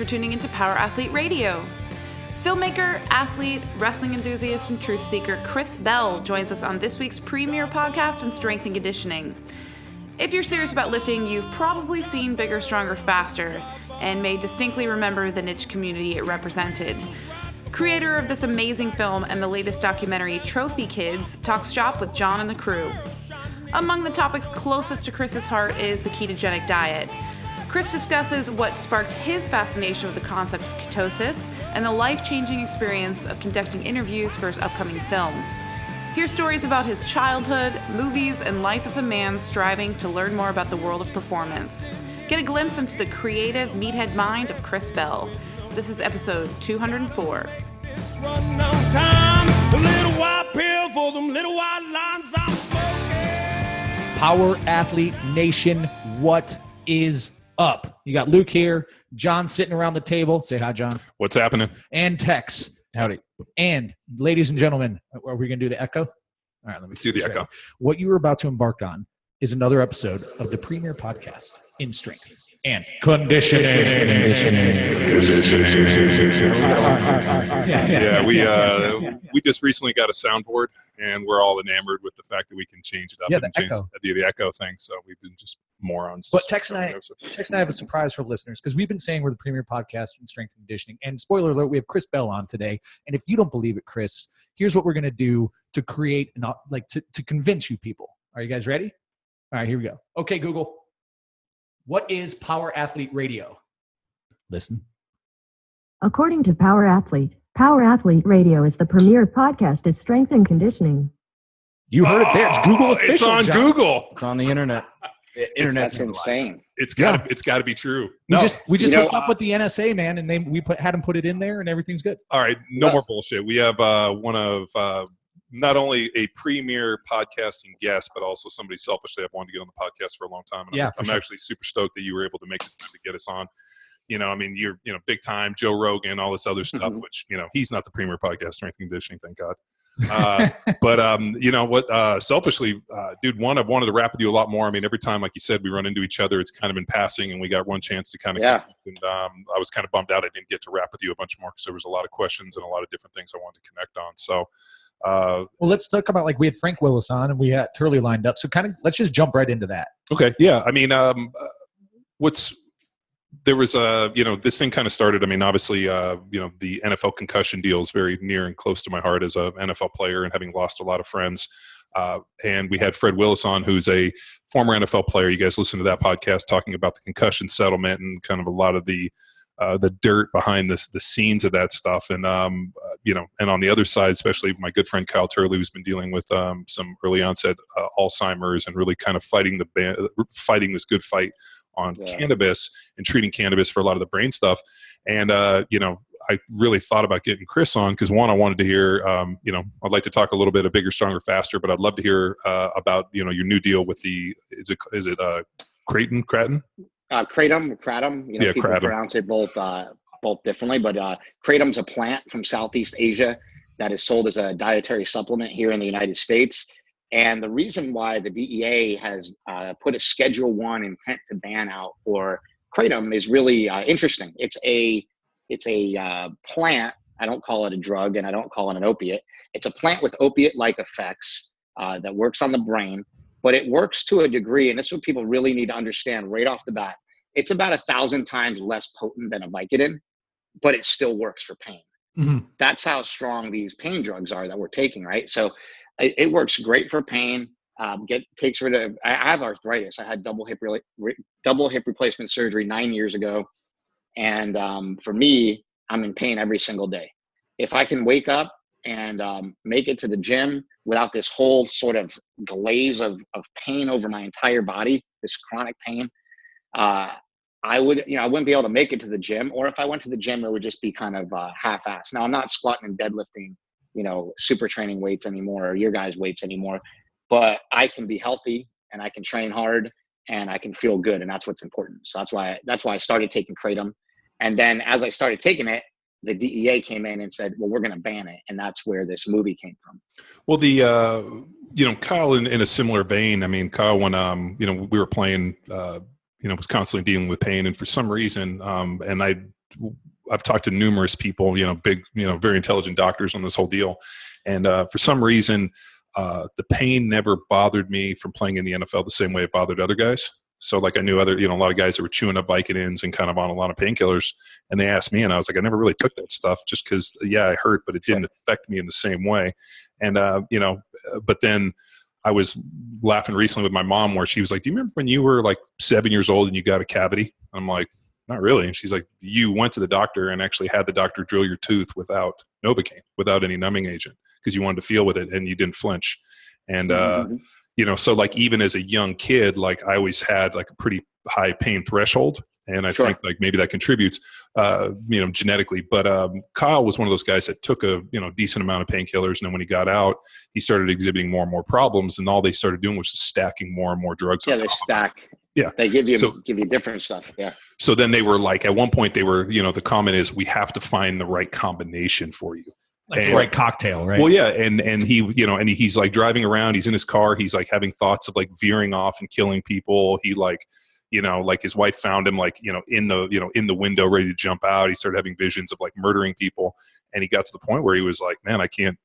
tuning into Power Athlete Radio. Filmmaker, athlete, wrestling enthusiast, and truth seeker Chris Bell joins us on this week's premiere podcast in strength and conditioning. If you're serious about lifting, you've probably seen Bigger, Stronger, Faster, and may distinctly remember the niche community it represented. Creator of this amazing film and the latest documentary, Trophy Kids, talks shop with John and the crew. Among the topics closest to Chris's heart is the ketogenic diet. Chris discusses what sparked his fascination with the concept of ketosis and the life-changing experience of conducting interviews for his upcoming film. Hear stories about his childhood, movies, and life as a man striving to learn more about the world of performance. Get a glimpse into the creative meathead mind of Chris Bell. This is episode 204. Power Athlete Nation, what is up? You got Luke here, John sitting around the table. Say hi, John. What's happening? And Tex. Howdy. And ladies and gentlemen, are we going to do the echo? All right, Let's do the echo. What you are about to embark on is another episode of the premier podcast in strength and conditioning. Yeah, we just recently got a soundboard, and we're all enamored with the fact that we can change it up and change the echo thing. So we've been just morons. But Tex and I have a surprise for listeners, because we've been saying we're the premier podcast in strength and conditioning. And spoiler alert, we have Chris Bell on today. And if you don't believe it, Chris, here's what we're going to do to create, to convince you people. Are you guys ready? All right, here we go. Okay, Google. What is Power Athlete Radio? Listen. According to Power Athlete Radio is the premier podcast in strength and conditioning. You heard it there. It's Google official. It's on John. Google. It's on the internet. That's insane. It's got to be true. We just hooked up with the NSA, man, and we had them put it in there, and everything's good. All right, no more bullshit. We have one of not only a premier podcasting guest, but also somebody selfishly I've wanted to get on the podcast for a long time. And I'm actually super stoked that you were able to make the time to get us on. You're big time, Joe Rogan, all this other stuff, which, he's not the premier podcast strength and conditioning, thank God. But you know what, selfishly, dude, I've wanted to rap with you a lot more. I mean, every time, like you said, we run into each other, it's kind of in passing, and we got one chance to kind of connect. And I was kind of bummed out I didn't get to rap with you a bunch more, because there was a lot of questions and a lot of different things I wanted to connect on. So well, let's talk about, we had Frank Willis on, and we had Turley lined up. So let's just jump right into that. Okay. Yeah. I mean, there was this thing kind of started. I mean, obviously, the NFL concussion deal is very near and close to my heart as an NFL player, and having lost a lot of friends. And we had Fred Willis on, who's a former NFL player. You guys listen to that podcast talking about the concussion settlement and kind of a lot of the dirt behind the scenes of that stuff. And, and on the other side, especially my good friend Kyle Turley, who's been dealing with some early onset Alzheimer's, and really kind of fighting this good fight on cannabis and treating cannabis for a lot of the brain stuff. And, I really thought about getting Chris on, because one, I wanted to hear, I'd like to talk a little bit of Bigger, Stronger, Faster, but I'd love to hear about, your new deal with is it Kratom? Kratom. People pronounce it both differently, but Kratom's a plant from Southeast Asia that is sold as a dietary supplement here in the United States. And the reason why the DEA has put a Schedule 1 intent to ban out for Kratom is really interesting. It's a plant. I don't call it a drug, and I don't call it an opiate. It's a plant with opiate-like effects that works on the brain, but it works to a degree, and this is what people really need to understand right off the bat. It's about 1,000 times less potent than a Vicodin, but it still works for pain. Mm-hmm. That's how strong these pain drugs are that we're taking, right? So it works great for pain. Takes rid of. I have arthritis. I had double hip replacement surgery 9 years ago, and for me, I'm in pain every single day. If I can wake up and make it to the gym without this whole sort of glaze of pain over my entire body, this chronic pain, I wouldn't be able to make it to the gym. Or if I went to the gym, it would just be kind of half-assed. Now, I'm not squatting and deadlifting, super training weights anymore, or your guys' weights anymore, but I can be healthy, and I can train hard, and I can feel good. And that's what's important. So that's why I started taking Kratom. And then as I started taking it, the DEA came in and said, well, we're going to ban it. And that's where this movie came from. Well, Kyle, in a similar vein, I mean, Kyle, when, we were playing, was constantly dealing with pain. And for some reason, and I I've talked to numerous people, big, very intelligent doctors on this whole deal. And for some reason, the pain never bothered me from playing in the NFL the same way it bothered other guys. So like I knew a lot of guys that were chewing up Vicodins and kind of on a lot of painkillers, and they asked me, and I was like, I never really took that stuff just because, I hurt, but it didn't affect me in the same way. And, but then I was laughing recently with my mom where she was like, do you remember when you were like 7 years old and you got a cavity? I'm like, not really. And she's like, you went to the doctor and actually had the doctor drill your tooth without Novocaine, without any numbing agent, because you wanted to feel with it and you didn't flinch. And, so like even as a young kid, like I always had like a pretty high pain threshold. And I think like maybe that contributes, genetically. But Kyle was one of those guys that took a decent amount of painkillers, and then when he got out, he started exhibiting more and more problems, and all they started doing was just stacking more and more drugs. Yeah, they stack. Yeah, they give you different stuff. Yeah. So then they were like, at one point, they were, the comment is, we have to find the right combination for you. Like the right cocktail, right? Well, yeah, and he, he's like driving around. He's in his car. He's like having thoughts of like veering off and killing people. He like, like his wife found him like, in the window ready to jump out. He started having visions of like murdering people, and he got to the point where he was like, man, I can't.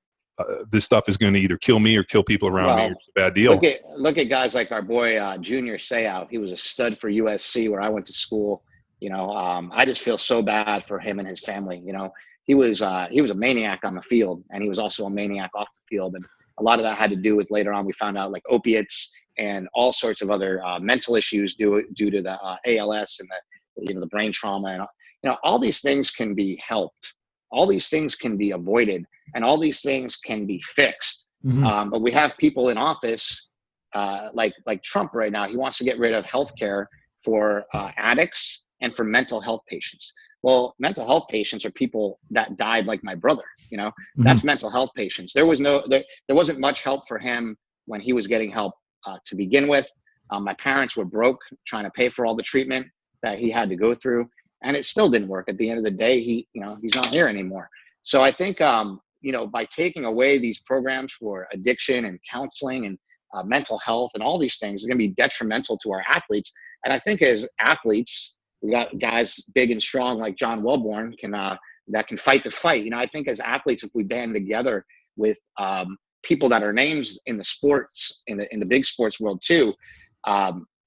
This stuff is going to either kill me or kill people around me. It's a bad deal. Look at guys like our boy Junior Seau. He was a stud for USC where I went to school. I just feel so bad for him and his family. He was a maniac on the field, and he was also a maniac off the field. And a lot of that had to do with, later on we found out, like opiates and all sorts of other mental issues due to the ALS and the brain trauma. And all these things can be helped. All these things can be avoided, and all these things can be fixed. Mm-hmm. But we have people in office like Trump right now. He wants to get rid of healthcare for addicts and for mental health patients. Well, mental health patients are people that died, like my brother. That's mental health patients. There wasn't much help for him when he was getting help to begin with. My parents were broke trying to pay for all the treatment that he had to go through, and it still didn't work. At the end of the day, he's not here anymore. So I think by taking away these programs for addiction and counseling and mental health and all these things, is going to be detrimental to our athletes. And I think as athletes, we got guys big and strong like John Welborn that can fight the fight. I think as athletes, if we band together with people that are names in the sports, in the big sports world too,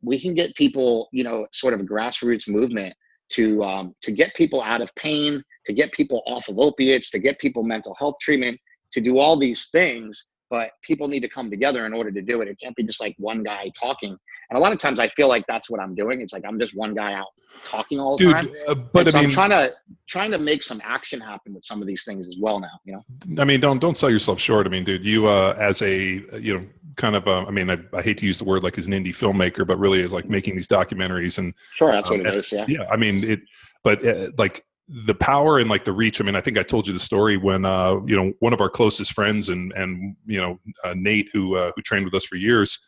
we can get people, sort of a grassroots movement to get people out of pain, to get people off of opiates, to get people mental health treatment, to do all these things. But people need to come together in order to do it. It can't be just like one guy talking. And a lot of times I feel like that's what I'm doing. It's like I'm just one guy out talking all the time. But so I'm trying to make some action happen with some of these things as well now. I mean, don't sell yourself short. I mean, dude, you as a kind of I hate to use the word like as an indie filmmaker, but really is like making these documentaries and sure, that's what it is. Yeah. Yeah. I mean like the power and like the reach. I mean, I think I told you the story when one of our closest friends and Nate who trained with us for years,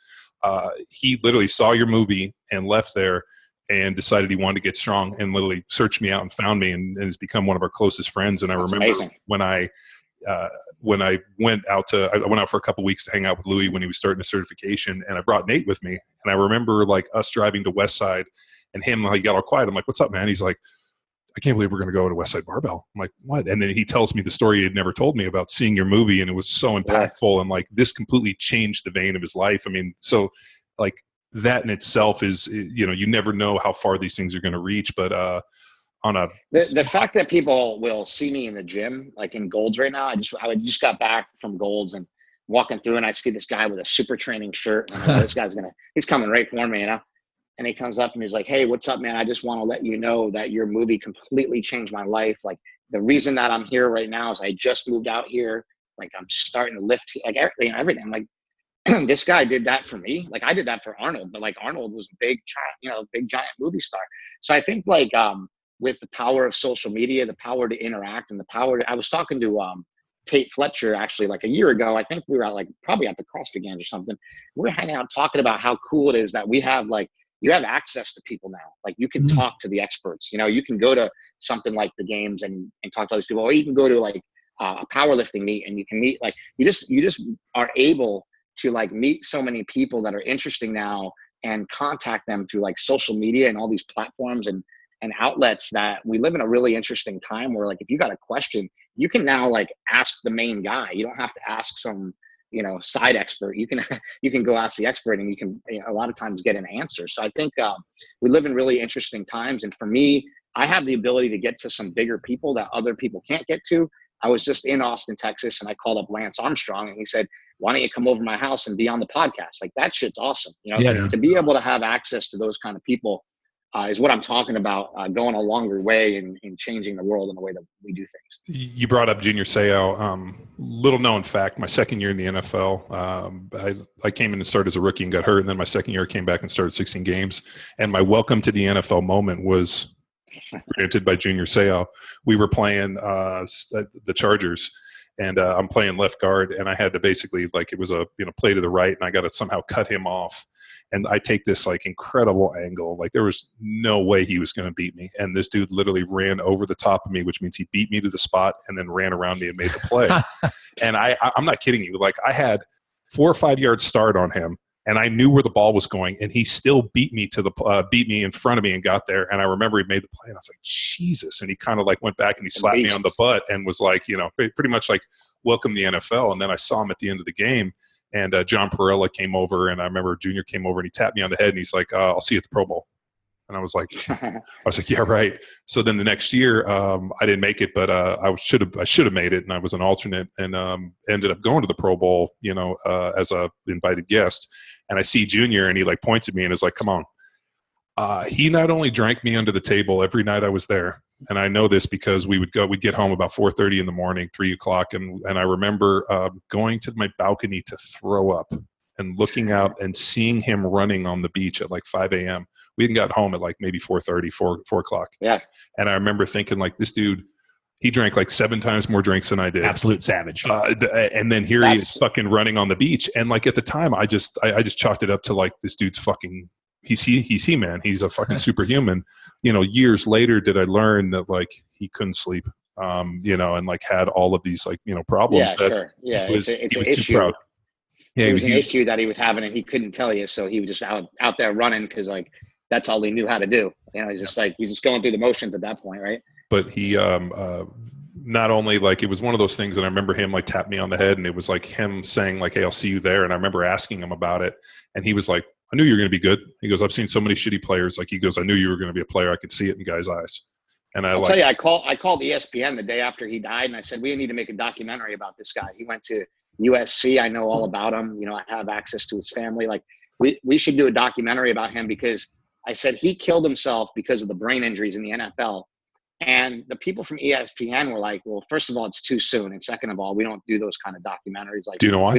he literally saw your movie and left there and decided he wanted to get strong and literally searched me out and found me and has become one of our closest friends. And I remember amazing. when I went out for a couple of weeks to hang out with Louis when he was starting his certification, and I brought Nate with me, and I remember like us driving to Westside and him, like, he got all quiet. I'm like, what's up, man? He's like, I can't believe we're going to go to Westside Barbell. I'm like, what? And then he tells me the story he had never told me about seeing your movie, and it was so impactful, and like this completely changed the vein of his life. I mean, so like that in itself is, you never know how far these things are going to reach, but the fact that people will see me in the gym, like in Golds right now, I just got back from Golds and walking through, and I see this guy with a super training shirt, and I'm like, this guy's he's coming right for me, And he comes up and he's like, hey, what's up, man? I just want to let you know that your movie completely changed my life. Like, the reason that I'm here right now is I just moved out here. Like, I'm starting to lift, like, everything. I'm like, this guy did that for me. Like, I did that for Arnold, but like Arnold was a big giant movie star. So I think like with the power of social media, the power to interact, and the power I was talking to Tate Fletcher actually like a year ago. I think we were probably at the CrossFit Games or something. We were hanging out talking about how cool it is that we have you have access to people now. Like, you can talk to the experts. You can go to something like the games and talk to those people, or you can go to like a powerlifting meet and you can meet, like, you just are able to like meet so many people that are interesting now and contact them through like social media and all these platforms. And and outlets that we live in a really interesting time where, like, if you got a question, you can now like ask the main guy. You don't have to ask some, side expert. You can you can go ask the expert, and you can a lot of times get an answer. So I think we live in really interesting times. And for me, I have the ability to get to some bigger people that other people can't get to. I was just in Austin, Texas, and I called up Lance Armstrong, and he said, "Why don't you come over to my house and be on the podcast?" Like, that shit's awesome. To be able to have access to those kind of people is what I'm talking about, going a longer way in changing the world in the way that we do things. You brought up Junior Seau. Little known fact, my second year in the NFL, I came in and started as a rookie and got hurt. And then my second year I came back and started 16 games. And my welcome to the NFL moment was granted by Junior Seau. We were playing the Chargers, and I'm playing left guard, and I had to basically, like, it was a play to the right, and I got to somehow cut him off. And I take this like incredible angle. Like, there was no way he was going to beat me. And this dude literally ran over the top of me, which means he beat me to the spot and then ran around me and made the play. And I'm not kidding you. Like, I had 4 or 5 yards start on him, and I knew where the ball was going, and he still beat me in front of me and got there. And I remember he made the play, and I was like, Jesus. And he kind of like went back and he slapped me on the butt and was like, pretty much like, welcome to the NFL. And then I saw him at the end of the game. And John Perella came over, and I remember Junior came over and he tapped me on the head, and he's like, "I'll see you at the Pro Bowl." And I was like, "Yeah, right." So then the next year, I didn't make it, but I should have made it, and I was an alternate, and ended up going to the Pro Bowl, as a invited guest. And I see Junior, and he like points at me and is like, "Come on." He not only drank me under the table every night I was there, and I know this because we'd get home about 4:30 in the morning, 3 o'clock, and I remember going to my balcony to throw up and looking out and seeing him running on the beach at like 5 a.m. We hadn't got home at like maybe 4:30, 4 o'clock. Yeah. And I remember thinking, like, this dude, he drank like 7 times more drinks than I did. Absolute savage. And then here he is fucking running on the beach. And like at the time, I just chalked it up to like, this dude's fucking, he's He-Man. He's a fucking superhuman. Years later did I learn that like he couldn't sleep, and like had all of these like, problems. Yeah, sure. Yeah, it's an issue. Yeah, it was an issue that he was having, and he couldn't tell you. So he was just out there running because like that's all he knew how to do. He's just going through the motions at that point, right? But he not only like, it was one of those things, and I remember him like tap me on the head, and it was like him saying like, "Hey, I'll see you there." And I remember asking him about it, and he was like, "I knew you were going to be good." He goes, "I've seen so many shitty players." Like, he goes, "I knew you were going to be a player. I could see it in guys' eyes." And I'll tell you, I called ESPN the day after he died, and I said, "We need to make a documentary about this guy. He went to USC. I know all about him. I have access to his family. Like, we should do a documentary about him," because I said he killed himself because of the brain injuries in the NFL. And the people from ESPN were like, "Well, first of all, it's too soon, and second of all, we don't do those kind of documentaries. Like, do you know why?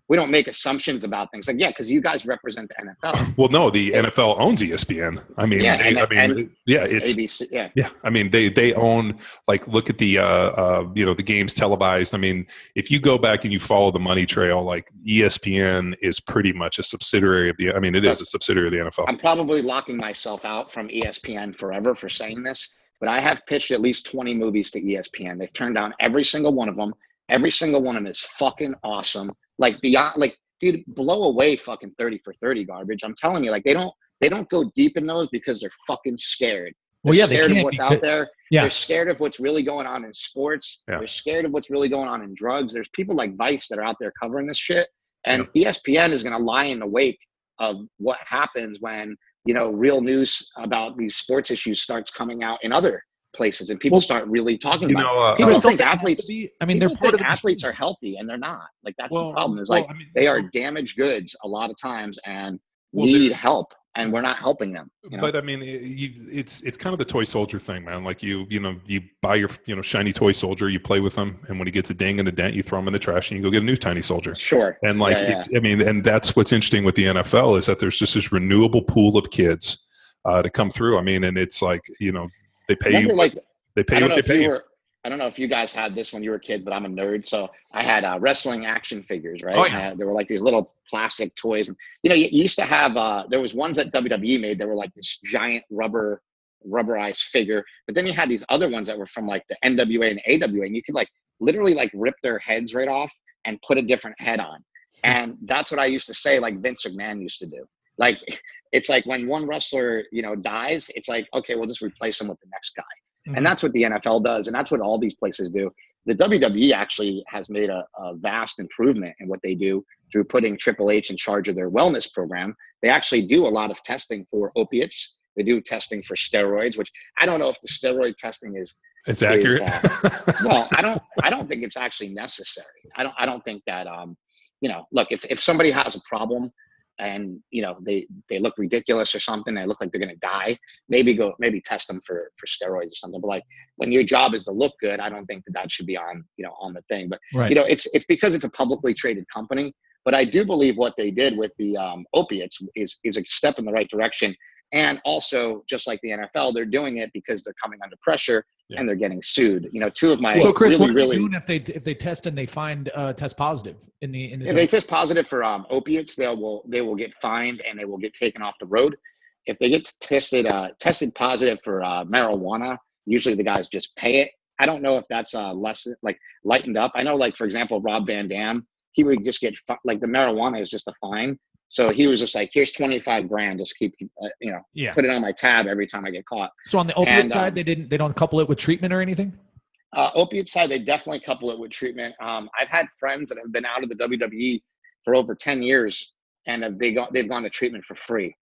We don't make assumptions about things." Like, yeah, because you guys represent the NFL. Well, no, the NFL owns ESPN. I mean, yeah, it's ABC, yeah. I mean, they own, like, look at the the games televised. I mean, if you go back and you follow the money trail, like, ESPN is pretty much a subsidiary of it is a subsidiary of the NFL. I'm probably locking myself out from ESPN forever for saying this, but I have pitched at least 20 movies to ESPN. They've turned down every single one of them. Every single one of them is fucking awesome. Like, beyond, like, dude, blow away fucking 30 for 30 garbage. I'm telling you, like, they don't go deep in those because they're fucking scared. They're scared of what's out there. Yeah. They're scared of what's really going on in sports. Yeah. They're scared of what's really going on in drugs. There's people like Vice that are out there covering this shit. And ESPN is going to lie in the wake of what happens when, real news about these sports issues starts coming out in other places, and people start really talking about it. People think athletes. They're part of athletes are healthy, and they're not. Like, that's the problem. Is they are damaged goods a lot of times and need help, and we're not helping them. But I mean, it's kind of the toy soldier thing, man. Like, you buy your shiny toy soldier, you play with him, and when he gets a ding and a dent, you throw him in the trash and you go get a new tiny soldier. Sure. And like, and that's what's interesting with the NFL is that there's just this renewable pool of kids to come through. I mean, and it's like, they pay you. Like, they pay what they pay you. I don't know if you guys had this when you were a kid, but I'm a nerd. So I had wrestling action figures, right? Oh, yeah. There were like these little plastic toys. And, you used to have, there was ones that WWE made that were like this giant rubberized figure. But then you had these other ones that were from like the NWA and AWA. And you could like literally like rip their heads right off and put a different head on. And that's what I used to say, like Vince McMahon used to do. Like, it's like when one wrestler, dies, it's like, okay, we'll just replace him with the next guy. Mhm. And that's what the NFL does. And that's what all these places do. The WWE actually has made a vast improvement in what they do through putting Triple H in charge of their wellness program. They actually do a lot of testing for opiates. They do testing for steroids, which I don't know if the steroid testing is accurate. Well, I don't think it's actually necessary. I don't think that, look, if somebody has a problem and, they look ridiculous or something, they look like they're going to die, maybe test them for steroids or something. But like, when your job is to look good, I don't think that should be on the thing. But, Right. It's because it's a publicly traded company. But I do believe what they did with the opiates is a step in the right direction. And also, just like the NFL, they're doing it because they're coming under pressure and they're getting sued. Two of my so Chris, really, what are they really, doing if they test and they find test positive in the if they test positive for opiates, they will get fined and they will get taken off the road. If they get tested positive for marijuana, usually the guys just pay it. I don't know if that's less like lightened up. I know, like, for example, Rob Van Dam, he would just get like the marijuana is just a fine. So he was just like, here's 25 grand, just keep, put it on my tab every time I get caught. So on the opiate side, they don't couple it with treatment or anything? Opiate side, they definitely couple it with treatment. I've had friends that have been out of the WWE for over 10 years and they've gone to treatment for free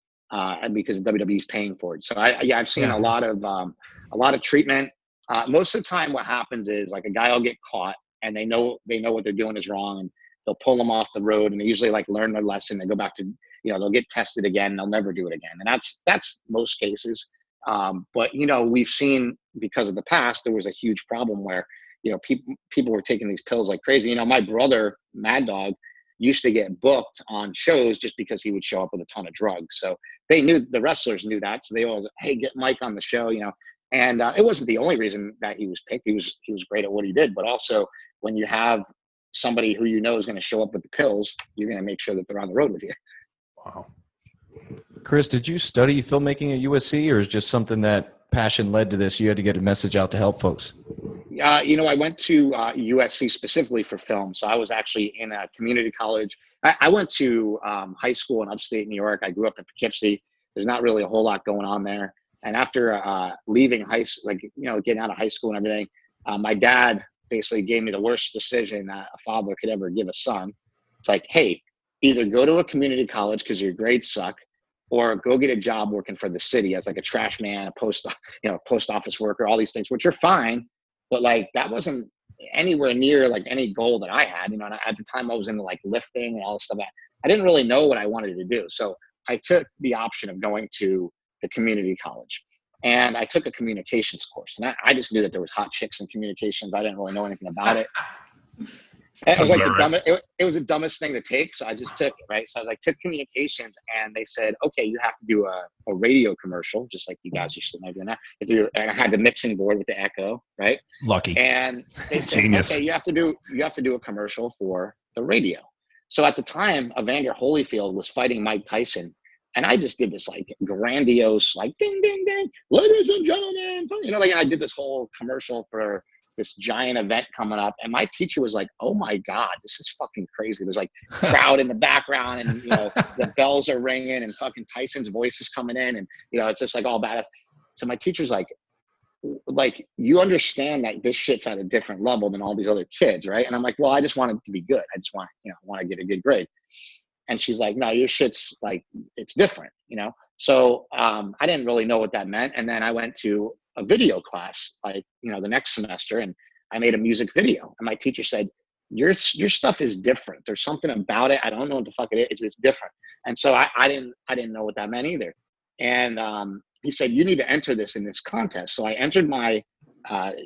because the WWE is paying for it. So I've seen a lot of treatment. Most of the time what happens is, like, a guy will get caught and they know what they're doing is wrong, and they'll pull them off the road, and they usually like learn their lesson. They go back to, they'll get tested again. They'll never do it again. And that's most cases. But, we've seen, because of the past, there was a huge problem where, people were taking these pills like crazy. My brother, Mad Dog, used to get booked on shows just because he would show up with a ton of drugs. So the wrestlers knew that. So they always, hey, get Mike on the show, and it wasn't the only reason that he was picked. He was great at what he did, but also when you have somebody who is going to show up with the pills, you're going to make sure that they're on the road with you. Wow. Chris, did you study filmmaking at USC, or is just something that passion led to this? You had to get a message out to help folks. I went to USC specifically for film. So I was actually in a community college. I went to high school in upstate New York. I grew up in Poughkeepsie. There's not really a whole lot going on there. And after leaving high school, getting out of high school and everything, my dad basically gave me the worst decision that a father could ever give a son. It's like, hey, either go to a community college because your grades suck, or go get a job working for the city as like a trash man, a post office worker, all these things, which are fine. But like, that wasn't anywhere near like any goal that I had, and at the time I was into like lifting and all this stuff. I didn't really know what I wanted to do. So I took the option of going to the community college. And I took a communications course, and I just knew that there was hot chicks in communications. I didn't really know anything about it. It was like it was the dumbest thing to take, so I just took it, right? So I took communications, and they said, okay, you have to do a radio commercial, just like you guys used to know doing that. And I had the mixing board with the echo, right? Lucky. And they said, Genius. okay, you have to do a commercial for the radio. So at the time, Evander Holyfield was fighting Mike Tyson. And I just did this like grandiose, like ding, ding, ding, ladies and gentlemen, and I did this whole commercial for this giant event coming up. And my teacher was like, oh my God, this is fucking crazy. There's like crowd in the background, and, the bells are ringing, and fucking Tyson's voice is coming in, and, it's just like all badass. So my teacher's like, you understand that this shit's at a different level than all these other kids, right? And I'm like, well, I just want it to be good. I just want, want to get a good grade. And she's like, no, your shit's like, it's different, So I didn't really know what that meant. And then I went to a video class, the next semester, and I made a music video. And my teacher said, your stuff is different. There's something about it. I don't know what the fuck it is. It's different. And so I didn't know what that meant either. And he said, you need to enter this in this contest. So I entered my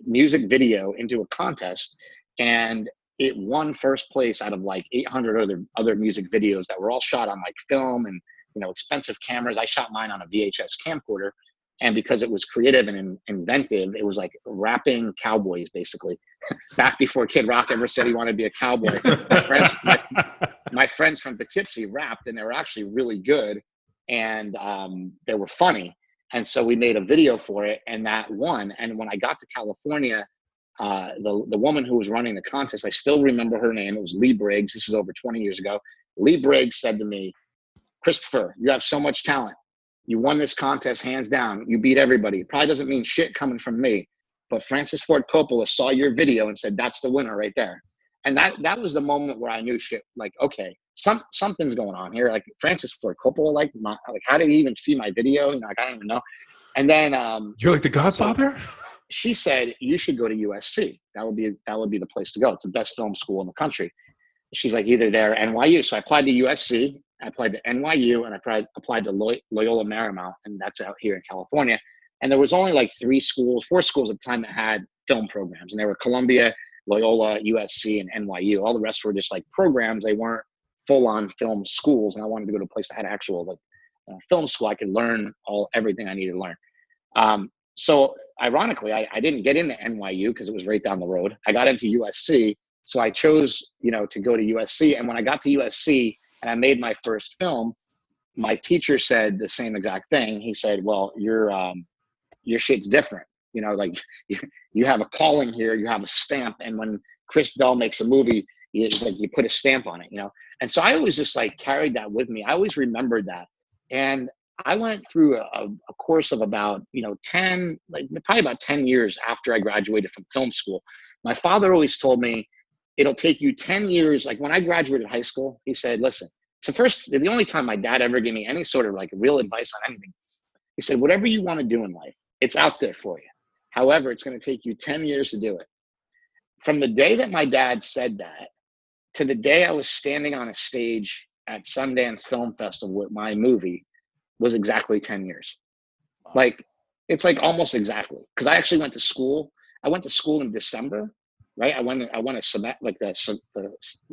music video into a contest, and it won first place out of like 800 other music videos that were all shot on like film and, expensive cameras. I shot mine on a VHS camcorder. And because it was creative and inventive, it was like rapping cowboys, basically. Back before Kid Rock ever said he wanted to be a cowboy. My friends from Poughkeepsie rapped, and they were actually really good. And they were funny. And so we made a video for it, and that won. And when I got to California, the woman who was running the contest, I still remember her name. It was Lee Briggs. This is over 20 years ago. Lee Briggs said to me, Christopher, you have so much talent. You won this contest hands down. You beat everybody. It probably doesn't mean shit coming from me, but Francis Ford Coppola saw your video and said, that's the winner right there. And that was the moment where I knew shit, like, okay, something's going on here. Like Francis Ford Coppola, like how did he even see my video? You know, like, I don't even know. And then you're like the Godfather? So she said, you should go to USC. That would be the place to go. It's the best film school in the country. She's like, either there or NYU. So I applied to USC, I applied to NYU, and I applied to Loyola Marymount, and that's out here in California. And there was only like 4 schools at the time that had film programs, and they were Columbia, Loyola, USC, and NYU. All the rest were just like programs. They weren't full-on film schools, and I wanted to go to a place that had actual like film school. I could learn everything I needed to learn. So ironically, I didn't get into NYU because it was right down the road. I got into USC. So I chose, to go to USC. And when I got to USC and I made my first film, my teacher said the same exact thing. He said, well, your shit's different. Like you have a calling here, you have a stamp. And when Chris Bell makes a movie, it's like you put a stamp on it, And so I always just like carried that with me. I always remembered that. And I went through a course of about, 10, probably about 10 years after I graduated from film school. My father always told me, it'll take you 10 years. Like when I graduated high school, he said, listen, the only time my dad ever gave me any sort of like real advice on anything, he said, whatever you want to do in life, it's out there for you. However, it's going to take you 10 years to do it. From the day that my dad said that to the day I was standing on a stage at Sundance Film Festival with my movie was exactly 10 years. Like, it's like almost exactly. Because I actually went to school. I went to school in December. Right, I went a semester, like the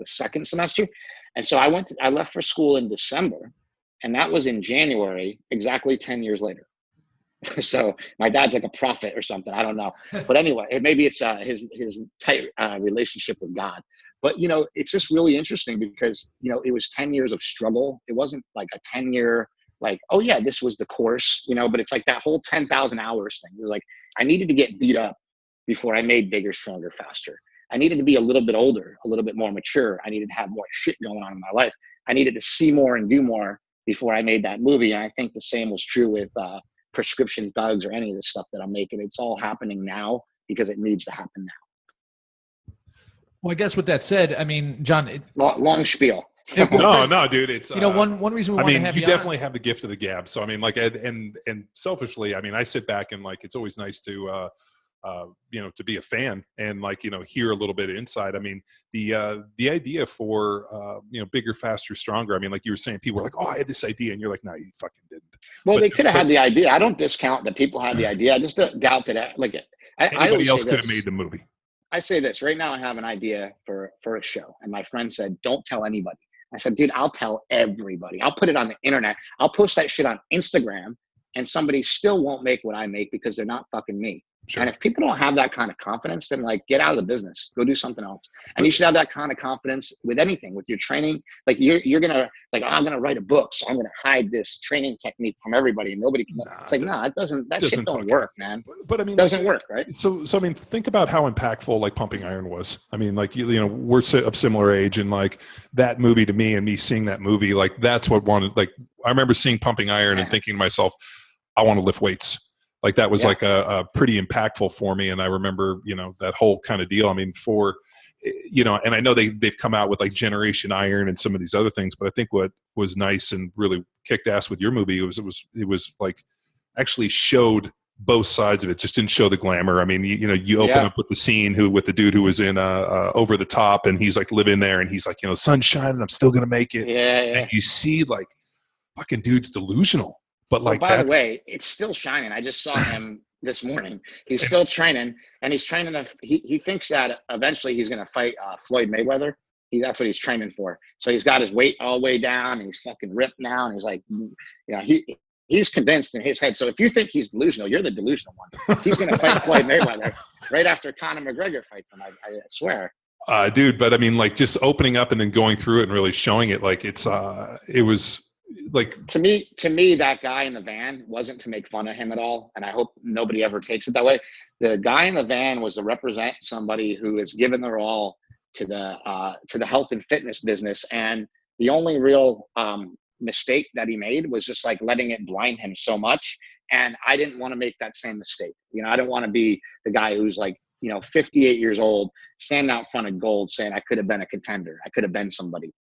second semester, and so I left for school in December, and that was in January, exactly 10 years later. So my dad's like a prophet or something, I don't know, but anyway, maybe it's his tight relationship with God. But it's just really interesting because it was 10 years of struggle. It wasn't like a 10-year like, oh yeah, this was the course, but it's like that whole 10,000 hours thing. It was like I needed to get beat up before I made bigger, stronger, faster. I needed to be a little bit older, a little bit more mature. I needed to have more shit going on in my life. I needed to see more and do more before I made that movie. And I think the same was true with Prescription Thugs or any of the stuff that I'm making. It's all happening now because it needs to happen now. Well, I guess with that said, I mean, John, long spiel. No, dude. It's one reason we want to have you definitely have the gift of the gab. So I mean, like, and selfishly, I mean, I sit back and like, it's always nice to to be a fan and like, hear a little bit of insight. I mean, the idea for, bigger, faster, stronger. I mean, like you were saying, people were like, oh, I had this idea. And you're like, no, you fucking didn't. Well, they could have had the idea. I don't discount that people had the idea. I just doubt that. Like, anybody else could have made the movie. I say this right now. I have an idea for a show. And my friend said, don't tell anybody. I said, dude, I'll tell everybody. I'll put it on the internet. I'll post that shit on Instagram and somebody still won't make what I make because they're not fucking me. Sure. And if people don't have that kind of confidence, then like get out of the business, go do something else. And you should have that kind of confidence with anything, with your training. Like you're gonna like, oh, I'm gonna write a book, so I'm gonna hide this training technique from everybody, and nobody can. It's like, no, it doesn't. That shit don't work, man. But I mean, it doesn't work, right? So I mean, think about how impactful like Pumping Iron was. I mean, like we're of similar age, and like that movie to me, and me seeing that movie, like that's what wanted. Like I remember seeing Pumping Iron and thinking to myself, I want to lift weights. Like that was like a pretty impactful for me. And I remember, that whole kind of deal. I mean, and I know they've come out with like Generation Iron and some of these other things, but I think what was nice and really kicked ass with your movie it was like actually showed both sides of it. Just didn't show the glamour. I mean, you open up with the scene with the dude who was in Over the Top, and he's like living there, and he's like, sun's shining, I'm still gonna make it. Yeah. And you see like fucking dude's delusional. But like, by the way, it's still shining. I just saw him this morning. He's still training, and he's training. He thinks that eventually he's going to fight Floyd Mayweather. That's what he's training for. So he's got his weight all the way down, and he's fucking ripped now. And he's like, he's convinced in his head. So if you think he's delusional, you're the delusional one. He's going to fight Floyd Mayweather right after Conor McGregor fights him. I swear. Dude, but I mean, like just opening up and then going through it and really showing it, like it was. Like to me, that guy in the van wasn't to make fun of him at all, and I hope nobody ever takes it that way. The guy in the van was to represent somebody who has given their all to the health and fitness business, and the only real mistake that he made was just like letting it blind him so much. And I didn't want to make that same mistake. I didn't want to be the guy who's like, 58 years old, standing out front of gold saying I could have been a contender. I could have been somebody.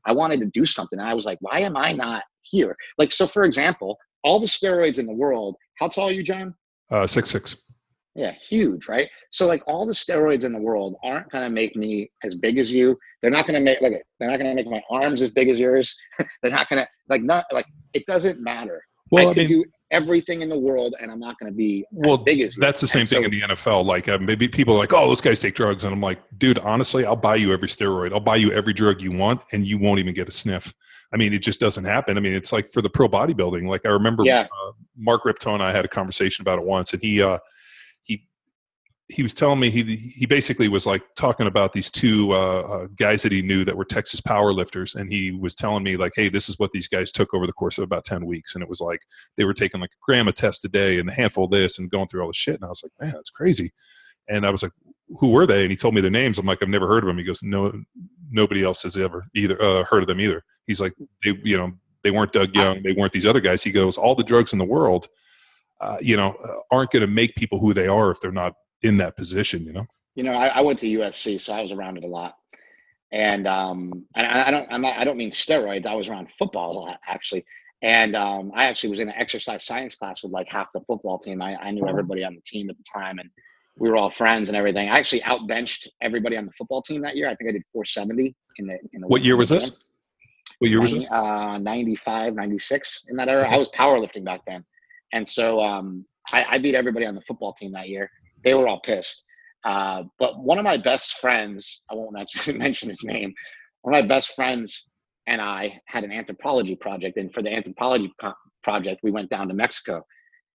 I wanted to do something. And I was like, why am I not here? Like, so for example, all the steroids in the world, how tall are you, John? 6'6". Yeah, huge, right? So like all the steroids in the world aren't going to make me as big as you. They're not going to make they're not going to make my arms as big as yours. They're not going to it doesn't matter. Well, I can do everything in the world and I'm not going to be as big as you. That's the same thing in the NFL. Like maybe people are like, oh, those guys take drugs. And I'm like, dude, honestly, I'll buy you every steroid. I'll buy you every drug you want and you won't even get a sniff. I mean, it just doesn't happen. I mean, it's like for the pro bodybuilding. Like I remember Mark Ripto and I had a conversation about it once, and he was telling me he basically was like talking about these two guys that he knew that were Texas power lifters, and he was telling me like, hey, this is what these guys took over the course of about 10 weeks, and it was like they were taking like a gram of test a day and a handful of this and going through all this shit, and I was like, man, that's crazy. And I was like, who were they? And he told me their names. I'm like, I've never heard of them. He goes, no, nobody else has ever either heard of them either. He's like, they weren't Doug Young, they weren't these other guys. He goes, all the drugs in the world aren't going to make people who they are if they're not in that position. I went to USC, so I was around it a lot, and I don't mean steroids. I was around football a lot, actually, and I actually was in an exercise science class with like half the football team. I knew everybody on the team at the time, and we were all friends and everything. I actually outbenched everybody on the football team that year. I think I did 470 in the. What year was this? What year was this? 95, 96 in that era. I was powerlifting back then, and so I beat everybody on the football team that year. They were all pissed. But one of my best friends, I won't mention his name, one of my best friends and I had an anthropology project. And for the anthropology project, we went down to Mexico.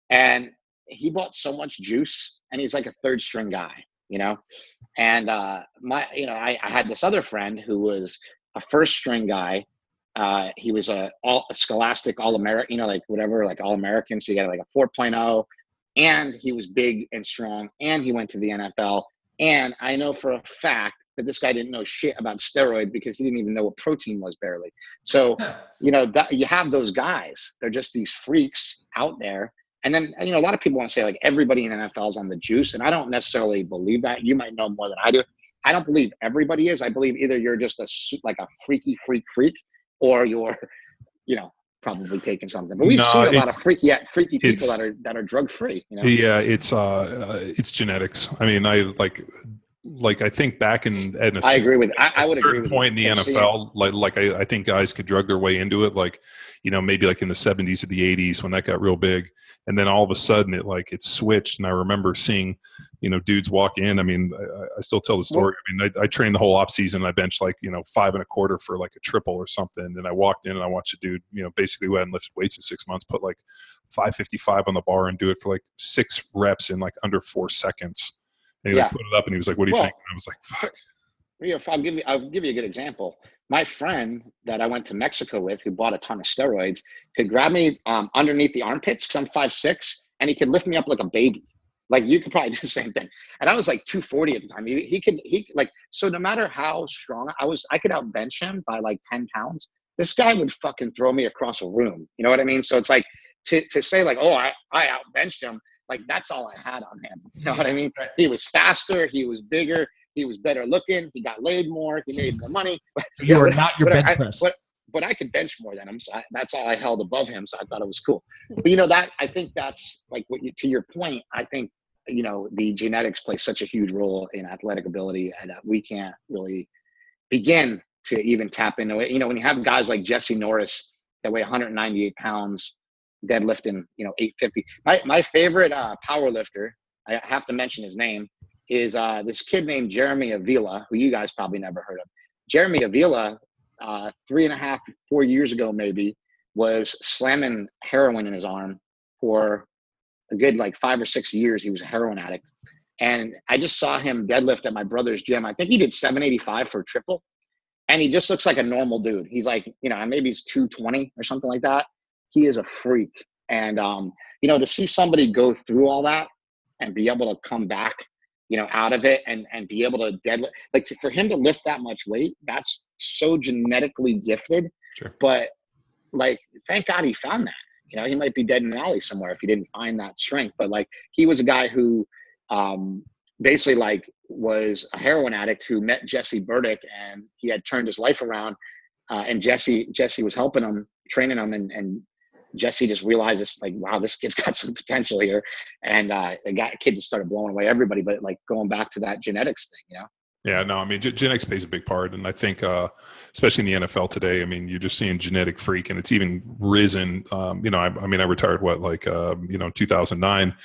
And he bought so much juice, and he's like a third string guy, And I had this other friend who was a first string guy. He was a scholastic All-American, like All-American. So he got like a 4.0. And he was big and strong, and he went to the NFL. And I know for a fact that this guy didn't know shit about steroids because he didn't even know what protein was barely. So, that you have those guys. They're just these freaks out there. And then, a lot of people want to say like everybody in NFL is on the juice. And I don't necessarily believe that. You might know more than I do. I don't believe everybody is. I believe either you're just a freaky freak, or you're, probably taking something, but we've seen a lot of freaky people that are drug free. Yeah, it's genetics. I mean, I think back I agree with. I would agree with point in the NFL. I think guys could drug their way into it. Maybe like in the 70s or the 80s when that got real big, and then all of a sudden it switched. And I remember seeing, dudes walk in. I mean, I still tell the story. I mean, I trained the whole off season. I benched 5.25 for like a triple or something. And I walked in and I watched a dude, basically who hadn't lifted weights in 6 months, put like 555 on the bar and do it for like 6 reps in like under 4 seconds. And he put it up and he was like, what do you think? And I was like, fuck. I'll give you a good example. My friend that I went to Mexico with, who bought a ton of steroids, could grab me underneath the armpits because I'm 5'6", and he could lift me up like a baby. Like you could probably do the same thing. And I was like 240 at the time. So no matter how strong I could outbench him by like 10 pounds. This guy would fucking throw me across a room. You know what I mean? So it's like to say like, oh, I outbenched him. Like that's all I had on him. You know what I mean? He was faster. He was bigger. He was better looking. He got laid more. He made more money. You are not your bench press. But I could bench more than him. So that's all I held above him. So I thought it was cool. But I think that's like to your point. I think the genetics play such a huge role in athletic ability, and that we can't really begin to even tap into it. When you have guys like Jesse Norris that weigh 198 pounds, deadlifting 850. My favorite power lifter, I have to mention his name, is this kid named Jeremy Avila, who you guys probably never heard of. Jeremy Avila, 3.5, 4 years ago maybe, was slamming heroin in his arm for a good 5 or 6 years. He was a heroin addict. And I just saw him deadlift at my brother's gym. I think he did 785 for a triple. And he just looks like a normal dude. He's like, maybe he's 220 or something like that. He is a freak. And, to see somebody go through all that and be able to come back, out of it and be able to deadlift, for him to lift that much weight, that's so genetically gifted. Sure. But like, thank God he found that. You know, he might be dead in an alley somewhere if he didn't find that strength. But like, he was a guy who basically like was a heroin addict who met Jesse Burdick, and he had turned his life around. And Jesse was helping him, training him, and Jesse just realized this, like, wow, this kid's got some potential here. And the kid just started blowing away everybody. But like, going back to that genetics thing, you know? Yeah, no, I mean, genetics plays a big part. And I think, especially in the NFL today, I mean, you're just seeing genetic freak, and it's even risen. You know, I mean, I retired, 2009.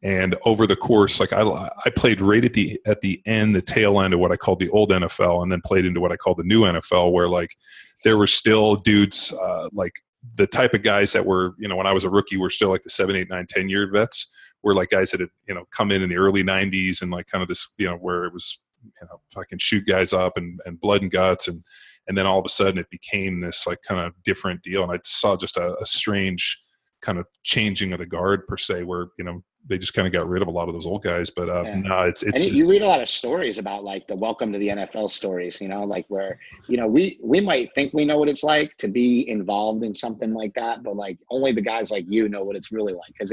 And over the course, like I played right at the end, the tail end of what I called the old NFL, and then played into what I call the new NFL, where like there were still dudes like the type of guys that were, you know, when I was a rookie, were still like the 7, 8, 9, 10-year vets, were like guys that had, you know, come in the early 90s, and like kind of this, you know, where it was, you know, if I can shoot guys up and blood and guts. And then all of a sudden it became this like kind of different deal. And I saw just a strange kind of changing of the guard per se, where, you know, they just kind of got rid of a lot of those old guys. But no, it's you read a lot of stories about like the welcome to the NFL stories, you know, like where, you know, we might think we know what it's like to be involved in something like that, but like only the guys like you know what it's really like. Cause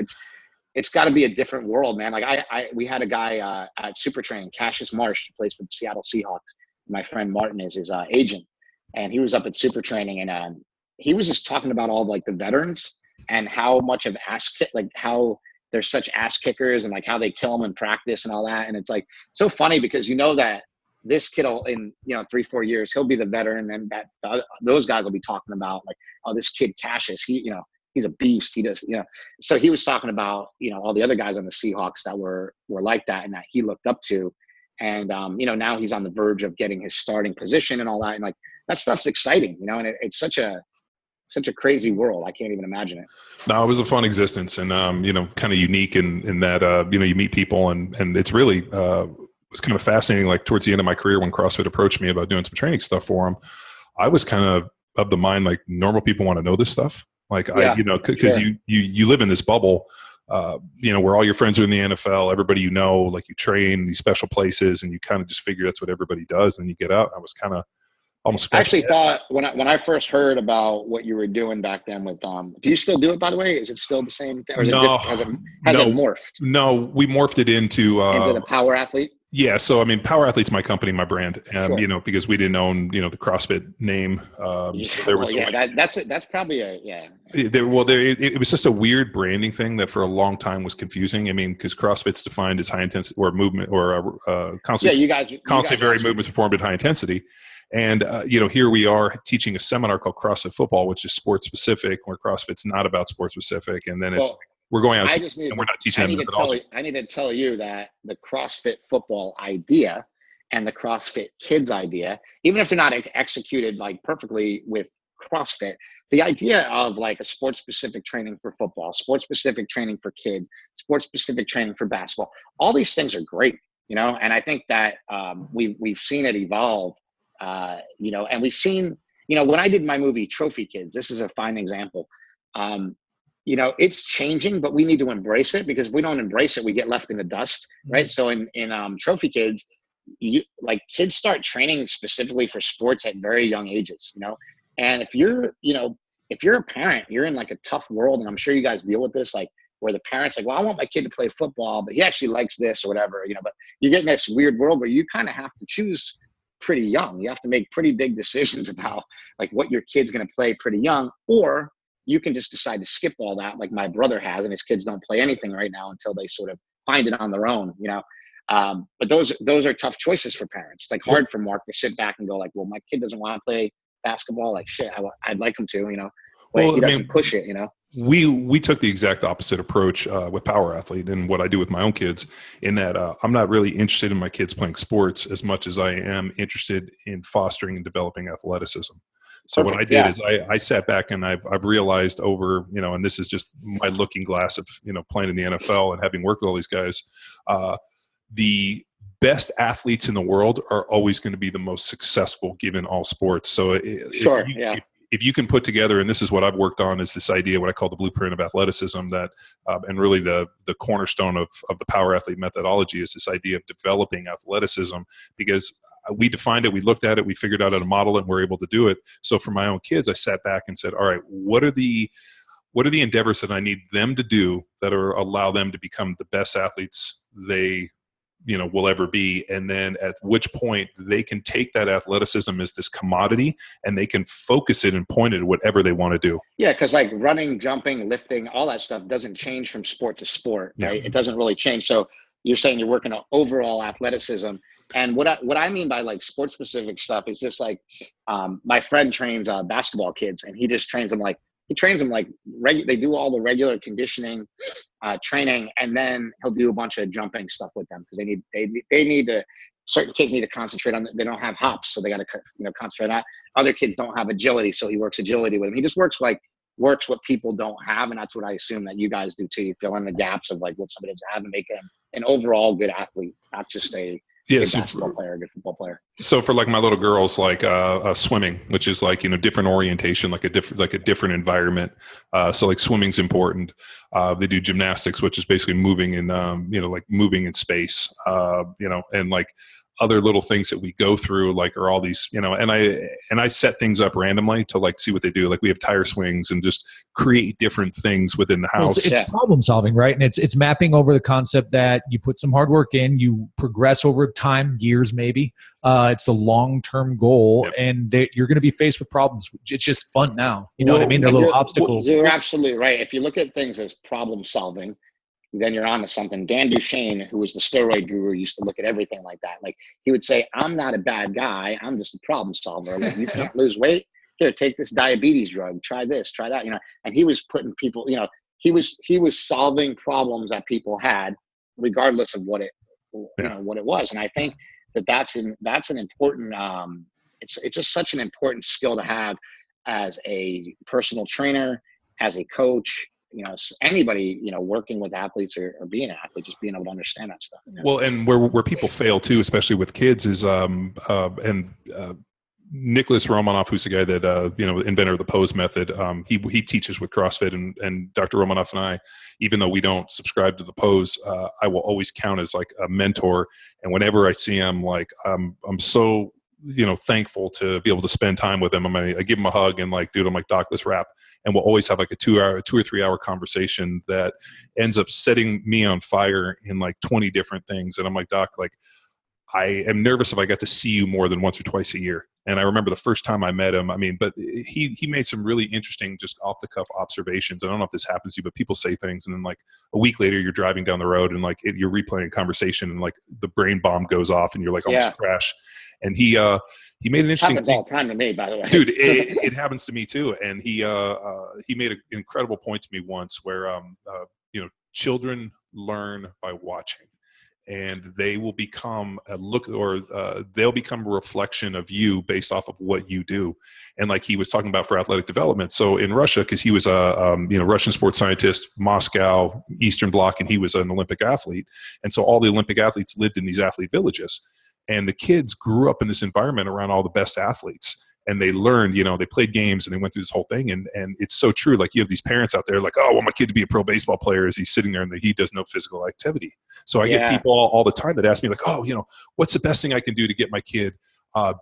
it's got to be a different world, man. Like we had a guy at Super Training, Cassius Marsh, who plays for the Seattle Seahawks. My friend Martin is his agent, and he was up at Super Training, and he was just talking about all like the veterans and how much of like how they're such ass kickers, and like how they kill them in practice and all that. And it's like so funny because you know that this kid will, in, you know, 3-4 years, he'll be the veteran, and that those guys will be talking about like, oh, this kid Cassius, he, you know, he's a beast. He does, you know. So he was talking about, you know, all the other guys on the Seahawks that were like that and that he looked up to. And, you know, now he's on the verge of getting his starting position and all that. And like, that stuff's exciting, you know, and it's such a crazy world. I can't even imagine it. No, it was a fun existence, and, you know, kind of unique in that, you know, you meet people, and it's really, was kind of fascinating. Like towards the end of my career, when CrossFit approached me about doing some training stuff for them, I was kind of the mind, like, normal people want to know this stuff. Like, yeah, you know, because sure. you live in this bubble, you know, where all your friends are in the NFL, everybody, you know, like you train these special places, and you kind of just figure that's what everybody does. And you get out. I was kind of almost. I actually thought when I first heard about what you were doing back then with, do you still do it, by the way? Is it still the same thing? Or is no, has it morphed? No, we morphed it into the Power Athlete. Yeah, so I mean, Power Athlete's my company, my brand, Sure. You know, because we didn't own, you know, the CrossFit name. So there was that's probably it was just a weird branding thing that for a long time was confusing. I mean, because CrossFit's defined as high intensity or movement or constantly varied movements performed at high intensity. And, you know, here we are teaching a seminar called CrossFit Football, which is sports specific, where CrossFit's not about sports specific. And then we're going out and we're not teaching them methodology. I need to tell you that the CrossFit Football idea and the CrossFit Kids idea, even if they're not executed like perfectly with CrossFit, the idea of like a sports specific training for football, sports specific training for kids, sports specific training for basketball, all these things are great, you know. And I think that we've seen it evolve. You know, and we've seen, you know, when I did my movie Trophy Kids, this is a fine example. You know, it's changing, but we need to embrace it, because if we don't embrace it, we get left in the dust, right? Mm-hmm. So in Trophy Kids, kids start training specifically for sports at very young ages, you know. And if you're a parent, you're in like a tough world, and I'm sure you guys deal with this, like where the parents like, well, I want my kid to play football, but he actually likes this or whatever, you know. But you get in this weird world where you kind of have to choose pretty young. You have to make pretty big decisions about like what your kid's going to play pretty young, or you can just decide to skip all that, like my brother has, and his kids don't play anything right now until they sort of find it on their own, you know. But those are tough choices for parents. It's like hard for Mark to sit back and go like, well, my kid doesn't want to play basketball. Like, shit, I'd like him to, you know, but he doesn't push it, you know. We took the exact opposite approach with Power Athlete, and what I do with my own kids, in that I'm not really interested in my kids playing sports as much as I am interested in fostering and developing athleticism. So what I did is I sat back, and I've realized over, you know, and this is just my looking glass of, you know, playing in the NFL and having worked with all these guys, the best athletes in the world are always going to be the most successful given all sports. So if you can put together, and this is what I've worked on, is this idea, what I call the blueprint of athleticism, that, and really the cornerstone of the Power Athlete methodology is this idea of developing athleticism, because we defined it, we looked at it, we figured out how to model it, and we're able to do it. So for my own kids, I sat back and said, all right, what are the endeavors that I need them to do that are allow them to become the best athletes they will ever be, and then at which point they can take that athleticism as this commodity and they can focus it and point it at whatever they want to do. Yeah, because like running, jumping, lifting, all that stuff doesn't change from sport to sport, right? It doesn't really change. So you're saying you're working on overall athleticism. And what I mean by like sport specific stuff is just like my friend trains basketball kids, and he just trains them like they do all the regular conditioning training, and then he'll do a bunch of jumping stuff with them because they need to. Certain kids need to concentrate on. They don't have hops, so they got to concentrate on that. Other kids don't have agility, so he works agility with them. He just works what people don't have, and that's what I assume that you guys do too. You fill in the gaps of like what somebody doesn't have and make them an overall good athlete, not just a basketball player, a good football player. So for like my little girls, like swimming, which is like different orientation, like a different environment. So like swimming's important. They do gymnastics, which is basically moving in like moving in space. And like other little things that we go through, like are all these, and I set things up randomly to like see what they do. Like we have tire swings and just create different things within the house. Well, it's problem solving, right? And it's mapping over the concept that you put some hard work in, you progress over time, years maybe. It's a long-term goal, and you're going to be faced with problems. It's just fun now. You know what I mean? They're little obstacles. You're absolutely right. If you look at things as problem solving, then you're on to something. Dan Duchesne, who was the steroid guru, used to look at everything like that. Like he would say, I'm not a bad guy. I'm just a problem solver. Like, you can't lose weight. Here, take this diabetes drug. Try this, try that, and he was putting people, he was solving problems that people had regardless of what it was. And I think that's an important, it's just such an important skill to have as a personal trainer, as a coach, anybody, working with athletes or being an athlete, just being able to understand that stuff. Well, and where people fail too, especially with kids, is Nicholas Romanoff, who's the guy that inventor of the pose method. He teaches with CrossFit, and Dr. Romanoff and I, even though we don't subscribe to the pose, I will always count as like a mentor. And whenever I see him, like I'm so thankful to be able to spend time with him. I give him a hug and like, dude, I'm like, Doc, let's wrap. And we'll always have like a 2 or 3 hour conversation that ends up setting me on fire in like 20 different things. And I'm like, Doc, like I am nervous if I got to see you more than once or twice a year. And I remember the first time I met him, but he made some really interesting, just off the cuff observations. I don't know if this happens to you, but people say things, and then like a week later you're driving down the road and like you're replaying a conversation, and like the brain bomb goes off and you're like almost crash. And he made an interesting happens all the time to me, by the way. Dude, it happens to me too. And he made an incredible point to me once where children learn by watching, and they will become they'll become a reflection of you based off of what you do. And like he was talking about for athletic development. So in Russia, because he was a Russian sports scientist, Moscow, Eastern Bloc, and he was an Olympic athlete. And so all the Olympic athletes lived in these athlete villages. And the kids grew up in this environment around all the best athletes. And they learned, they played games and they went through this whole thing. And it's so true. Like you have these parents out there like, oh, I want my kid to be a pro baseball player as he's sitting there and he does no physical activity. So I get people all the time that ask me like, oh, what's the best thing I can do to get my kid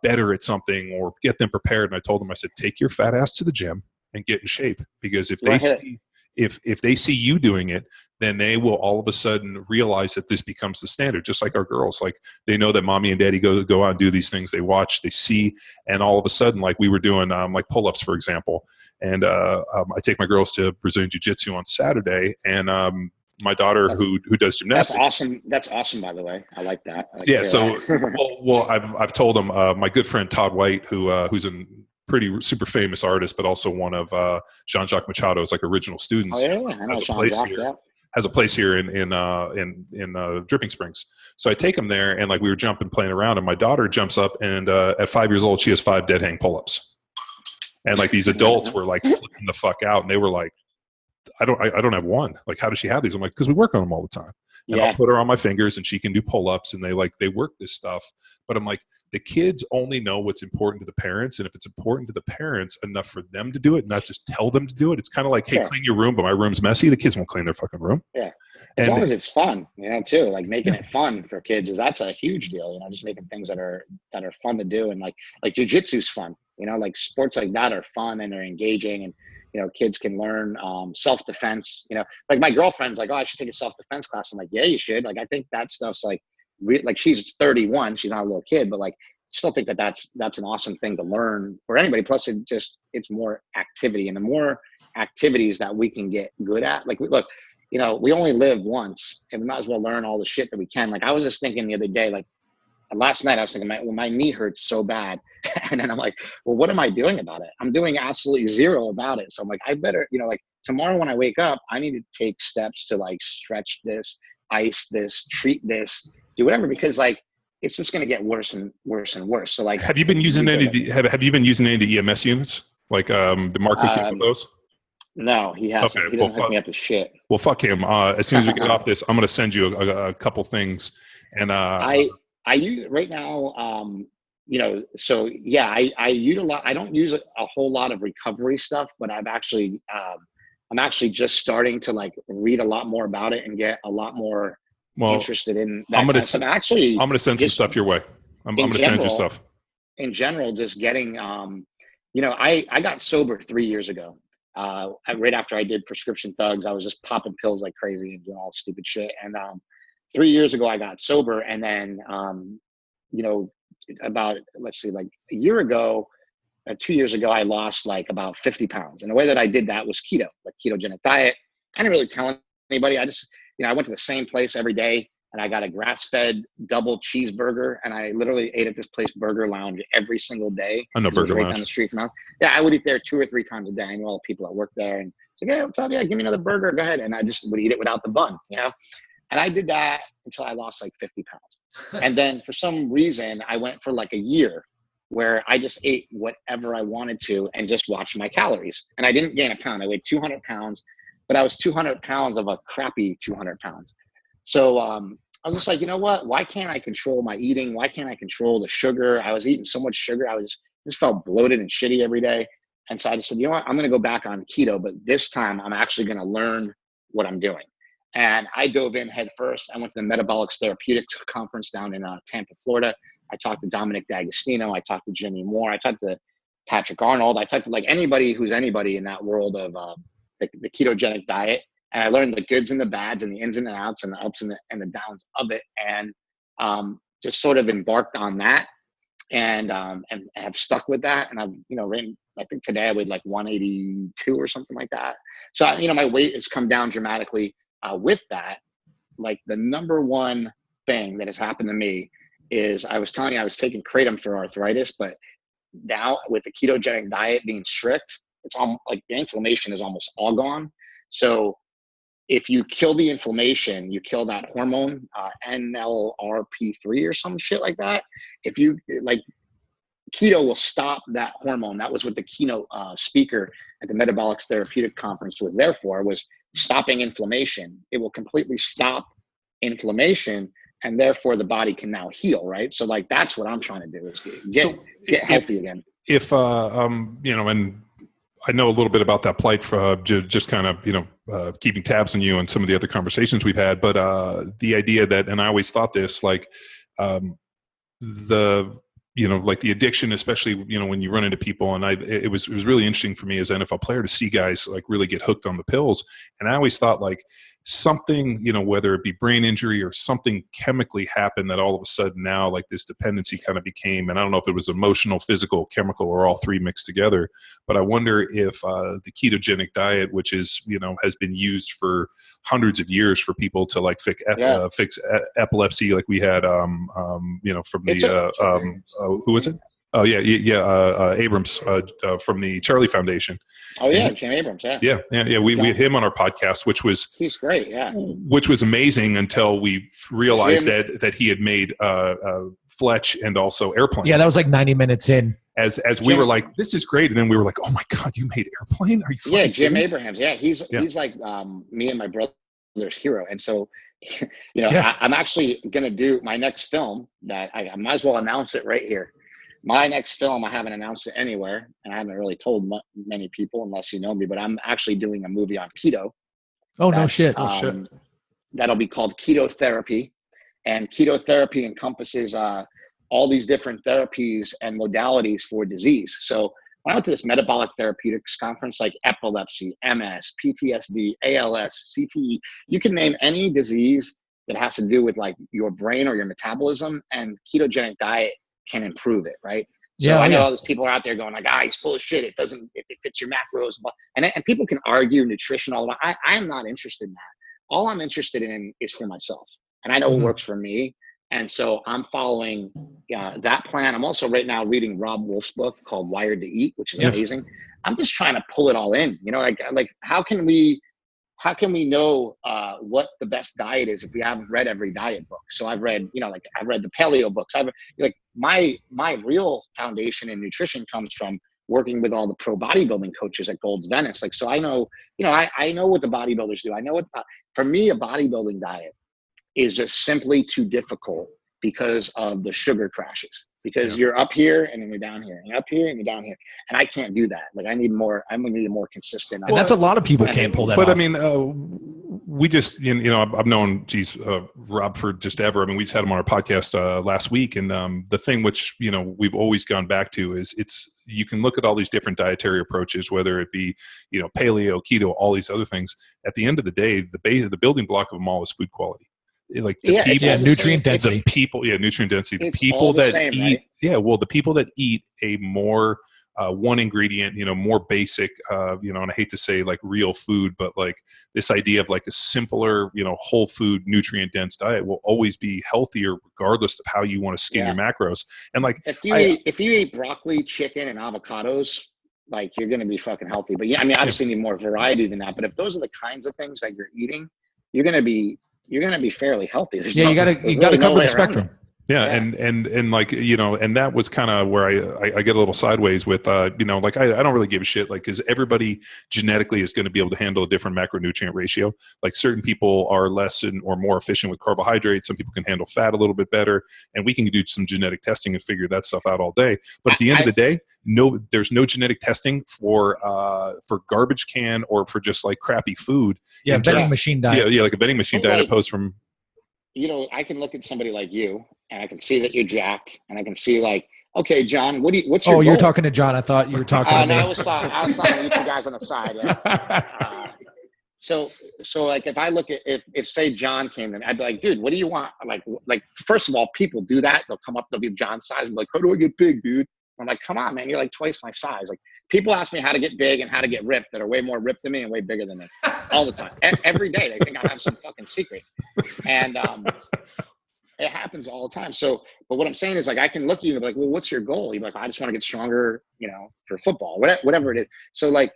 better at something or get them prepared? And I told them, I said, take your fat ass to the gym and get in shape. Because if they see you doing it, then they will all of a sudden realize that this becomes the standard. Just like our girls, like they know that mommy and daddy go out and do these things. They watch, they see, and all of a sudden, like we were doing like pull-ups, for example. And I take my girls to Brazilian Jiu-Jitsu on Saturday, and my daughter who does gymnastics. That's awesome. By the way, I like that. So well, I've told them my good friend Todd White, who's a pretty super famous artist, but also one of Jean-Jacques Machado's like original students. Oh, yeah, I know Jean-Jacques. Has a place here in Dripping Springs. So I take him there, and like we were playing around, and my daughter jumps up, and at 5 years old, she has 5 dead hang pull-ups. And like these adults were like flipping the fuck out, and they were like, I don't have one. Like, how does she have these? I'm like, because we work on them all the time. And I'll put her on my fingers, and she can do pull-ups, and they work this stuff. But I'm like, the kids only know what's important to the parents. And if it's important to the parents enough for them to do it, not just tell them to do it, it's kind of like, hey, clean your room, but my room's messy. The kids won't clean their fucking room. Yeah. As long as it's fun, too, like making it fun for kids that's a huge deal, just making things that are fun to do. And like jujitsu's fun, like sports like that are fun and they're engaging, and, kids can learn self-defense, like my girlfriend's like, oh, I should take a self-defense class. I'm like, yeah, you should. Like, I think that stuff's like she's 31, she's not a little kid, but like, I still think that's an awesome thing to learn for anybody. Plus it's more activity, and the more activities that we can get good at, like, look, we only live once, and we might as well learn all the shit that we can. Like, I was just thinking the other day, like last night, I was thinking, my knee hurts so bad. And then I'm like, well, what am I doing about it? I'm doing absolutely zero about it. So I'm like, I better, like tomorrow when I wake up, I need to take steps to like stretch this, ice this, treat this, do whatever, because like, it's just going to get worse and worse and worse. So like, have you been using any of the EMS units? Like, did Mark hook you up with those? No, he hasn't. Okay, he doesn't hook me up to shit. Well, fuck him. As soon as we get off this, I'm going to send you a couple things. And I use right now, so yeah, I utilize, I don't use a whole lot of recovery stuff, but I'm actually just starting to like read a lot more about it and get a lot more interested in that. I'm going to send some stuff your way. I'm going to send you stuff. In general, just getting, I got sober 3 years ago. Right after I did Prescription Thugs, I was just popping pills like crazy and doing all stupid shit. And 3 years ago, I got sober. And then, about, let's see, like a year ago, 2 years ago, I lost like about 50 pounds. And the way that I did that was keto, like ketogenic diet. I didn't really tell anybody. I just, I went to the same place every day, and I got a grass-fed double cheeseburger, and I literally ate at this place, Burger Lounge, every single day. I know Burger Lounge. Down the street from us. Yeah, I would eat there 2 or 3 times a day. I knew all the people that worked there, and it's like, hey, what's up? Yeah, give me another burger. Go ahead. And I just would eat it without the bun, And I did that until I lost like 50 pounds. And then for some reason, I went for like a year where I just ate whatever I wanted to and just watched my calories. And I didn't gain a pound. I weighed 200 pounds, but I was 200 pounds of a crappy 200 pounds. So I was just like, you know what? Why can't I control my eating? Why can't I control the sugar? I was eating so much sugar. I just felt bloated and shitty every day. And so I just said, you know what? I'm going to go back on keto, but this time I'm actually going to learn what I'm doing. And I dove in head first. I went to the Metabolic Therapeutics Conference down in Tampa, Florida. I talked to Dominic D'Agostino. I talked to Jimmy Moore. I talked to Patrick Arnold. I talked to like anybody who's anybody in that world of the ketogenic diet. And I learned the goods and the bads and the ins and the outs and the ups and the downs of it. And just sort of embarked on that and have stuck with that. And I've, written, I think today I weighed like 182 or something like that. So, my weight has come down dramatically. With that, like the number one thing that has happened to me is I was telling you I was taking kratom for arthritis, but now with the ketogenic diet being strict, it's like the inflammation is almost all gone. So if you kill the inflammation, you kill that hormone, NLRP3 or some shit like that. If you like, keto will stop that hormone. That was what the keynote speaker at the Metabolic Therapeutic Conference was there for, was stopping inflammation. It will completely stop inflammation, and therefore the body can now heal, right? So like, that's what I'm trying to do, is get healthy again. If, and I know a little bit about that plight for just kind of, keeping tabs on you and some of the other conversations we've had, but the idea that, and I always thought this, like like the addiction, especially, when you run into people, and it was really interesting for me as an NFL player to see guys like really get hooked on the pills. And I always thought like something, whether it be brain injury or something chemically happened that all of a sudden now like this dependency kind of became, and I don't know if it was emotional, physical, chemical, or all three mixed together, but I wonder if the ketogenic diet, which is, has been used for hundreds of years for people to like fix epilepsy, like we had, from the, who was it? Oh yeah, Abrams from the Charlie Foundation. Oh yeah, Jim Abrams. Yeah. We had him on our podcast, he's great. Yeah, which was amazing until we realized that he had made Fletch and also Airplane. Yeah, that was like 90 minutes in. As we were like, this is great, and then we were like, oh my god, you made Airplane? Are you? Yeah, Jim Abrams. Yeah, he's like me and my brother hero. And so, I'm actually going to do my next film that I might as well announce it right here. My next film, I haven't announced it anywhere, and I haven't really told many people unless you know me, but I'm actually doing a movie on keto. Oh, no shit. That'll be called Keto Therapy. And keto therapy encompasses all these different therapies and modalities for disease. So when I went to this metabolic therapeutics conference, like epilepsy, MS, PTSD, ALS, CTE, you can name any disease that has to do with like your brain or your metabolism, and ketogenic diet can improve it, right? So I know all these people are out there going like, he's full of shit. It fits your macros. And people can argue nutrition all the time. I am not interested in that. All I'm interested in is for myself. And I know what works for me. And so I'm following that plan. I'm also right now reading Rob Wolf's book called Wired to Eat, which is amazing. I'm just trying to pull it all in, like how can we know what the best diet is if we haven't read every diet book? So I've read, I've read the paleo books. My real foundation in nutrition comes from working with all the pro bodybuilding coaches at Gold's Venice. So I know, I know what the bodybuilders do. I know for me, a bodybuilding diet is just simply too difficult because of the sugar crashes, because you're up here and then you're down here, and you're up here and you're down here. And I can't do that. Like I'm gonna need a more consistent. And that's a lot of people can't pull that off. But I mean, we just, I've known, Rob for just ever. I mean, we just had him on our podcast last week. And the thing which, we've always gone back to is you can look at all these different dietary approaches, whether it be, paleo, keto, all these other things. At the end of the day, the building block of them all is food quality. Like the people, nutrient density. Nutrient density. The it's people that same, eat, right? the people that eat a more one ingredient, more basic, and I hate to say like real food, but like this idea of like a simpler, whole food, nutrient dense diet will always be healthier regardless of how you want to skin your macros. And like if you eat broccoli, chicken, and avocados, like you're going to be fucking healthy. But obviously you need more variety than that. But if those are the kinds of things that you're eating, you're going to be fairly healthy. You got to cover the spectrum. Yeah. And like, and that was kind of where I get a little sideways with, like I don't really give a shit, like, cause everybody genetically is going to be able to handle a different macronutrient ratio. Like certain people are less or more efficient with carbohydrates. Some people can handle fat a little bit better, and we can do some genetic testing and figure that stuff out all day. But at the end of the day, there's no genetic testing for garbage can or for just like crappy food. Yeah. Vending machine diet. Yeah. Like a vending machine diet opposed from, I can look at somebody like you and I can see that you're jacked, and I can see like, okay, John, what's your goal? You're talking to John. I thought you were talking to me. I was talking to you two guys on the side. Yeah. So like if I look at, if say John came to me, I'd be like, dude, what do you want? Like first of all, people do that. They'll come up, they'll be John's size and be like, how do I get big, dude? I'm like, come on, man, you're like twice my size. Like people ask me how to get big and how to get ripped that are way more ripped than me and way bigger than me all the time. Every day they think I have some fucking secret. And it happens all the time. So, but what I'm saying is like, I can look at you and be like, well, what's your goal? You're like, I just want to get stronger, for football, whatever it is. So like,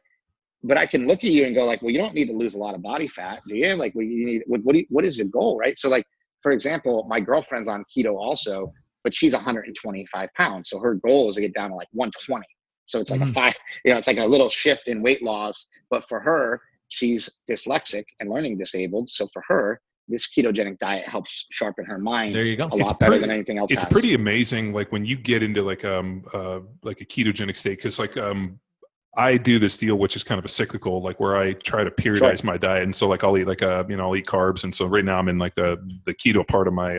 but I can look at you and go like, well, you don't need to lose a lot of body fat, do you? Like, you need, what is your goal? Right. So like, for example, my girlfriend's on keto also, but she's 125 pounds. So her goal is to get down to like 120. So it's like it's like a little shift in weight loss, but for her, she's dyslexic and learning disabled. So for her, this ketogenic diet helps sharpen her mind. There you go. A lot better than anything else. It's pretty amazing. Like when you get into like a ketogenic state, cause like, I do this deal, which is kind of a cyclical, like where I try to periodize my diet. And so like, I'll eat like, I'll eat carbs. And so right now I'm in like the keto part of my,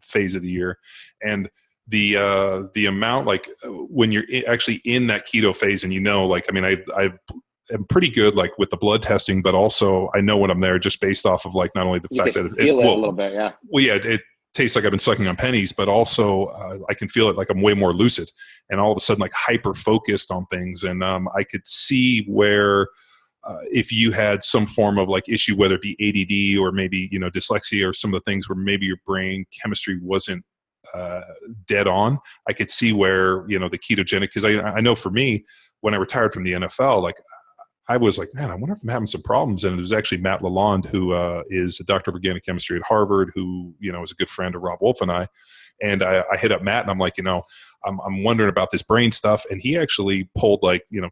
phase of the year. And the amount, like when you're actually in that keto phase and like, I mean, I am pretty good like with the blood testing, but also I know when I'm there just based off of like, not only the fact that it a little bit. Yeah. Well, yeah, it tastes like I've been sucking on pennies, but also I can feel it like I'm way more lucid and all of a sudden like hyper focused on things. And I could see where if you had some form of like issue, whether it be ADD or maybe, dyslexia or some of the things where maybe your brain chemistry wasn't dead on, I could see where, the ketogenic, because I know for me, when I retired from the NFL, like I was like, man, I wonder if I'm having some problems. And it was actually Matt Lalonde, who is a doctor of organic chemistry at Harvard, who, is a good friend of Rob Wolf and I. And I hit up Matt and I'm like, I'm wondering about this brain stuff. And he actually pulled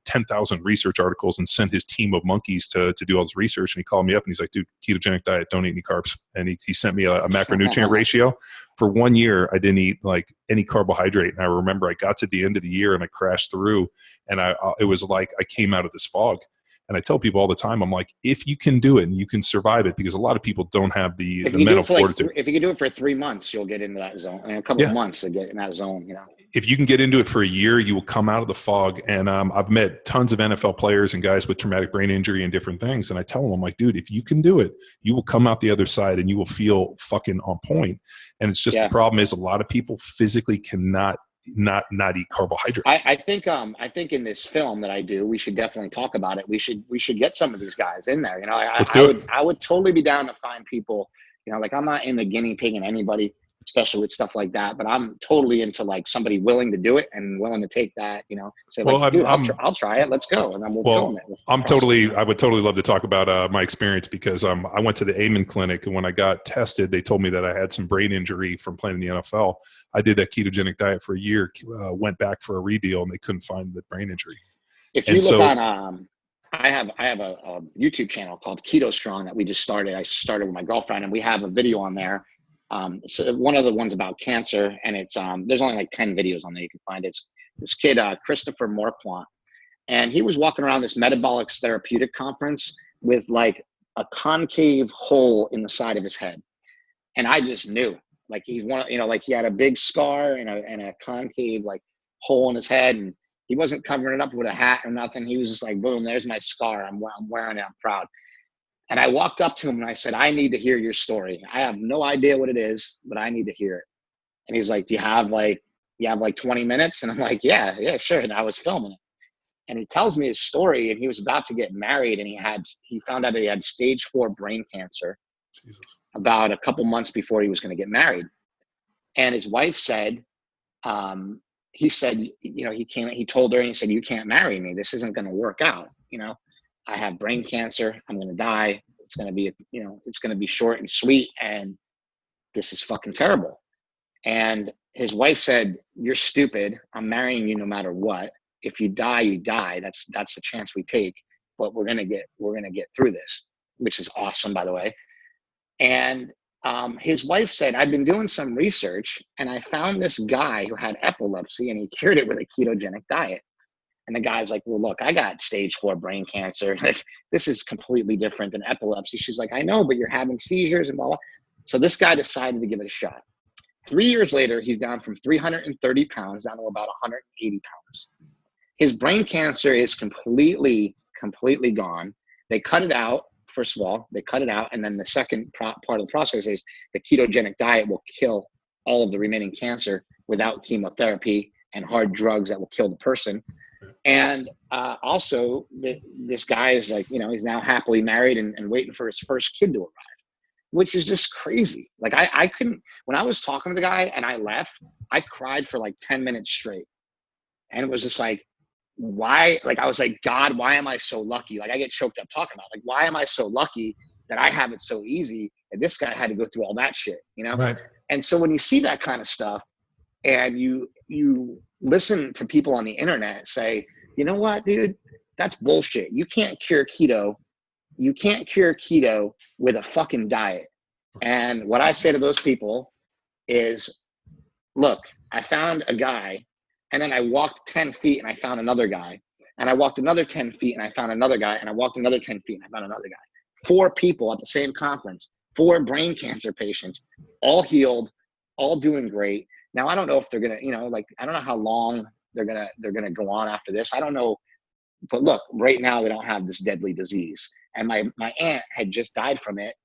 10,000 research articles and sent his team of monkeys to do all this research. And he called me up and he's like, dude, ketogenic diet, don't eat any carbs. And he sent me a macronutrient ratio. For 1 year, I didn't eat any carbohydrate. And I remember I got to the end of the year and I crashed through, and it was like I came out of this fog. And I tell people all the time, I'm like, if you can do it and you can survive it, because a lot of people don't have the mental fortitude. If you can do it for 3 months, you'll get into that zone. And a couple of months to get in that zone, If you can get into it for a year, you will come out of the fog. And I've met tons of NFL players and guys with traumatic brain injury and different things. And I tell them, I'm like, dude, if you can do it, you will come out the other side and you will feel fucking on point. And it's just the problem is a lot of people physically cannot not eat carbohydrates. I think in this film that I do, we should definitely talk about it. We should get some of these guys in there. I would totally be down to find people. I'm not in the guinea pig and anybody, especially with stuff like that. But I'm totally into somebody willing to do it and willing to take that. Say dude, I'll try it. Let's go, and then we'll film it. I would totally love to talk about my experience, because I went to the Amen clinic, and when I got tested, they told me that I had some brain injury from playing in the NFL. I did that ketogenic diet for a year, went back for a redeal, and they couldn't find the brain injury. If you look on, I have a YouTube channel called Keto Strong that we just started. I started with my girlfriend, and we have a video on there. It's one of the ones about cancer, and it's there's only 10 videos on there you can find. It's this kid, Christopher Morplant, and he was walking around this metabolic therapeutic conference with a concave hole in the side of his head, and I just knew he's one, he had a big scar and a concave hole in his head, and he wasn't covering it up with a hat or nothing. He was just boom, there's my scar. I'm wearing it. I'm proud. And I walked up to him and I said, I need to hear your story. I have no idea what it is, but I need to hear it. And he's like, do you have 20 minutes? And I'm like, yeah, sure. And I was filming it. And he tells me his story, and he was about to get married, and he found out he had stage 4 brain cancer. Jesus. About a couple months before he was going to get married. And his wife said, he told her, and he said, you can't marry me. This isn't going to work out. I have brain cancer. I'm going to die. It's going to be, it's going to be short and sweet. And this is fucking terrible. And his wife said, you're stupid. I'm marrying you no matter what. If you die, you die. That's the chance we take, but we're going to get through this, which is awesome, by the way. And his wife said, I've been doing some research, and I found this guy who had epilepsy, and he cured it with a ketogenic diet. And the guy's like, well, look, I got stage 4 brain cancer. This is completely different than epilepsy. She's like, I know, but you're having seizures and blah, blah. So this guy decided to give it a shot. 3 years later, he's down from 330 pounds down to about 180 pounds. His brain cancer is completely gone. They cut it out. First of all, they cut it out. And then the second part of the process is the ketogenic diet will kill all of the remaining cancer without chemotherapy and hard drugs that will kill the person. And also, this guy is he's now happily married and waiting for his first kid to arrive, which is just crazy. I couldn't, when I was talking to the guy and I left, I cried for 10 minutes straight. And it was just why? I was like, God, why am I so lucky? I get choked up talking about why am I so lucky that I have it so easy and this guy had to go through all that shit, Right. And so when you see that kind of stuff and you listen to people on the internet say, you know what, dude, that's bullshit. You can't cure keto. You can't cure keto with a fucking diet. And what I say to those people is, look, I found a guy, and then I walked 10 feet and I found another guy, and I walked another 10 feet and I found another guy, and I walked another 10 feet and I found another guy. 4 people at the same conference, 4 brain cancer patients, all healed, all doing great. Now, I don't know if they're going to, I don't know how long they're going to go on after this. I don't know. But look, right now they don't have this deadly disease. And my aunt had just died from it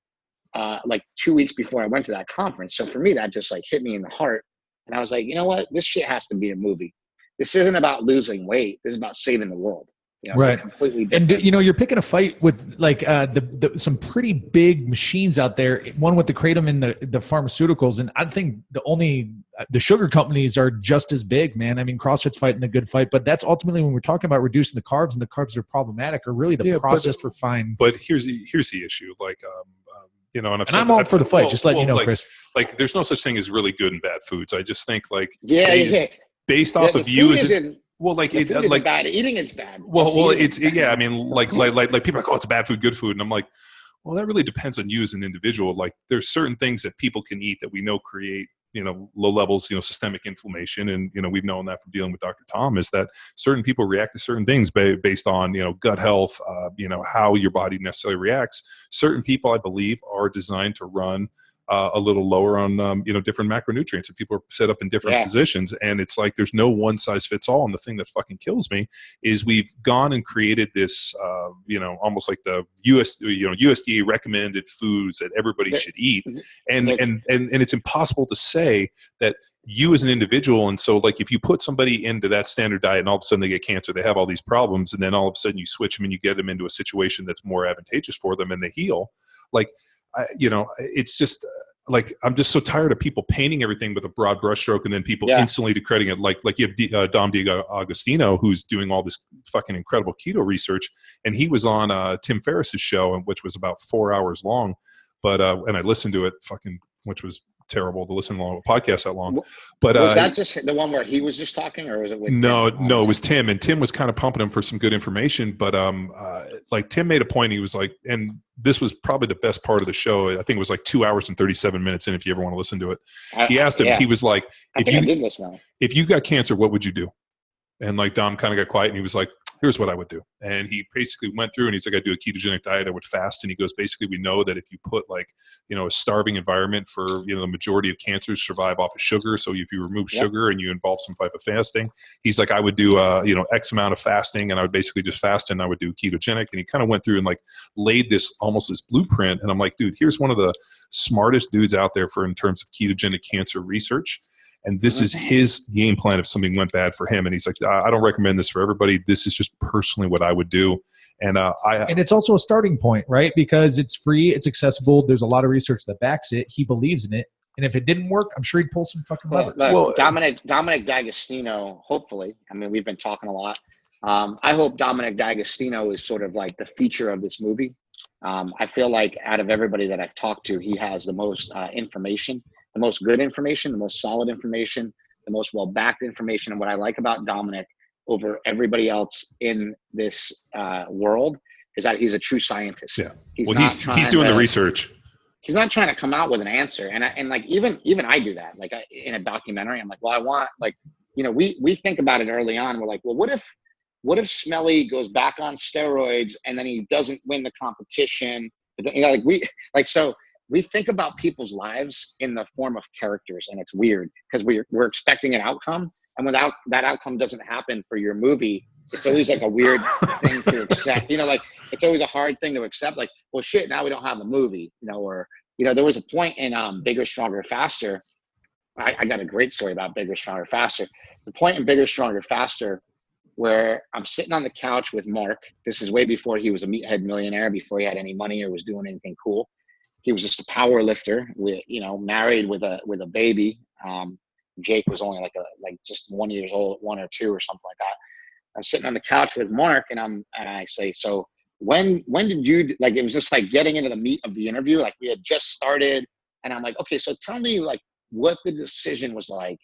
2 weeks before I went to that conference. So for me, that just hit me in the heart. And I was like, you know what? This shit has to be a movie. This isn't about losing weight. This is about saving the world. Right. Completely different. And you're picking a fight with some pretty big machines out there. One with the kratom and the pharmaceuticals, and I think the sugar companies are just as big, man. I mean, CrossFit's fighting the good fight, but that's ultimately when we're talking about reducing the carbs, and the carbs are problematic, or really the processed refined. But here's the issue. you know, and I'm all for the fight. Just letting you know, Chris. Like, there's no such thing as really good and bad foods. I just think like based off of you as well, like the food isn't bad. Eating is bad. Well, it's I mean, like people are like, oh, it's bad food, good food, and I'm like, well, that really depends on you as an individual. Like, there's certain things that people can eat that we know create, you know, low levels, you know, systemic inflammation. And, you know, we've known that from dealing with Dr. Tom, is that certain people react to certain things based on, you know, gut health, you know, how your body necessarily reacts. Certain people, I believe, are designed to run a little lower on, you know, different macronutrients, and people are set up in different positions. And it's like, there's no one size fits all. And the thing that fucking kills me is we've gone and created this, you know, almost like the USDA recommended foods that everybody should eat. And it's impossible to say that you as an individual. And so, like, if you put somebody into that standard diet and all of a sudden they get cancer, they have all these problems, and then all of a sudden you switch them and you get them into a situation that's more advantageous for them and they heal. Like, you know, it's just like, I'm just so tired of people painting everything with a broad brushstroke and then people instantly decrediting it. Like you have Dom D'Agostino, who's doing all this fucking incredible keto research, and he was on Tim Ferriss's show, which was about 4 hours long. But and I listened to it, which was terrible to listen to a podcast that long. But was that just the one where he was just talking, or was it with no, Tim? No, it was Tim, and Tim was kind of pumping him for some good information. But like, Tim made a point. He was like, and this was probably the best part of the show. I think it was like 2 hours and 37 minutes in, if you ever want to listen to it. He asked him, he was like, if you got cancer, what would you do? And like, Dom kind of got quiet, and he was like, here's what I would do. And he basically went through and he's like, I do a ketogenic diet. I would fast. And he goes, basically, we know that if you put, like, you know, a starving environment for, you know, the majority of cancers survive off of sugar. So if you remove sugar and you involve some type of fasting, he's like, I would do, you know, X amount of fasting, and I would basically just fast, and I would do ketogenic. And he kind of went through and like laid this almost this blueprint. And I'm like, dude, here's one of the smartest dudes out there in terms of ketogenic cancer research. And this is his game plan if something went bad for him. And he's like, I don't recommend this for everybody. This is just personally what I would do. And and it's also a starting point, right? Because it's free, it's accessible. There's a lot of research that backs it. He believes in it. And if it didn't work, I'm sure he'd pull some fucking levers. Well, Dominic D'Agostino, hopefully. I mean, we've been talking a lot. I hope Dominic D'Agostino is sort of like the feature of this movie. I feel like out of everybody that I've talked to, he has the most information. The most good information, the most solid information, the most well-backed information. And what I like about Dominic over everybody else in this world is that he's a true scientist. Yeah. He's doing the research. He's not trying to come out with an answer. And like, even I do that. Like, in a documentary, I'm like, well, I want, like, you know, we think about it early on. We're like, well, what if Smelly goes back on steroids and then he doesn't win the competition? You know, so we think about people's lives in the form of characters, and it's weird because we're expecting an outcome, and when that outcome doesn't happen for your movie, it's always like a weird thing to accept. You know, like, it's always a hard thing to accept. Like, well, shit, now we don't have a movie. You know, or, you know, there was a point in Bigger, Stronger, Faster. I got a great story about Bigger, Stronger, Faster. The point in Bigger, Stronger, Faster where I'm sitting on the couch with Mark. This is way before he was a meathead millionaire, before he had any money or was doing anything cool. He was just a power lifter, married with a baby. Jake was only like just 1 year old, 1 or 2 or something like that. I'm sitting on the couch with Mark, and I say, so when did you, like, it was just like getting into the meat of the interview. Like, we had just started, and I'm like, okay, so tell me, like, what the decision was like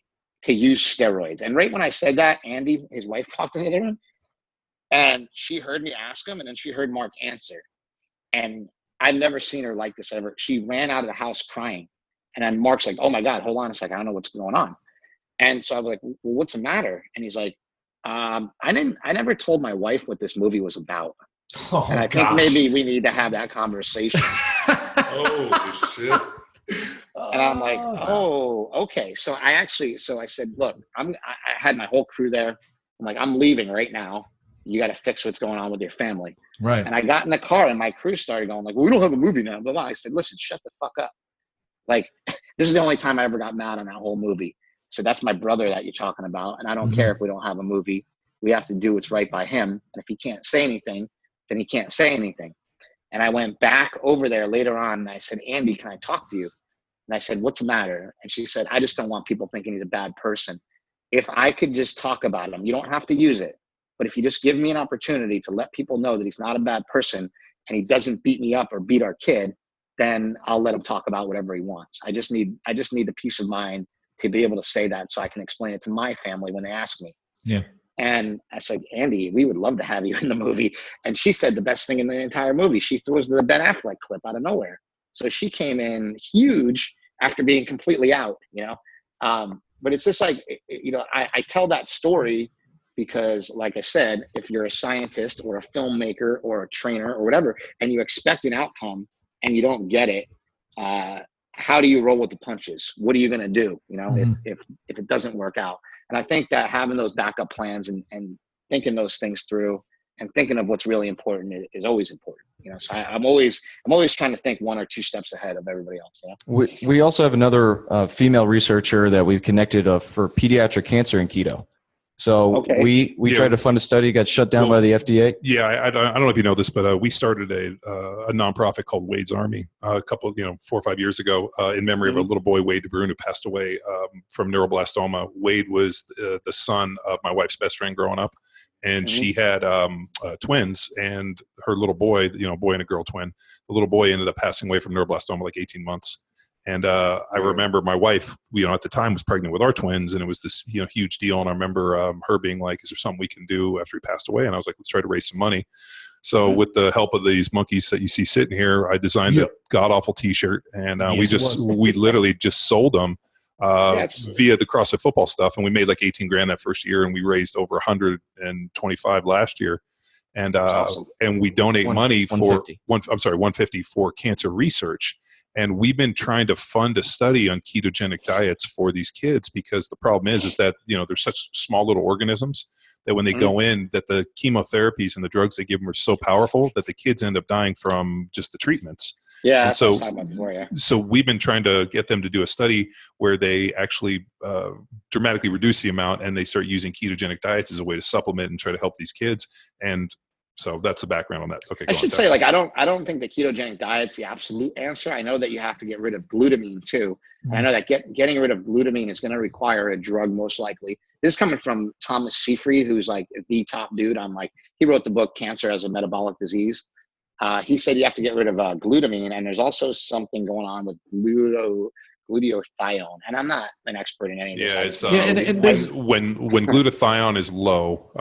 to use steroids. And right when I said that, Andy, his wife, walked into the room, and she heard me ask him, and then she heard Mark answer. And I've never seen her like this ever. She ran out of the house crying. And then Mark's like, oh my God, hold on a second. I don't know what's going on. And so I was like, well, what's the matter? And he's like, I never told my wife what this movie was about. Oh, and I think maybe we need to have that conversation. Holy shit. And I'm like, oh, okay. So I said, look, I had my whole crew there. I'm like, I'm leaving right now. You got to fix what's going on with your family. Right. And I got in the car, and my crew started going like, well, we don't have a movie now, blah, blah. I said, listen, shut the fuck up. Like, this is the only time I ever got mad on that whole movie. So that's my brother that you're talking about. And I don't care if we don't have a movie. We have to do what's right by him. And if he can't say anything, then he can't say anything. And I went back over there later on, and I said, Andy, can I talk to you? And I said, what's the matter? And she said, I just don't want people thinking he's a bad person. If I could just talk about him, you don't have to use it. But if you just give me an opportunity to let people know that he's not a bad person and he doesn't beat me up or beat our kid, then I'll let him talk about whatever he wants. I just need the peace of mind to be able to say that so I can explain it to my family when they ask me. Yeah. And I said, Andy, we would love to have you in the movie. And she said the best thing in the entire movie. She throws the Ben Affleck clip out of nowhere. So she came in huge after being completely out, but it's just like, I tell that story because, like I said, if you're a scientist or a filmmaker or a trainer or whatever, and you expect an outcome and you don't get it, how do you roll with the punches? What are you going to do? If it doesn't work out? And I think that having those backup plans and thinking those things through and thinking of what's really important is always important. So I'm always trying to think 1 or 2 steps ahead of everybody else. We also have another female researcher that we've connected for pediatric cancer and keto. So okay. we tried to fund a study, got shut down by the FDA. Yeah, I don't know if you know this, but we started a nonprofit called Wade's Army a couple, 4 or 5 years ago in memory of a little boy, Wade DeBrune, who passed away from neuroblastoma. Wade was the son of my wife's best friend growing up, and she had twins, and her little boy, boy and a girl twin. The little boy ended up passing away from neuroblastoma like 18 months. And I remember my wife, at the time was pregnant with our twins, and it was this, huge deal. And I remember her being like, "Is there something we can do after he passed away?" And I was like, "Let's try to raise some money." So with the help of these monkeys that you see sitting here, I designed a god awful T-shirt, and we literally just sold them via the CrossFit football stuff, and we made like 18 grand that first year, and we raised over 125 last year. And awesome. And we donate money for 150 for cancer research. And we've been trying to fund a study on ketogenic diets for these kids, because the problem is that, they're such small little organisms that when they go in, that the chemotherapies and the drugs they give them are so powerful that the kids end up dying from just the treatments. Yeah. And so we've been trying to get them to do a study where they actually dramatically reduce the amount, and they start using ketogenic diets as a way to supplement and try to help these kids. And so that's the background on that. Okay. I should say, I don't think the ketogenic diet's the absolute answer. I know that you have to get rid of glutamine too. And I know that getting rid of glutamine is going to require a drug, most likely. This is coming from Thomas Seyfried, who's like the top dude on he wrote the book Cancer as a Metabolic Disease. He said you have to get rid of glutamine, and there's also something going on with glutathione. And I'm not an expert in any of this. Yeah, it's when glutathione is low.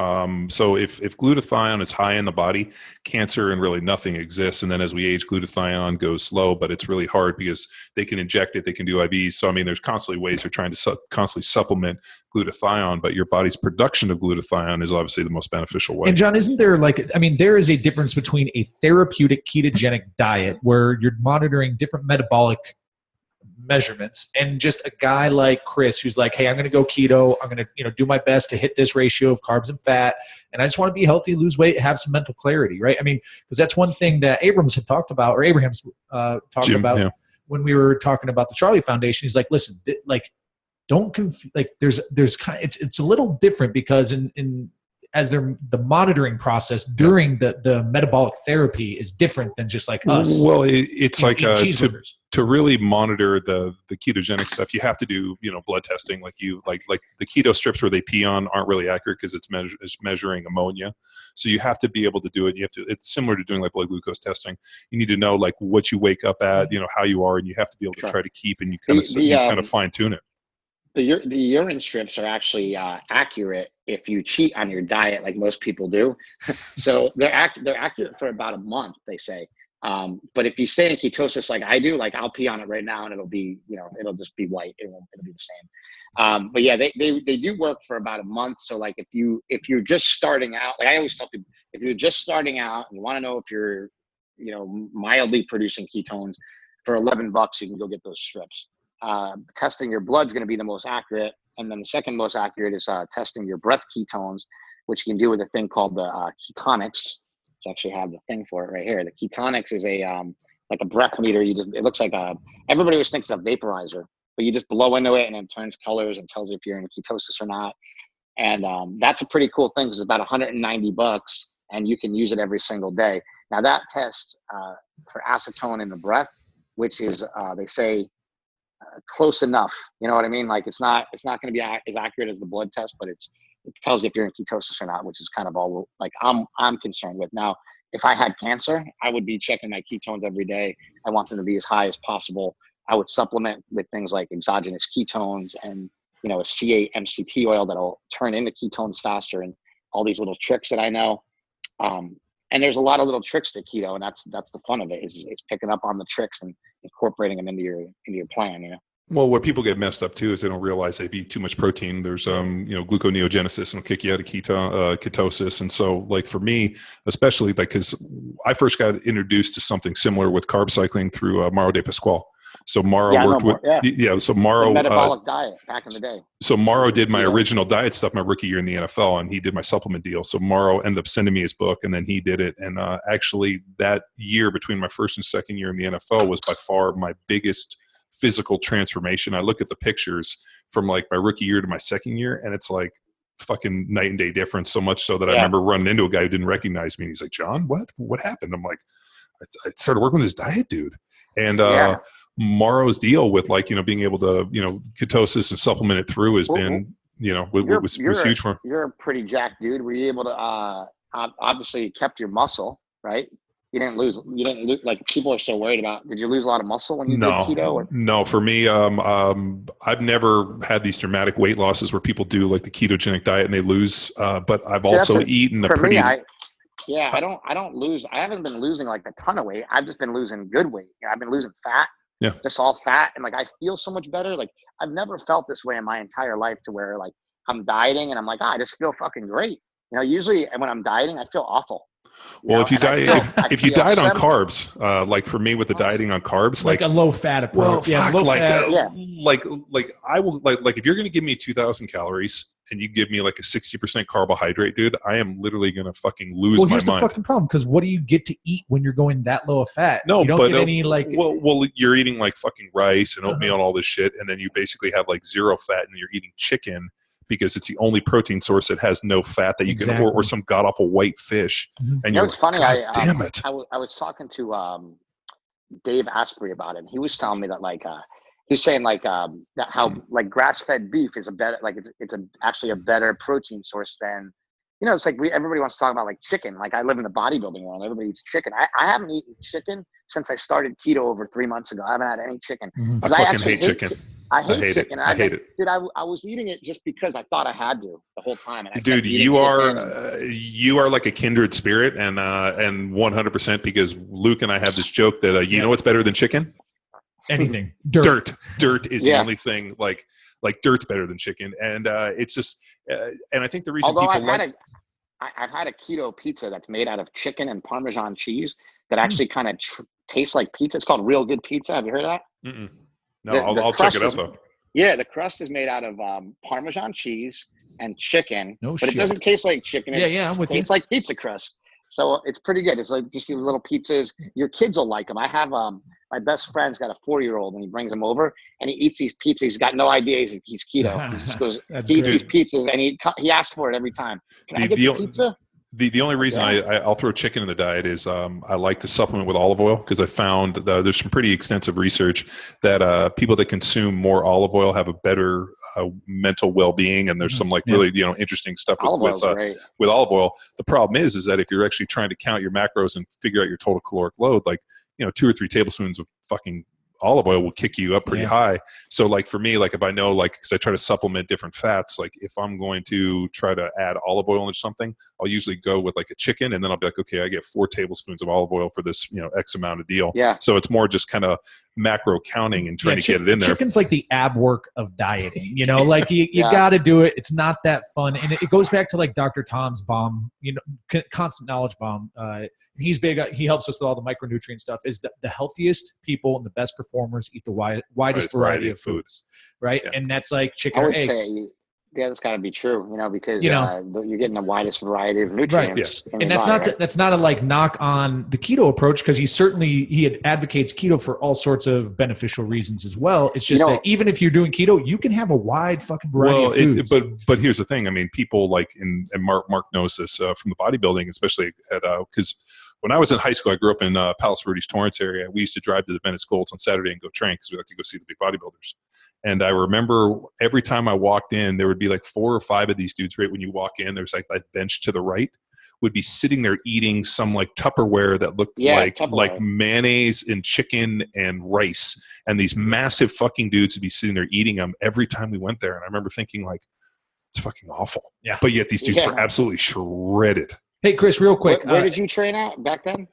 So if glutathione is high in the body, cancer and really nothing exists. And then as we age, glutathione goes slow, but it's really hard because they can inject it, they can do IVs. So there's constantly ways they're trying to constantly supplement glutathione, but your body's production of glutathione is obviously the most beneficial way. And John, isn't there there is a difference between a therapeutic ketogenic diet where you're monitoring different metabolic measurements and just a guy like Chris who's like, hey, I'm going to go keto. I'm going to, do my best to hit this ratio of carbs and fat. And I just want to be healthy, lose weight, have some mental clarity, right? Because that's one thing that Abraham's talked about when we were talking about the Charlie Foundation. He's like, listen, don't there's kind of, it's a little different because as the monitoring process during the metabolic therapy is different than just like us. Well, it's to really monitor the ketogenic stuff, you have to do blood testing. Like the keto strips where they pee on aren't really accurate because it's measuring ammonia. So you have to be able to do it. It's similar to doing like blood glucose testing. You need to know like what you wake up at, how you are, and you have to be able to try to keep, and you kind of fine tune it. The urine strips are actually accurate if you cheat on your diet like most people do. So they're accurate for about a month, they say. But if you stay in ketosis like I do, like I'll pee on it right now and it'll be, it'll just be white. It'll be the same. But yeah, they do work for about a month. So like if you're just starting out, like I always tell people, if you're just starting out and you want to know if you're, mildly producing ketones, for $11, you can go get those strips. Testing your blood's going to be the most accurate, and then the second most accurate is testing your breath ketones, which you can do with a thing called the ketonics. I actually have the thing for it right here. The ketonics is a like a breath meter. It looks like everybody always thinks it's a vaporizer, but you just blow into it and it turns colors and tells you if you're in ketosis or not. And that's a pretty cool thing because it's about $190, and you can use it every single day. Now that tests for acetone in the breath, which is they say close enough. You know what I mean? Like it's not going to be as accurate as the blood test, but it tells you if you're in ketosis or not, which is kind of all like I'm concerned with. Now, if I had cancer, I would be checking my ketones every day. I want them to be as high as possible. I would supplement with things like exogenous ketones and, a C8 MCT oil that'll turn into ketones faster, and all these little tricks that I know. And there's a lot of little tricks to keto, and that's the fun of it, is picking up on the tricks and incorporating them into your plan. Well, what people get messed up too is they don't realize they eat too much protein. There's gluconeogenesis and it'll kick you out of ketosis. And so, like, for me, especially, like, because I first got introduced to something similar with carb cycling through Mauro de Pasquale. So Mauro worked with So Mauro, the metabolic diet back in the day. So Mauro did my original diet stuff my rookie year in the NFL, and he did my supplement deal. So Mauro ended up sending me his book, and then he did it. And actually, that year between my first and second year in the NFL was by far my biggest physical transformation. I look at the pictures from like my rookie year to my second year, and it's like fucking night and day difference. So much so that I remember running into a guy who didn't recognize me, and he's like, "John, what happened?" I'm like, I started working with this diet dude. And Mauro's deal with, like, being able to, ketosis and supplement it through has been, was huge for him. You're a pretty jacked dude. Were you able to, obviously kept your muscle, right? You didn't lose, like, people are so worried about, did you lose a lot of muscle when you did keto? Or? No, for me, I've never had these dramatic weight losses where people do like the ketogenic diet and they lose, but I've also eaten a pretty... I don't lose. I haven't been losing like a ton of weight. I've just been losing good weight. I've been losing fat. Yeah. Just all fat. And like, I feel so much better. Like, I've never felt this way in my entire life, to where like I'm dieting and I'm like, I just feel fucking great. Usually when I'm dieting, I feel awful. Well, if you diet on carbs, like for me with the dieting on carbs, like a low fat approach. Like I will like if you're going to give me 2,000 calories and you give me like a 60% carbohydrate, dude, I am literally going to fucking lose my mind. Well, here's the fucking problem, because what do you get to eat when you're going that low of fat? No, you don't get any like. Well, you're eating like fucking rice and oatmeal and all this shit, and then you basically have like zero fat, and you're eating chicken because it's the only protein source that has no fat that you can, or some god awful white fish. Mm-hmm. And it's funny. Damn it! I was talking to Dave Asprey about it. And he was telling me that like he's saying like that how like grass fed beef is a better, like it's actually a better protein source than, it's like everybody wants to talk about like chicken. Like, I live in the bodybuilding world. Everybody eats chicken. I haven't eaten chicken since I started keto over 3 months ago. I haven't had any chicken. Mm-hmm. I fucking hate chicken. I hate chicken. I hate it. Dude, I was eating it just because I thought I had to the whole time. And dude, you are like a kindred spirit, and 100%, because Luke and I have this joke that you know what's better than chicken? Anything. Dirt is the only thing, like dirt's better than chicken. And it's just and I think the reason I've had a keto pizza that's made out of chicken and Parmesan cheese that actually kind of tastes like pizza. It's called Real Good Pizza. Have you heard of that? Mm-mm. No, I'll check it out though. Yeah, the crust is made out of Parmesan cheese and chicken, but shit. It doesn't taste like chicken. I'm with you. It tastes like pizza crust. So it's pretty good. It's like just these little pizzas. Your kids will like them. I have my best friend's got a 4-year-old, and he brings them over and he eats these pizzas. He's got no idea he's keto. He just goes, he eats these pizzas, and he asks for it every time. Can I get the pizza? The only reason I'll throw chicken in the diet is I like to supplement with olive oil, because I found there's some pretty extensive research that people that consume more olive oil have a better mental well-being, and there's some really interesting stuff with olive oil. The problem is that if you're actually trying to count your macros and figure out your total caloric load, like 2 or 3 tablespoons of fucking olive oil will kick you up pretty high. So like for me, like if I know, like, because I try to supplement different fats, like if I'm going to try to add olive oil into something, I'll usually go with like a chicken, and then I'll be like, okay, I get 4 tablespoons of olive oil for this, X amount of deal. Yeah. So it's more just kind of macro counting and trying to get it in there. Chicken's like the ab work of dieting, like you got to do it. It's not that fun. And it goes back to like Dr. Tom's bomb, constant knowledge bomb. He's big. He helps us with all the micronutrient stuff. Is the healthiest people and the best performers eat the widest variety of foods, right? Yeah. And that's like chicken or egg. That's got to be true, because you're getting the widest variety of nutrients. Right. And that's not a like knock on the keto approach, because he advocates keto for all sorts of beneficial reasons as well. It's just that even if you're doing keto, you can have a wide fucking variety of foods. But here's the thing. I mean, people like and Mark knows this from the bodybuilding, especially at because. When I was in high school, I grew up in Palos Verdes, Torrance area. We used to drive to the Venice Golds on Saturday and go train, because we like to go see the big bodybuilders. And I remember every time I walked in, there would be like 4 or 5 of these dudes right when you walk in. There's like that bench to the right would be sitting there eating some like Tupperware that looked like mayonnaise and chicken and rice. And these massive fucking dudes would be sitting there eating them every time we went there. And I remember thinking like, it's fucking awful. Yeah. But yet these dudes were absolutely shredded. Hey, Chris, real quick. Where did you train at back then?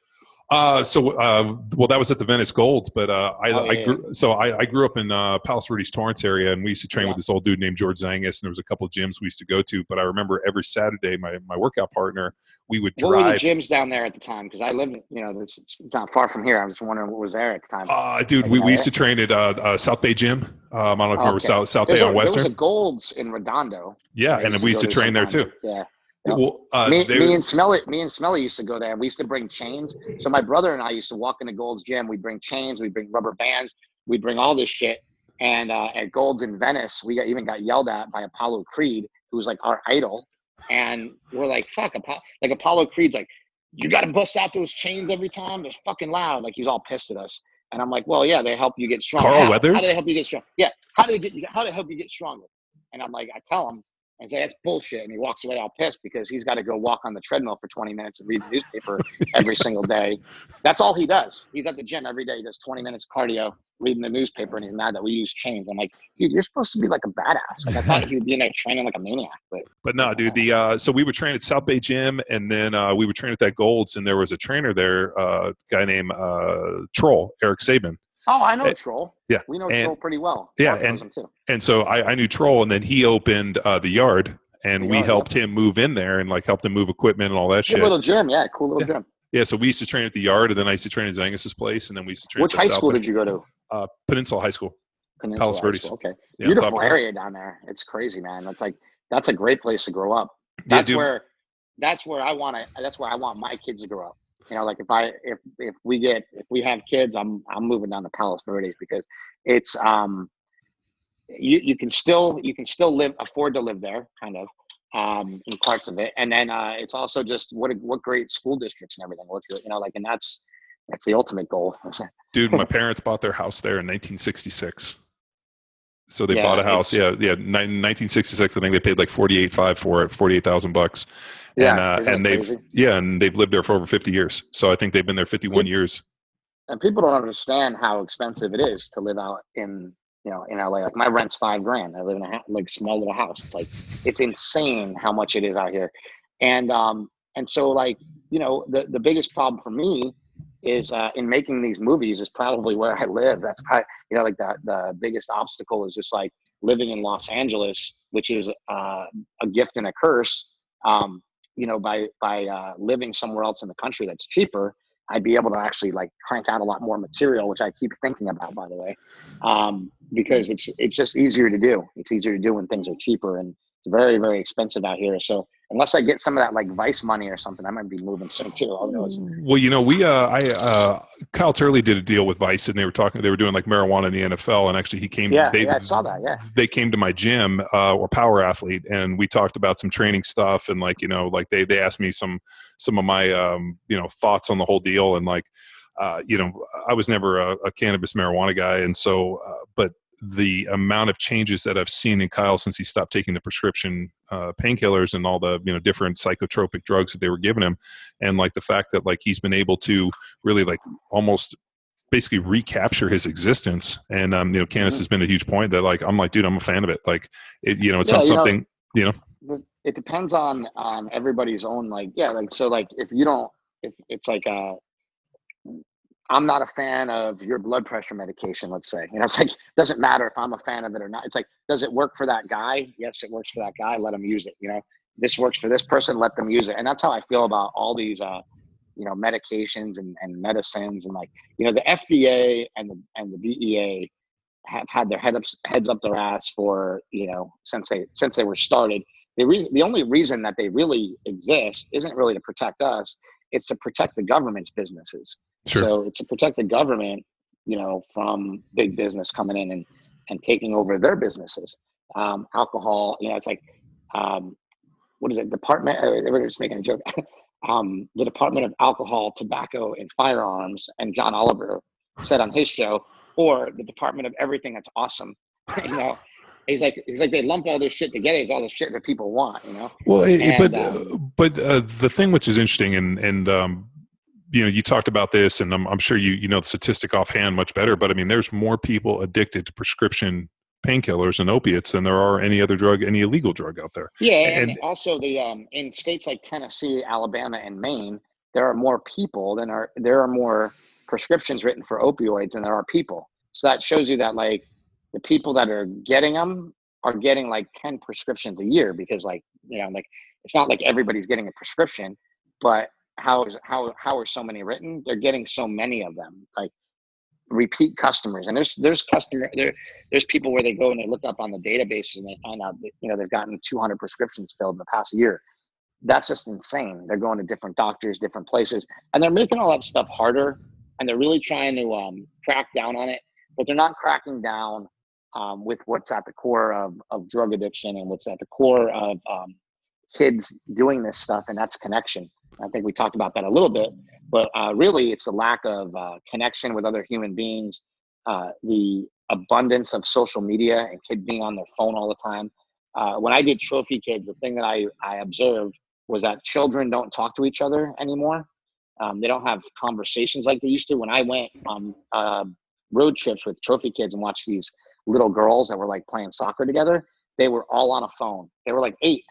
Well, that was at the Venice Golds, but I grew up in Palos Verdes, Torrance area, and we used to train with this old dude named George Zangus, and there was a couple of gyms we used to go to. But I remember every Saturday, my workout partner, we would drive. What were the gyms down there at the time? Because I live, it's not far from here. I was wondering what was there at the time. Dude, we used to train at South Bay Gym. I don't know if you remember South Bay on Western. There was a Golds in Redondo. Yeah, and then we used to train there too. Yeah. Yep. Well, me and Smelly used to go there. We used to bring chains. So my brother and I used to walk into Gold's Gym. We'd bring chains. We'd bring rubber bands. We'd bring all this shit. And at Gold's in Venice, we even got yelled at by Apollo Creed, who was like our idol. And we're like, fuck, Apollo Creed's like, you got to bust out those chains every time. They're fucking loud. Like he's all pissed at us. And I'm like, well, yeah, they help you get stronger. Carl Weathers? How do they help you get strong? Yeah. How do they help you get stronger? And I'm like, I tell him. I say, that's bullshit. And he walks away all pissed because he's got to go walk on the treadmill for 20 minutes and read the newspaper every single day. That's all he does. He's at the gym every day. He does 20 minutes cardio, reading the newspaper, and he's mad that we use chains. I'm like, dude, you're supposed to be like a badass. Like I thought he would be in there training like a maniac. But no, dude, so we would train at South Bay Gym, and then we would train at that Gold's, and there was a trainer there, a guy named Troll, Eric Saban. Oh, I know Troll. Yeah. We know Troll pretty well. Yeah. And so I knew Troll, and then he opened the Yard, and we helped him move in there and like helped him move equipment and all that shit. Cool little gym. Yeah. Cool little gym. Yeah. So we used to train at the Yard, and then I used to train at Zangus's place, and then we used to train Which high school did you go to? Peninsula High School. Palos Verdes. Okay. Yeah, beautiful area down there. It's crazy, man. That's a great place to grow up. That's where I want my kids to grow up. Like if we have kids, I'm moving down to Palos Verdes because it's you can still afford to live there kind of in parts of it, and then it's also just what great school districts and everything. And that's the ultimate goal. Dude, my parents bought their house there in 1966. So they bought a house. 1966. I think they paid like $48,500 for it, $48,000. Yeah, and they've lived there for over 50 years. So I think they've been there 51 years. And people don't understand how expensive it is to live out in LA. Like my rent's $5,000. I live in a small little house. It's like, it's insane how much it is out here. And so the biggest problem for me is in making these movies is probably where I live. That's probably, the biggest obstacle is just like living in Los Angeles, which is a gift and a curse. By living somewhere else in the country that's cheaper, I'd be able to actually like crank out a lot more material, which I keep thinking about, by the way, because it's just easier to do. It's easier to do when things are cheaper, and it's very, very expensive out here. So unless I get some of that like Vice money or something, I might be moving soon too. Well, Kyle Turley did a deal with Vice, and they were doing like marijuana in the NFL, and actually he came. Yeah, I saw that. Yeah, they came to my gym or Power Athlete, and we talked about some training stuff, and they asked me some of my thoughts on the whole deal, and I was never a cannabis marijuana guy, and so but the amount of changes that I've seen in Kyle since he stopped taking the prescription painkillers and all the different psychotropic drugs that they were giving him, and like the fact that like he's been able to really like almost basically recapture his existence, and cannabis has been a huge point that like I'm like, dude, I'm a fan of it. Like it's not something it depends on everybody's own if it's like I'm not a fan of your blood pressure medication, let's say. It's like, doesn't matter if I'm a fan of it or not. It's like, does it work for that guy? Yes, it works for that guy. Let him use it. This works for this person. Let them use it. And that's how I feel about all these, medications and medicines. And the FDA and the DEA have had their heads up their ass for, since they were started. The only reason that they really exist isn't really to protect us. It's to protect the government's businesses. Sure. So it's to protect the government, from big business coming in and taking over their businesses. Alcohol, it's like, what is it? We're just making a joke. The Department of Alcohol, Tobacco, and Firearms, and John Oliver said on his show, or the Department of Everything That's Awesome. He's like they lump all this shit together. It's all the shit that people want, you know. Well, but the thing which is interesting, and you know, you talked about this, and I'm sure you know the statistic offhand much better. But I mean, there's more people addicted to prescription painkillers and opiates than there are any other drug, any illegal drug out there. Yeah, and also the in states like Tennessee, Alabama, and Maine, there are more people there are more prescriptions written for opioids than there are people. So that shows you that like the people that are getting them are getting like 10 prescriptions a year, because like, you know, like it's not like everybody's getting a prescription, but how are so many written? They're getting so many of them, like repeat customers. And there's people where they go and they look up on the databases and they find out that, you know, they've gotten 200 prescriptions filled in the past year. That's just insane. They're going to different doctors, different places, and they're making all that stuff harder, and they're really trying to crack down on it, but they're not cracking down with what's at the core of drug addiction and what's at the core of kids doing this stuff, and that's connection. I think we talked about that a little bit, but really it's the lack of connection with other human beings, the abundance of social media and kids being on their phone all the time. When I did Trophy Kids, the thing that I observed was that children don't talk to each other anymore. They don't have conversations like they used to. When I went on road trips with Trophy Kids and watched these little girls that were like playing soccer together, they were all on a phone. They were like 8.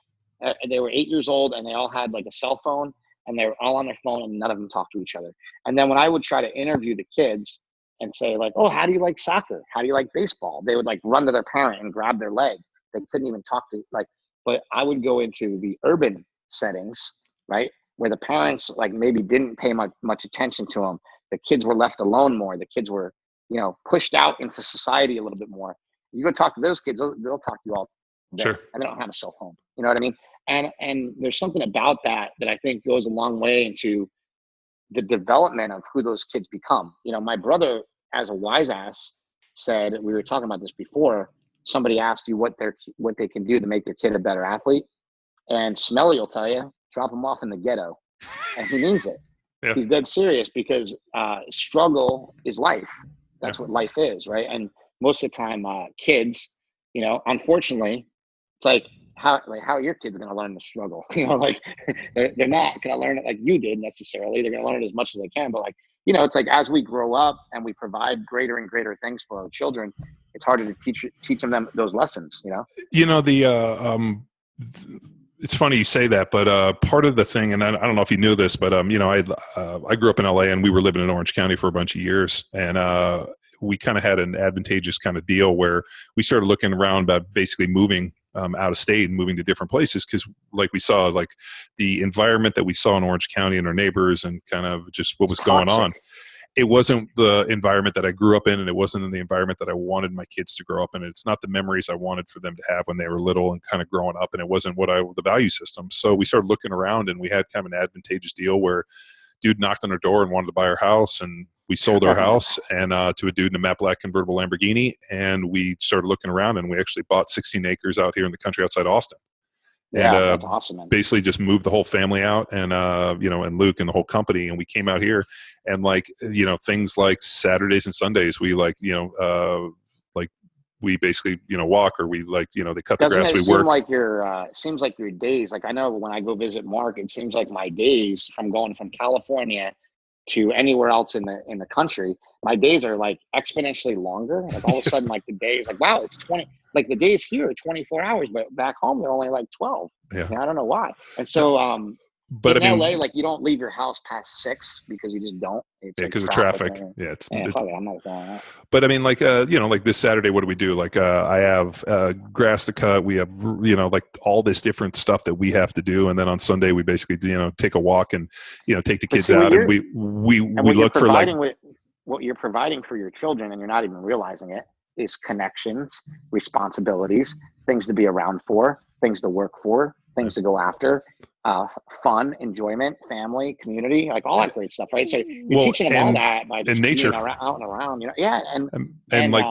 They were 8 years old, and they all had like a cell phone, and they were all on their phone, and none of them talked to each other. And then when I would try to interview the kids and say like, oh, how do you like soccer? How do you like baseball? They would like run to their parent and grab their leg. They couldn't even talk to like, but I would go into the urban settings, right, where the parents like maybe didn't pay much attention to them. The kids were left alone more. The kids were, you know, pushed out into society a little bit more. You go talk to those kids, they'll talk to you all day, sure, and they don't have a cell phone. You know what I mean? And there's something about that I think goes a long way into the development of who those kids become. You know, my brother, as a wise ass, said, we were talking about this before, somebody asked you what they can do to make their kid a better athlete, and Smelly will tell you, drop them off in the ghetto. And he means it. Yeah. He's dead serious, because struggle is life. That's what life is, right? And most of the time, kids, you know, unfortunately, it's like how are your kids going to learn to struggle? You know, like they're not going to learn it like you did necessarily. They're going to learn it as much as they can, but like, you know, it's like as we grow up and we provide greater and greater things for our children, it's harder to teach them those lessons. You know. You know, it's funny you say that, but part of the thing, and I don't know if you knew this, but you know, I grew up in LA, and we were living in Orange County for a bunch of years, and we kind of had an advantageous kind of deal where we started looking around about basically moving out of state and moving to different places, because like we saw like the environment that we saw in Orange County and our neighbors and kind of just what was going on. It wasn't the environment that I grew up in, and it wasn't in the environment that I wanted my kids to grow up in. It's not the memories I wanted for them to have when they were little and kind of growing up, and it wasn't the value system. So we started looking around, and we had kind of an advantageous deal where dude knocked on our door and wanted to buy our house, and we sold our house and to a dude in a matte black convertible Lamborghini, and we started looking around, and we actually bought 16 acres out here in the country outside Austin. Yeah, and that's awesome, man. Basically just moved the whole family out, and you know, and Luke and the whole company, and we came out here, and like, you know, things like Saturdays and Sundays, we like, you know, like we basically, you know, walk, or we like, you know, they cut the grass, we work. Seems like your days, like I know when I go visit Mark, it seems like my days from going from California to anywhere else in the country, my days are like exponentially longer. Like all of a sudden, like the days, like, wow, it's 20, like the days here are 24 hours, but back home they're only like 12. Yeah. And I don't know why. And so, but in LA, like you don't leave your house past 6 because you just don't. It's because of traffic. Yeah, I'm not going out. But I mean, like, you know, like this Saturday, what do we do? Like, I have grass to cut. We have, you know, like all this different stuff that we have to do. And then on Sunday, we basically, you know, take a walk and, you know, take the kids out, and we look for like what you're providing for your children, and you're not even realizing it, is connections, responsibilities, things to be around for, things to work for, things to go after, fun, enjoyment, family, community, like all that great stuff, right? So you're teaching them all that by just nature, being out and around, you know? Yeah, and like,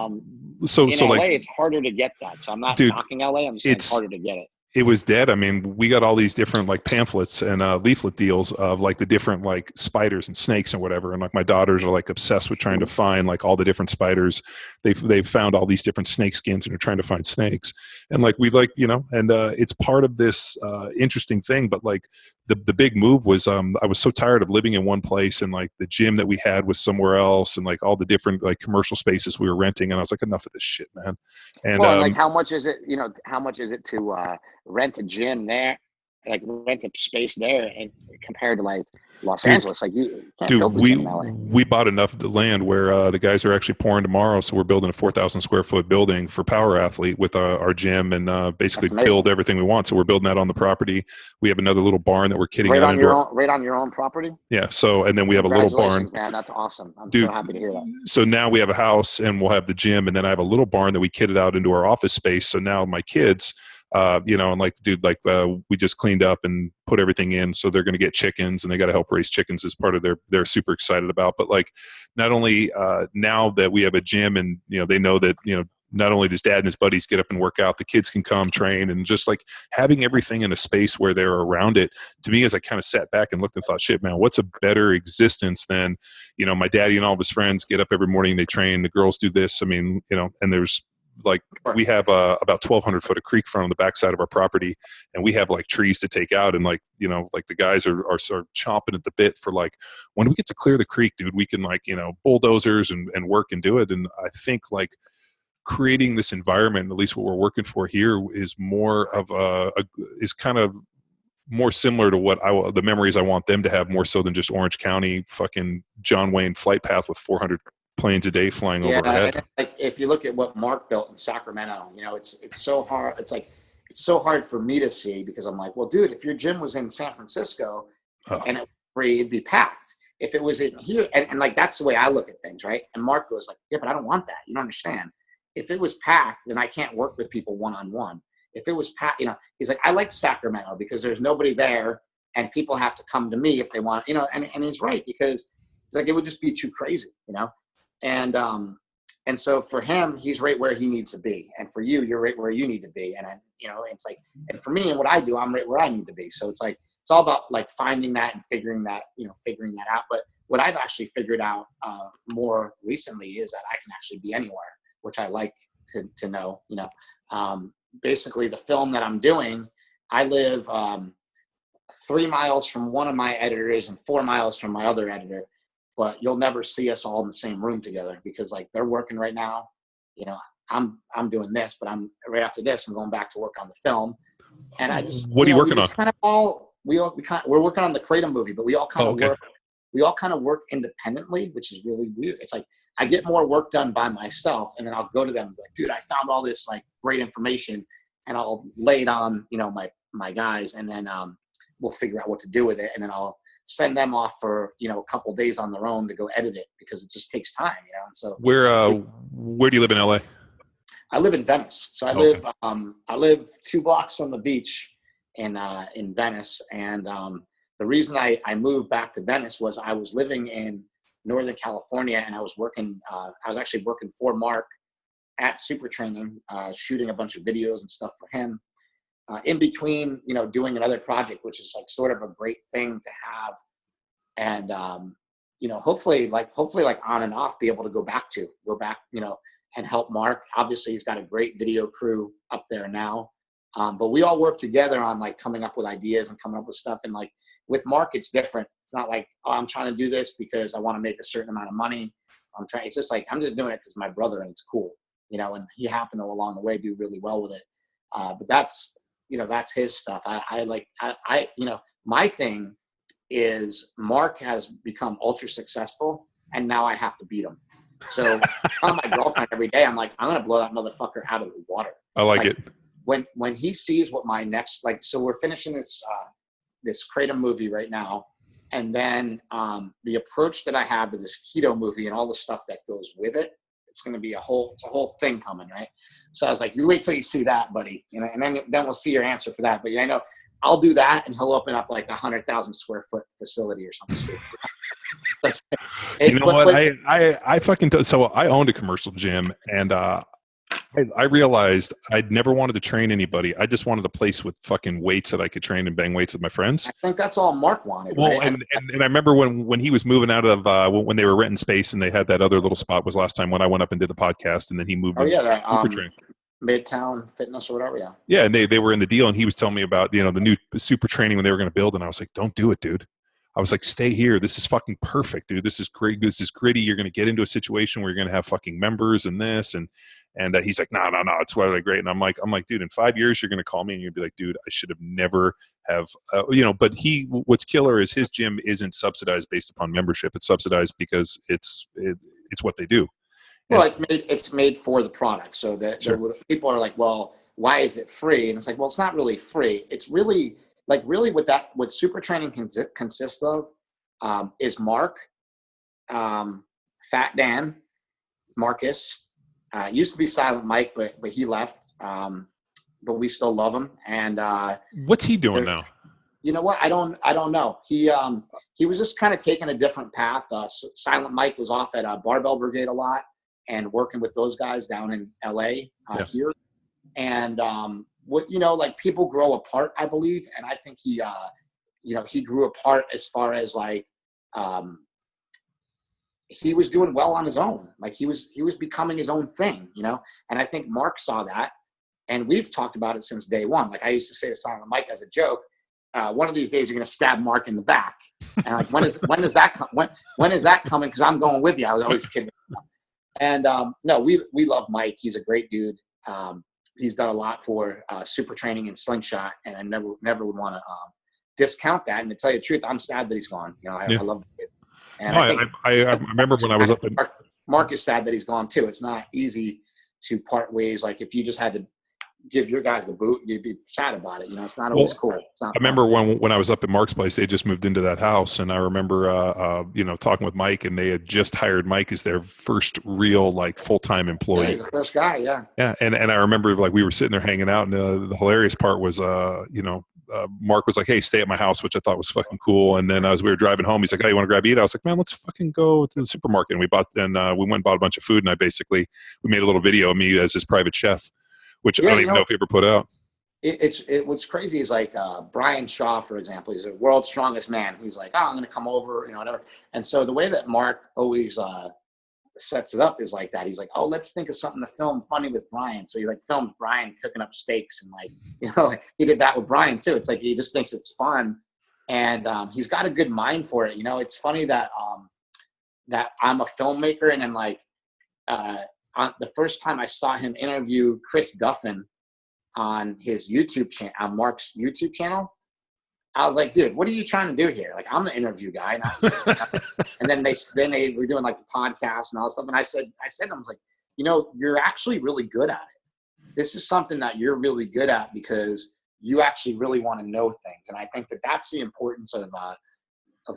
so in so LA, like it's harder to get that. So I'm not knocking LA. I'm saying it's harder to get it. it was dead. I mean, we got all these different like pamphlets and leaflet deals of like the different like spiders and snakes and whatever. And like my daughters are like obsessed with trying to find like all the different spiders. They've found all these different snake skins and are trying to find snakes. And like we like, you know, and it's part of this interesting thing. But like the big move was I was so tired of living in one place, and like the gym that we had was somewhere else, and like all the different like commercial spaces we were renting. And I was like, enough of this shit, man. And well, like how much is it? You know, how much is it to rent a gym there, like rent a space there, and compared to like Los Angeles, like you can't build a gym in LA. We bought enough of the land where the guys are actually pouring tomorrow, so we're building a 4,000 square foot building for Power Athlete with our gym, and basically build everything we want. So we're building that on the property. We have another little barn that we're kitting right out on your own, right on your own property. Yeah. So and then we have a little barn. Man, that's awesome. I'm Dude, so happy to hear that. So now we have a house, and we'll have the gym, and then I have a little barn that we kitted out into our office space. So now my kids. You know, and like, dude, like we just cleaned up and put everything in, so they're going to get chickens, and they got to help raise chickens as part of they're super excited about. But like, not only now that we have a gym, and you know, they know that, you know, not only does dad and his buddies get up and work out, the kids can come train, and just like having everything in a space where they're around it. To me, as I kind of sat back and looked and thought, shit, man, what's a better existence than, you know, my daddy and all of his friends get up every morning, they train, the girls do this. I mean, you know, and there's like we have about 1,200 foot of creek front on the backside of our property, and we have like trees to take out, and like, you know, like the guys are sort of chomping at the bit for like, when we get to clear the creek, dude, we can like, you know, bulldozers and work and do it. And I think like creating this environment, at least what we're working for here, is more of is kind of more similar to what the memories I want them to have, more so than just Orange County fucking John Wayne flight path with 400 planes a day flying overhead. And like if you look at what Mark built in Sacramento, you know, it's so hard. It's so hard for me to see, because I'm like, well, dude, if your gym was in San Francisco and it was free, it'd be packed. If it was in here, and like that's the way I look at things, right? And Mark goes like, yeah, but I don't want that. You don't understand. If it was packed, then I can't work with people one-on-one. If it was packed, you know, he's like, I like Sacramento because there's nobody there, and people have to come to me if they want, you know. And he's right, because it's like it would just be too crazy, you know. And so for him, he's right where he needs to be. And for you, you're right where you need to be. And you know, it's like, and for me and what I do, I'm right where I need to be. So it's like, it's all about like finding that and figuring that out. But what I've actually figured out more recently is that I can actually be anywhere, which I like to know, you know. Basically the film that I'm doing, I live 3 miles from one of my editors and 4 miles from my other editor. But you'll never see us all in the same room together, because like they're working right now, you know, I'm doing this, but I'm right after this, I'm going back to work on the film. And I just, what are you working on? Kind of we're working on the Kratom movie, but we all kind of work independently, which is really weird. It's like, I get more work done by myself, and then I'll go to them and be like, dude, I found all this like great information, and I'll lay it on, you know, my guys, and then we'll figure out what to do with it. And then I'll send them off for, you know, a couple days on their own to go edit it, because it just takes time, you know. And so where do you live in LA? I live in Venice. So I live 2 blocks from the beach in Venice. And the reason I moved back to Venice was I was living in Northern California, and I was actually working for Mark at Super Training, shooting a bunch of videos and stuff for him. In between, you know, doing another project, which is like sort of a great thing to have. And, you know, hopefully on and off, be able to go back, you know, and help Mark. Obviously he's got a great video crew up there now. But we all work together on like coming up with ideas and coming up with stuff. And like with Mark, it's different. It's not like, oh, I'm trying to do this because I want to make a certain amount of money. It's just like, I'm just doing it because my brother and it's cool, you know, and he happened to along the way do really well with it. But that's, you know, that's his stuff. You know, my thing is Mark has become ultra successful, and now I have to beat him. So I tell my girlfriend every day, I'm like, I'm going to blow that motherfucker out of the water. I like it. When he sees what my next, like, so we're finishing this Kratom movie right now. And then the approach that I have to this keto movie and all the stuff that goes with it, it's going to be a whole thing coming, right? So I was like, you wait till you see that, buddy. You know, and then we'll see your answer for that. But yeah, I know I'll do that, and he'll open up like 100,000 square foot facility or something stupid. You know what? I fucking so I owned a commercial gym, and I realized I'd never wanted to train anybody. I just wanted a place with fucking weights that I could train and bang weights with my friends. I think that's all Mark wanted. Well, right? and I remember when he was moving out of when they were renting space and they had that other little spot was last time when I went up and did the podcast, and then he moved. Oh yeah, that super training. Midtown Fitness or whatever. Yeah. Yeah, and they were in the deal, and he was telling me about the new super training when they were going to build, and I was like, don't do it, dude. I was like, stay here. This is fucking perfect, dude. This is great. This is gritty. You're going to get into a situation where you're going to have fucking members and this. And he's like, no, it's really great. And I'm like, dude, in 5 years, you're going to call me and you'll be like, dude, I should have never have, but what's killer is his gym isn't subsidized based upon membership. It's subsidized because it's what they do. Well, it's made for the product. So that people are like, well, why is it free? And it's like, well, it's not really free. It's really what super training consists of is Mark, Fat Dan, Marcus, used to be Silent Mike, but he left. But we still love him. And what's he doing now? You know what? I don't know. He was just kind of taking a different path. Silent Mike was off at Barbell Brigade a lot and working with those guys down in LA here. And people grow apart, I believe. And I think he grew apart as far as he was doing well on his own. Like he was becoming his own thing, and I think Mark saw that, and we've talked about it since day one. Like I used to say to Silent Mike as a joke, one of these days you're going to stab Mark in the back. And like, when is that coming? Cause I'm going with you. I was always kidding. And no, we love Mike. He's a great dude. He's done a lot for super training and Slingshot, and I never would want to discount that. And to tell you the truth, I'm sad that he's gone. I love the kid. And I remember when I was up in Mark is sad that he's gone too. It's not easy to part ways. Like if you just had to give your guys the boot, you'd be sad about it. It's not always cool. It's not. I remember when I was up at Mark's place, they just moved into that house, and I remember talking with Mike, and they had just hired Mike as their first real full-time employee. Yeah, he's the first guy. Yeah. Yeah, and I remember we were sitting there hanging out, and the hilarious part was Mark was like, "Hey, stay at my house," which I thought was fucking cool. And then as we were driving home, he's like, "Oh, you want to grab eat?" I was like, "Man, let's fucking go to the supermarket." And we went and bought a bunch of food, and we made a little video of me as his private chef, which I don't even know if he ever put out. What's crazy is Brian Shaw, for example, he's the world's strongest man. He's like, "Oh, I'm going to come over," whatever. And so the way that Mark always sets it up is like that. He's like, "Oh, let's think of something to film funny with Brian." So he films Brian cooking up steaks, and he did that with Brian too. It's like he just thinks it's fun, and he's got a good mind for it. It's funny that I'm a filmmaker, and then the first time I saw him interview Chris Duffin on his YouTube channel, on Mark's YouTube channel, I was like, dude, what are you trying to do here? I'm the interview guy. And then they were doing the podcast and all this stuff. And I said, I was like, you're actually really good at it. This is something that you're really good at because you actually really want to know things. And I think that that's the importance of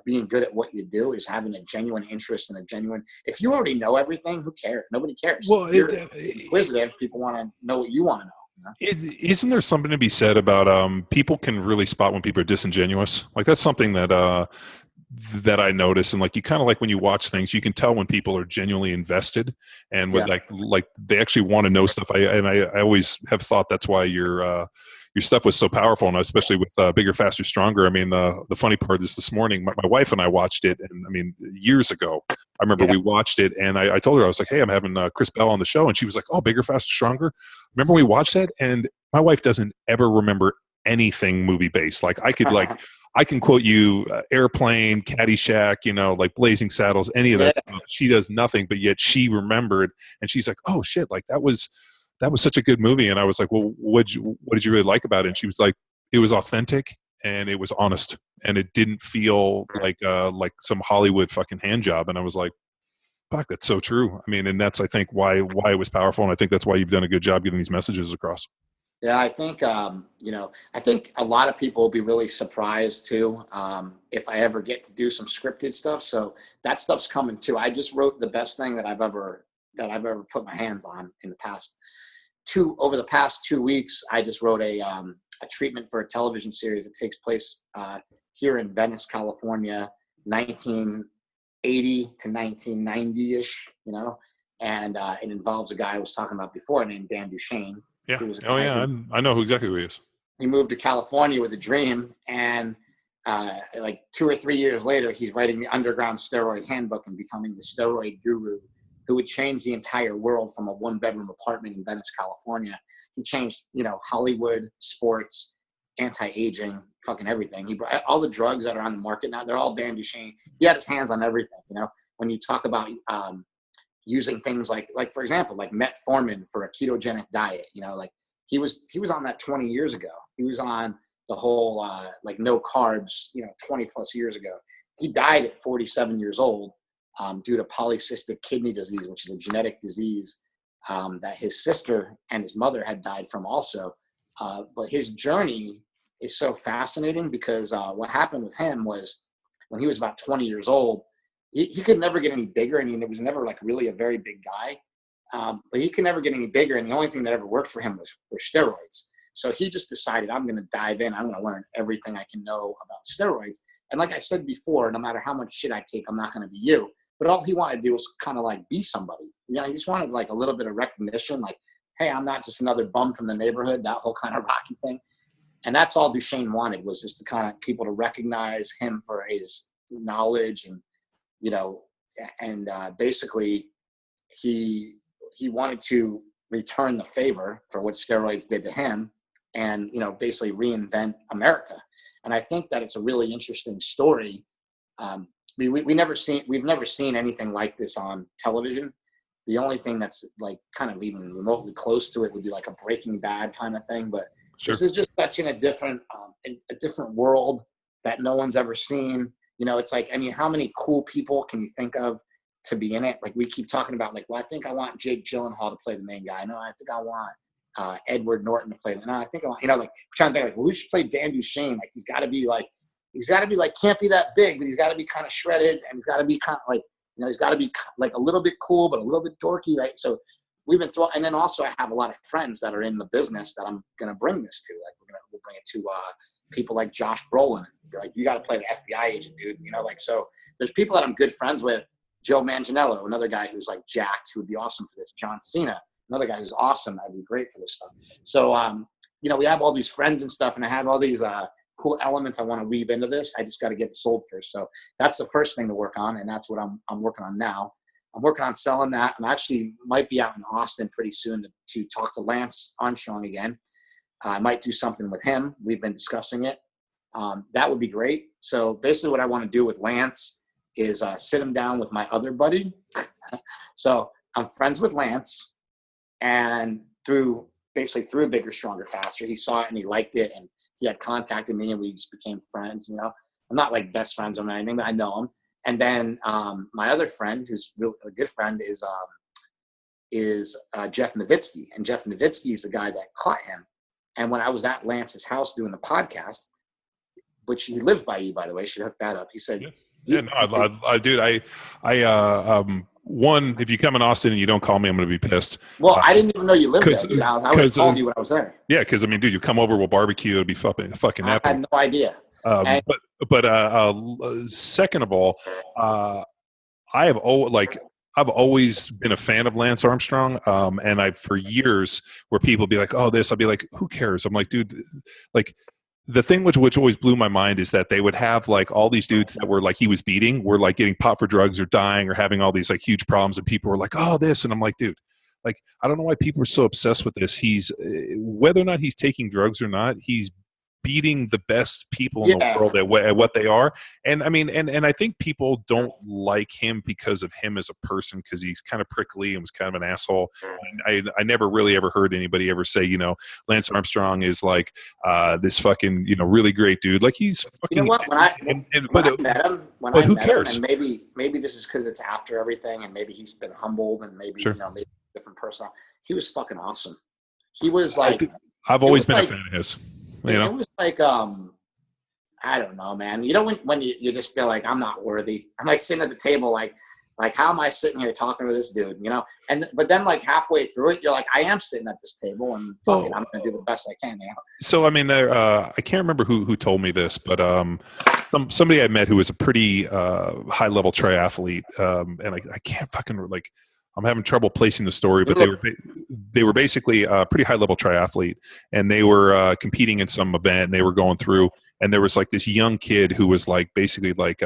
being good at what you do, is having a genuine interest and if you already know everything, who cares? Nobody cares. Well, you're inquisitive. People want to know what you want to know. Isn't there something to be said about people can really spot when people are disingenuous? That's something that I notice, and you kind of when you watch things, you can tell when people are genuinely invested and with they actually want to know stuff. I always have thought that's why your stuff was so powerful, and especially with Bigger, Faster, Stronger. I mean, the funny part is this morning, my wife and I watched it, and years ago, I remember we watched it, and I told her, I was like, "Hey, I'm having Chris Bell on the show," and she was like, "Oh, Bigger, Faster, Stronger." Remember we watched that, and my wife doesn't ever remember anything movie based. I could I can quote you Airplane, Caddyshack, Blazing Saddles, any of that stuff. She does nothing, but yet she remembered, and she's like, "Oh shit, that was such a good movie." And I was like, "Well, what did you really like about it?" And she was like, "It was authentic and it was honest, and it didn't feel like some Hollywood fucking hand job." And I was like, "Fuck, that's so true." I mean, and that's I think why it was powerful, and I think that's why you've done a good job getting these messages across. Yeah, I think I think a lot of people will be really surprised too if I ever get to do some scripted stuff. So that stuff's coming too. I just wrote the best thing that I've ever put my hands on in the past over the past 2 weeks. I just wrote a treatment for a television series that takes place here in Venice, California, 1980 to 1990-ish, and it involves a guy I was talking about before named Dan Duchesne. Yeah. Oh yeah, I know exactly who he is. He moved to California with a dream, and like 2 or 3 years later, he's writing the Underground Steroid Handbook and becoming the steroid guru who would change the entire world from a 1-bedroom apartment in Venice, California. He changed, Hollywood, sports, anti-aging, fucking everything. He brought all the drugs that are on the market now. They're all Dan Duchesne. He had his hands on everything. When you talk about using things like for example, like metformin for a ketogenic diet, like he was on that 20 years ago. He was on the whole like no carbs, 20 plus years ago. He died at 47 years old due to polycystic kidney disease, which is a genetic disease that his sister and his mother had died from also. But his journey is so fascinating because what happened with him was when he was about 20 years old, he could never get any bigger. I mean, it was never like really a very big guy, but he could never get any bigger. And the only thing that ever worked for him were steroids. So he just decided, I'm going to dive in. I'm going to learn everything I can know about steroids. And like I said before, no matter how much shit I take, I'm not going to be you. But all he wanted to do was kind of like be somebody. He just wanted like a little bit of recognition, like, hey, I'm not just another bum from the neighborhood, that whole kind of Rocky thing. And that's all Duchesne wanted, was just to kind of people to recognize him for his knowledge and, basically he wanted to return the favor for what steroids did to him and, basically reinvent America. And I think that it's a really interesting story. We've never seen anything like this on television. The only thing that's like kind of even remotely close to it would be like a Breaking Bad kind of thing. But sure, this is just touching a different world that no one's ever seen. It's like, I mean, how many cool people can you think of to be in it? Like we keep talking about like, well, I think I want Jake Gyllenhaal to play the main guy. No, I think I want Edward Norton to play. No, I think I want, like trying to think like, well, who should play Dan Duchesne? Like he's got to be like, can't be that big, but he's got to be kind of shredded and he's got to be kind of like, he's got to be like a little bit cool, but a little bit dorky, right? So we've been and then also I have a lot of friends that are in the business that I'm going to bring this to. Like we'll bring it to people like Josh Brolin. Be like, you got to play the FBI agent, dude. So there's people that I'm good friends with. Joe Manganiello, another guy who's like jacked, who would be awesome for this. John Cena, another guy who's awesome. That'd be great for this stuff. So, we have all these friends and stuff, and I have all these cool elements I want to weave into this. I just got to get it sold first. So that's the first thing to work on, and that's what I'm working on now. I'm working on selling that. I'm actually might be out in Austin pretty soon to talk to Lance Armstrong again. I might do something with him. We've been discussing it. That would be great. So basically what I want to do with Lance is sit him down with my other buddy. So I'm friends with Lance, and through Bigger, Stronger, Faster, he saw it and he liked it, and he had contacted me and we just became friends. I'm not like best friends or anything, but I know him. And then my other friend, who's really a good friend, is Jeff Nowitzki. And Jeff Nowitzki is the guy that caught him. And when I was at Lance's house doing the podcast, which he lives by you, by the way, should hook that up. He said, one, if you come in Austin and you don't call me, I'm going to be pissed. Well, I didn't even know you lived there. I would have called you when I was there. Yeah, because I mean, dude, you come over, we'll barbecue. It'll be fucking epic. I had no idea. Second of all, I've always been a fan of Lance Armstrong, and for years where people be like, "Oh, this," I'll be like, "Who cares?" I'm like, dude, like. The thing which always blew my mind is that they would have like all these dudes that were like he was beating were like getting popped for drugs or dying or having all these like huge problems, and people were like, "Oh, this," and I'm like, dude, like I don't know why people are so obsessed with this. He's whether or not he's taking drugs or not, he's beating the best people in the world at what they are. And I mean, and I think people don't like him because of him as a person, because he's kind of prickly and was kind of an asshole. And I never really ever heard anybody ever say, Lance Armstrong is like this fucking, really great dude. Like he's fucking. You know what? When I met him, who cares? And maybe this is because it's after everything, and maybe he's been humbled, and maybe maybe a different person. He was fucking awesome. He was like. I've always been a fan of his. It was like, I don't know, man. When you just feel like I'm not worthy. I'm like sitting at the table, like how am I sitting here talking to this dude? But then like halfway through it, you're like, I am sitting at this table, and fuck it, I'm gonna do the best I can. So I mean, I can't remember who told me this, but somebody I met who was a pretty high level triathlete, and I can't fucking like. I'm having trouble placing the story, but they were basically a pretty high level triathlete, and they were competing in some event, and they were going through, and there was like this young kid who was like basically like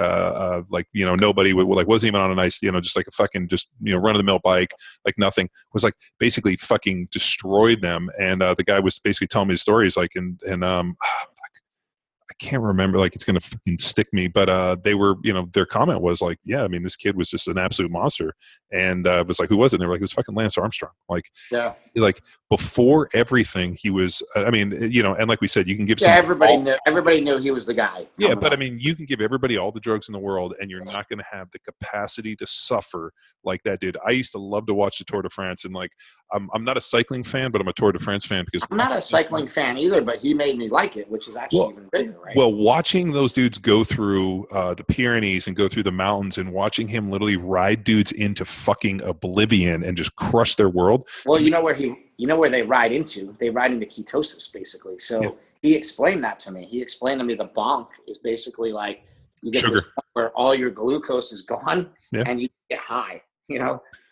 nobody like wasn't even on a nice, just like a fucking just run of the mill bike, like nothing, was like basically fucking destroyed them. And the guy was basically telling me his stories, like and I can't remember, like it's gonna fucking stick me, but they were, their comment was like, yeah, I mean, this kid was just an absolute monster. And it was like, who was it? And they were like, it was fucking Lance Armstrong. Like, yeah, like before everything, he was, I mean, and like we said, you can give everybody knew he was the guy. Yeah, but I mean, you can give everybody all the drugs in the world, and you're not going to have the capacity to suffer like that dude. I used to love to watch the Tour de France, and like, I'm not a cycling fan, but I'm a Tour de France fan because I'm not a cycling fan either. But he made me like it, which is actually even bigger, right? Well, watching those dudes go through the Pyrenees and go through the mountains, and watching him literally ride dudes into fucking oblivion and just crush their world. Well, you know where they ride into? They ride into ketosis, basically. So. Yeah. He explained that to me. He explained to me the bonk is basically like you get to this point where all your glucose is gone and you get high,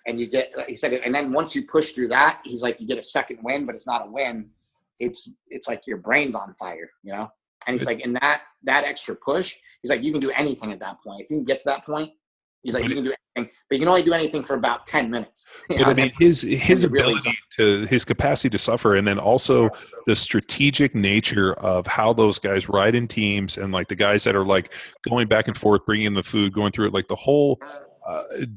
and you get, he said, and then once you push through that, he's like, you get a second win, but it's not a win. It's like your brain's on fire, And he's like, in that extra push, he's like, you can do anything at that point. If you can get to that point, he's like, you can do anything, but you can only do anything for about 10 minutes. But I mean, his ability his capacity to suffer, and then also the strategic nature of how those guys ride in teams, and like the guys that are like going back and forth, bringing in the food, going through it, like the whole,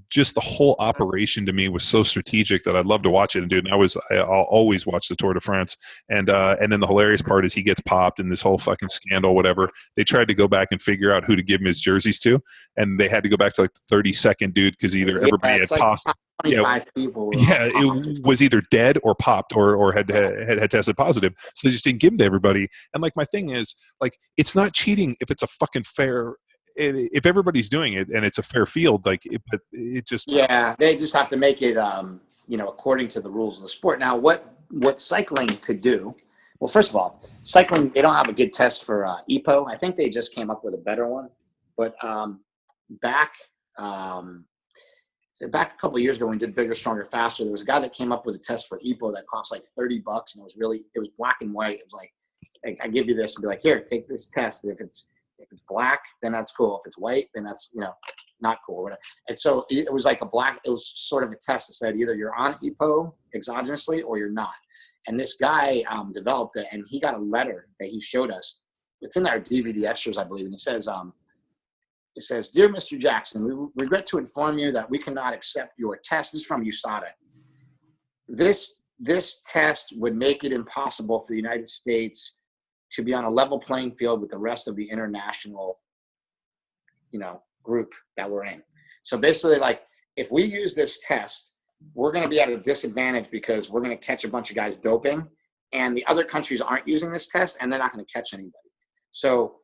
just the whole operation to me was so strategic that I'd love to watch it. And dude, I'll always watch the Tour de France. And then the hilarious part is he gets popped in this whole fucking scandal, whatever. They tried to go back and figure out who to give him his jerseys to, and they had to go back to like the 32nd dude because either everybody had passed. People. It was either dead or popped or had tested positive, so they just didn't give them to everybody. And like my thing is, like, it's not cheating if it's a fucking fair. If everybody's doing it and it's a fair field, like it just they just have to make it according to the rules of the sport. Now, what cycling could do? Well, first of all, cycling, they don't have a good test for EPO. I think they just came up with a better one, but back a couple of years ago when we did Bigger, Stronger, Faster, there was a guy that came up with a test for EPO that cost like $30, and it was black and white. It was like, I give you this and be like, here, take this test. If it's black, then that's cool. If it's white, then that's, not cool. And so it was like it was sort of a test that said either you're on EPO exogenously or you're not. And this guy developed it, and he got a letter that he showed us. It's in our DVD extras, I believe. And it says, "Dear Mr. Jackson, we regret to inform you that we cannot accept your test." This is from USADA. This test would make it impossible for the United States to be on a level playing field with the rest of the international, group that we're in. So basically, like, if we use this test, we're going to be at a disadvantage because we're going to catch a bunch of guys doping, and the other countries aren't using this test, and they're not going to catch anybody. So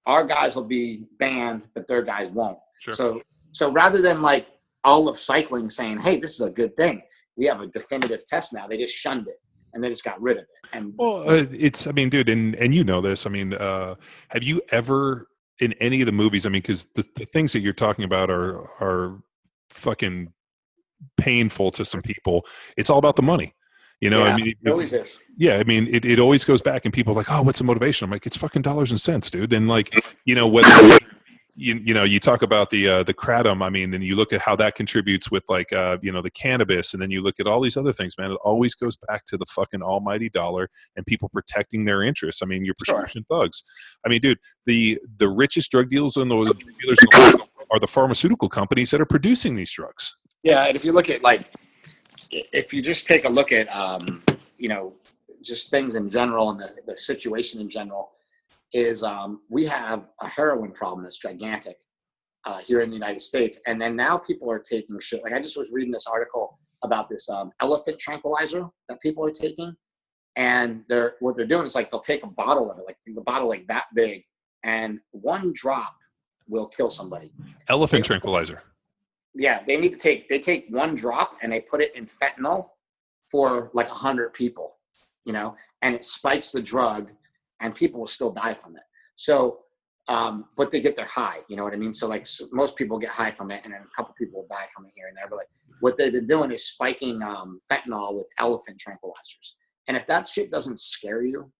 our guys will be banned, but their guys won't. Sure. So rather than like all of cycling saying, hey, this is a good thing, we have a definitive test now. They just shunned it, and they just got rid of it. And I mean, dude, and you know this. I mean, have you ever in any of the movies? I mean, because the things that you're talking about are fucking painful to some people. It's all about the money. I mean, it always is. Yeah, I mean, it always goes back, and people are like, oh, what's the motivation? I'm like, it's fucking dollars and cents, dude. And like, whether you talk about the kratom, I mean, and you look at how that contributes with like, the cannabis, and then you look at all these other things, man. It always goes back to the fucking almighty dollar and people protecting their interests. I mean, your prescription thugs. I mean, dude, the richest drug dealers in the world are the pharmaceutical companies that are producing these drugs. Yeah, and if you look at if you just take a look at, just things in general and the situation in general, is we have a heroin problem that's gigantic here in the United States. And then now people are taking shit. Like, I just was reading this article about this elephant tranquilizer that people are taking. And what they're doing is like they'll take a bottle of it, like the bottle like that big, and one drop will kill somebody. Elephant tranquilizer. Yeah, they take one drop and they put it in fentanyl for like 100 people, and it spikes the drug, and people will still die from it. So but they get their high, you know what I mean? So like most people get high from it, and then a couple people will die from it here and there. But like what they've been doing is spiking fentanyl with elephant tranquilizers. And if that shit doesn't scare you,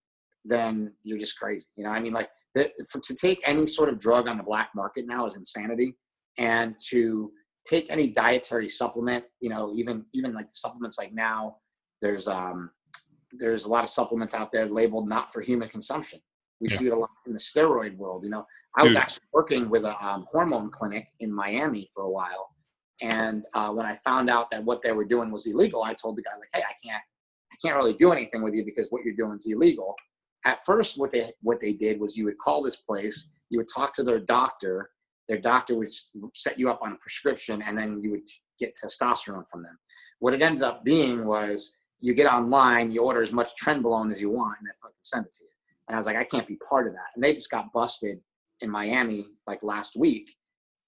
then you're just crazy. You know, I mean, like to take any sort of drug on the black market now is insanity. And to take any dietary supplement, you know, even like supplements, like now there's a lot of supplements out there labeled not for human consumption. We see it a lot in the steroid world. You know, I was actually working with a hormone clinic in Miami for a while. And when I found out that what they were doing was illegal, I told the guy, like, hey, I can't really do anything with you because what you're doing is illegal. At first, what they did was you would call this place, you would talk to their doctor would set you up on a prescription, and then you would get testosterone from them. What it ended up being was you get online, you order as much trenbolone as you want, and they fucking send it to you. And I was like, I can't be part of that. And they just got busted in Miami like last week.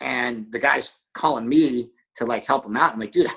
And the guy's calling me to like help him out. I'm like, dude,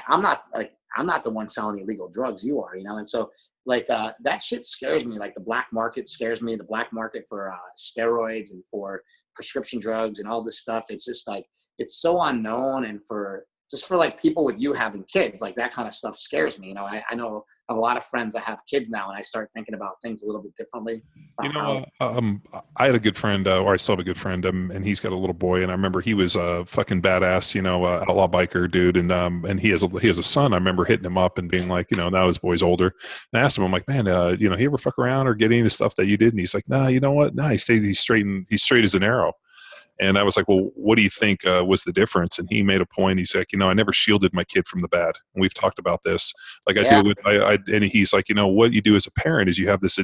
I'm not the one selling illegal drugs. You are, you know? And so like that shit scares me. Like the black market scares me. The black market for steroids and for prescription drugs and all this stuff. It's just like, it's so unknown. And for like people with you having kids, like that kind of stuff scares me. You know, I know a lot of friends that have kids now, and I start thinking about things a little bit differently. You know, I had a good friend, or I still have a good friend, and he's got a little boy, and I remember he was a fucking badass, you know, outlaw biker dude, and he has a son. I remember hitting him up and being like, you know, now his boy's older, and I asked him, I'm like, man, you know, he ever fuck around or get any of the stuff that you did? And he's like, nah, you know what? Nah, he's straight as an arrow. And I was like, well, what do you think was the difference? And he made a point. He's like, you know, I never shielded my kid from the bad. And we've talked about this. Like I do with, and he's like, you know, what you do as a parent is you have this,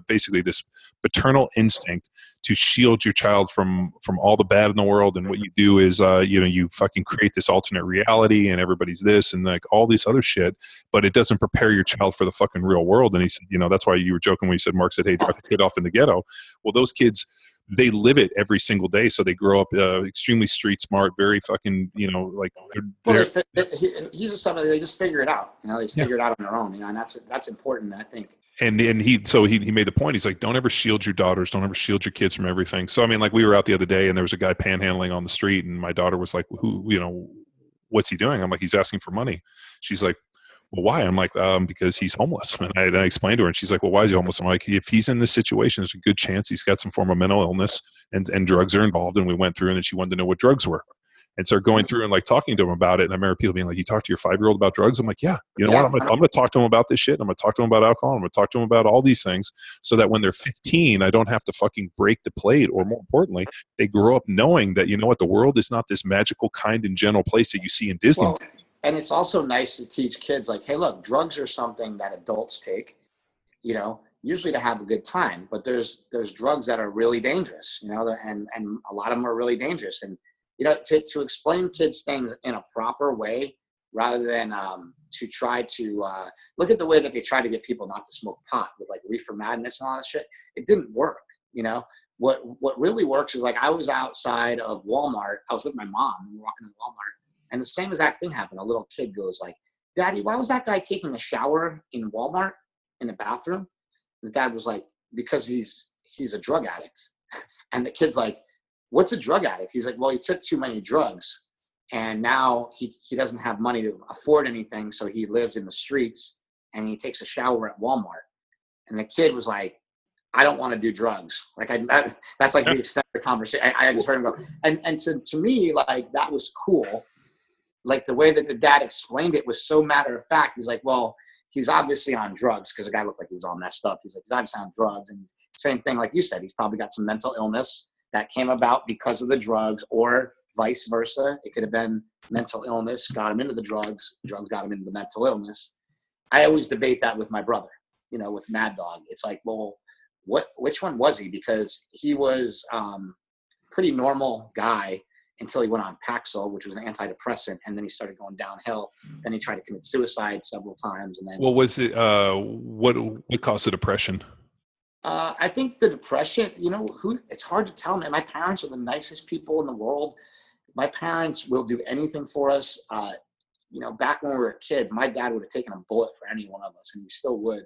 basically this paternal instinct to shield your child from all the bad in the world. And what you do is, you know, you fucking create this alternate reality and everybody's this and like all this other shit, but it doesn't prepare your child for the fucking real world. And he said, you know, that's why you were joking when you said, Mark said, hey, drop the kid off in the ghetto. Well, those kids, they live it every single day. So they grow up extremely street smart, very fucking, you know, like he's just somebody, they just figure it out, you know, they just figure it out on their own, you know, and that's important, I think. And he made the point. He's like, don't ever shield your daughters. Don't ever shield your kids from everything. So, I mean, like we were out the other day and there was a guy panhandling on the street and my daughter was like, who, you know, what's he doing? I'm like, he's asking for money. She's like, well, why? I'm like, because he's homeless. And I explained to her and she's like, well, why is he homeless? I'm like, if he's in this situation, there's a good chance he's got some form of mental illness and drugs are involved. And we went through and then she wanted to know what drugs were. And started going through and like talking to him about it. And I remember people being like, you talk to your 5-year-old about drugs? I'm like, yeah, you know what? I'm going to talk to him about this shit. I'm going to talk to him about alcohol. I'm going to talk to him about all these things so that when they're 15, I don't have to fucking break the plate. Or more importantly, they grow up knowing that, you know what, the world is not this magical, kind and gentle place that you see in Disney. Well, and it's also nice to teach kids like, hey, look, drugs are something that adults take, you know, usually to have a good time, but there's drugs that are really dangerous, you know, and a lot of them are really dangerous. And, you know, to explain kids things in a proper way, rather than to try to look at the way that they try to get people not to smoke pot with like reefer madness and all that shit. It didn't work, you know. What really works is like I was outside of Walmart. I was with my mom. We were walking in Walmart. And the same exact thing happened. A little kid goes like, Daddy, why was that guy taking a shower in Walmart in the bathroom? And the dad was like, because he's a drug addict. And the kid's like, what's a drug addict? He's like, well, he took too many drugs. And now he doesn't have money to afford anything. So he lives in the streets and he takes a shower at Walmart. And the kid was like, I don't want to do drugs. Like that's like the extent of the conversation. I just heard him go. And to me, like that was cool. Like the way that the dad explained it was so matter of fact. He's like, well, he's obviously on drugs because the guy looked like he was all messed up. He's like, he's obviously on drugs. And same thing, like you said, he's probably got some mental illness that came about because of the drugs or vice versa. It could have been mental illness got him into the drugs got him into the mental illness. I always debate that with my brother, you know, with Mad Dog. It's like, well, which one was he? Because he was pretty normal guy until he went on Paxil, which was an antidepressant, and then he started going downhill. Then he tried to commit suicide several times, and then. Well, was it what caused the depression? I think the depression. You know, it's hard to tell, man. My parents are the nicest people in the world. My parents will do anything for us. You know, back when we were kids, my dad would have taken a bullet for any one of us, and he still would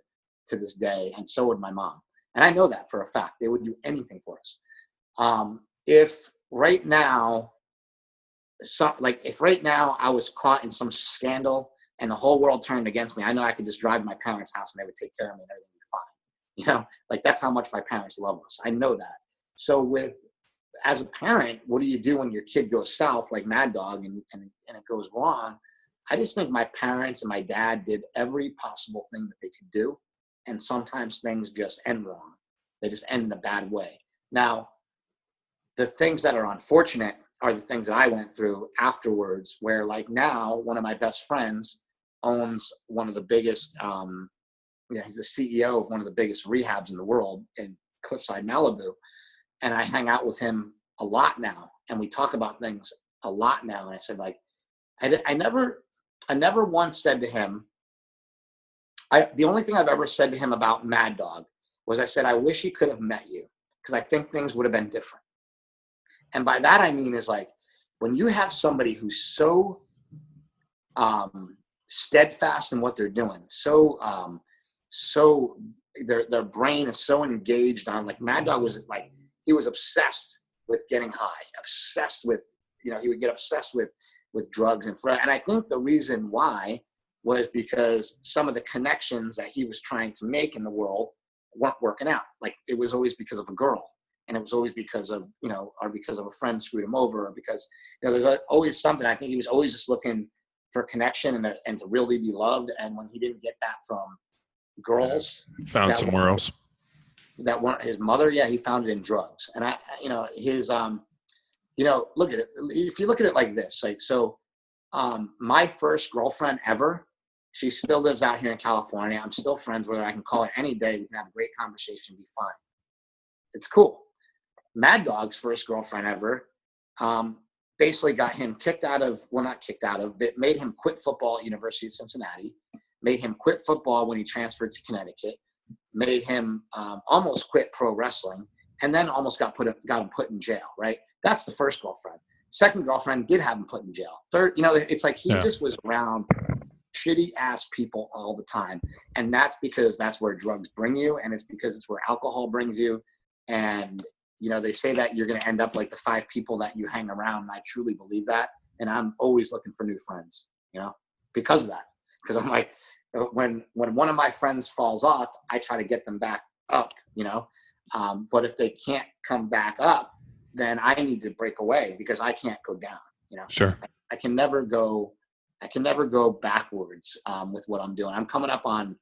to this day, and so would my mom. And I know that for a fact. They would do anything for us. If right now, if right now I was caught in some scandal and the whole world turned against me, I know I could just drive to my parents' house and they would take care of me and everything would be fine. You know, like that's how much my parents love us. I know that. So as a parent, what do you do when your kid goes south like Mad Dog and it goes wrong? I just think my parents and my dad did every possible thing that they could do. And sometimes things just end wrong. They just end in a bad way. Now, the things that are unfortunate are the things that I went through afterwards, where like now one of my best friends owns one of the biggest, he's the CEO of one of the biggest rehabs in the world in Cliffside, Malibu. And I hang out with him a lot now. And we talk about things a lot now. And I said, like, I never once said to him, the only thing I've ever said to him about Mad Dog was I said, I wish he could have met you because I think things would have been different. And by that, I mean is like, when you have somebody who's so steadfast in what they're doing, so their brain is so engaged on, like Mad Dog was like, he was obsessed with getting high, obsessed with, he would get obsessed with drugs. And I think the reason why was because some of the connections that he was trying to make in the world weren't working out. Like it was always because of a girl. And it was always because of, or because of a friend screwed him over, or because, there's always something. I think he was always just looking for connection and to really be loved. And when he didn't get that from girls, found somewhere else that weren't his mother, he found it in drugs. And look at it. If you look at it like this, like, so my first girlfriend ever, she still lives out here in California. I'm still friends with her. I can call her any day. We can have a great conversation, be fine. It's cool. Mad Dog's first girlfriend ever basically got him not kicked out of, but made him quit football at University of Cincinnati, made him quit football when he transferred to Connecticut, made him almost quit pro wrestling, and then almost got him put in jail, right? That's the first girlfriend. Second girlfriend did have him put in jail. Third, it's like he just was around shitty ass people all the time. And that's because that's where drugs bring you. And it's because it's where alcohol brings you. And, they say that you're going to end up like the 5 people that you hang around. And I truly believe that. And I'm always looking for new friends, because of that. Because I'm like, when one of my friends falls off, I try to get them back up, but if they can't come back up, then I need to break away because I can't go down, Sure. I can never go backwards with what I'm doing. I'm coming up on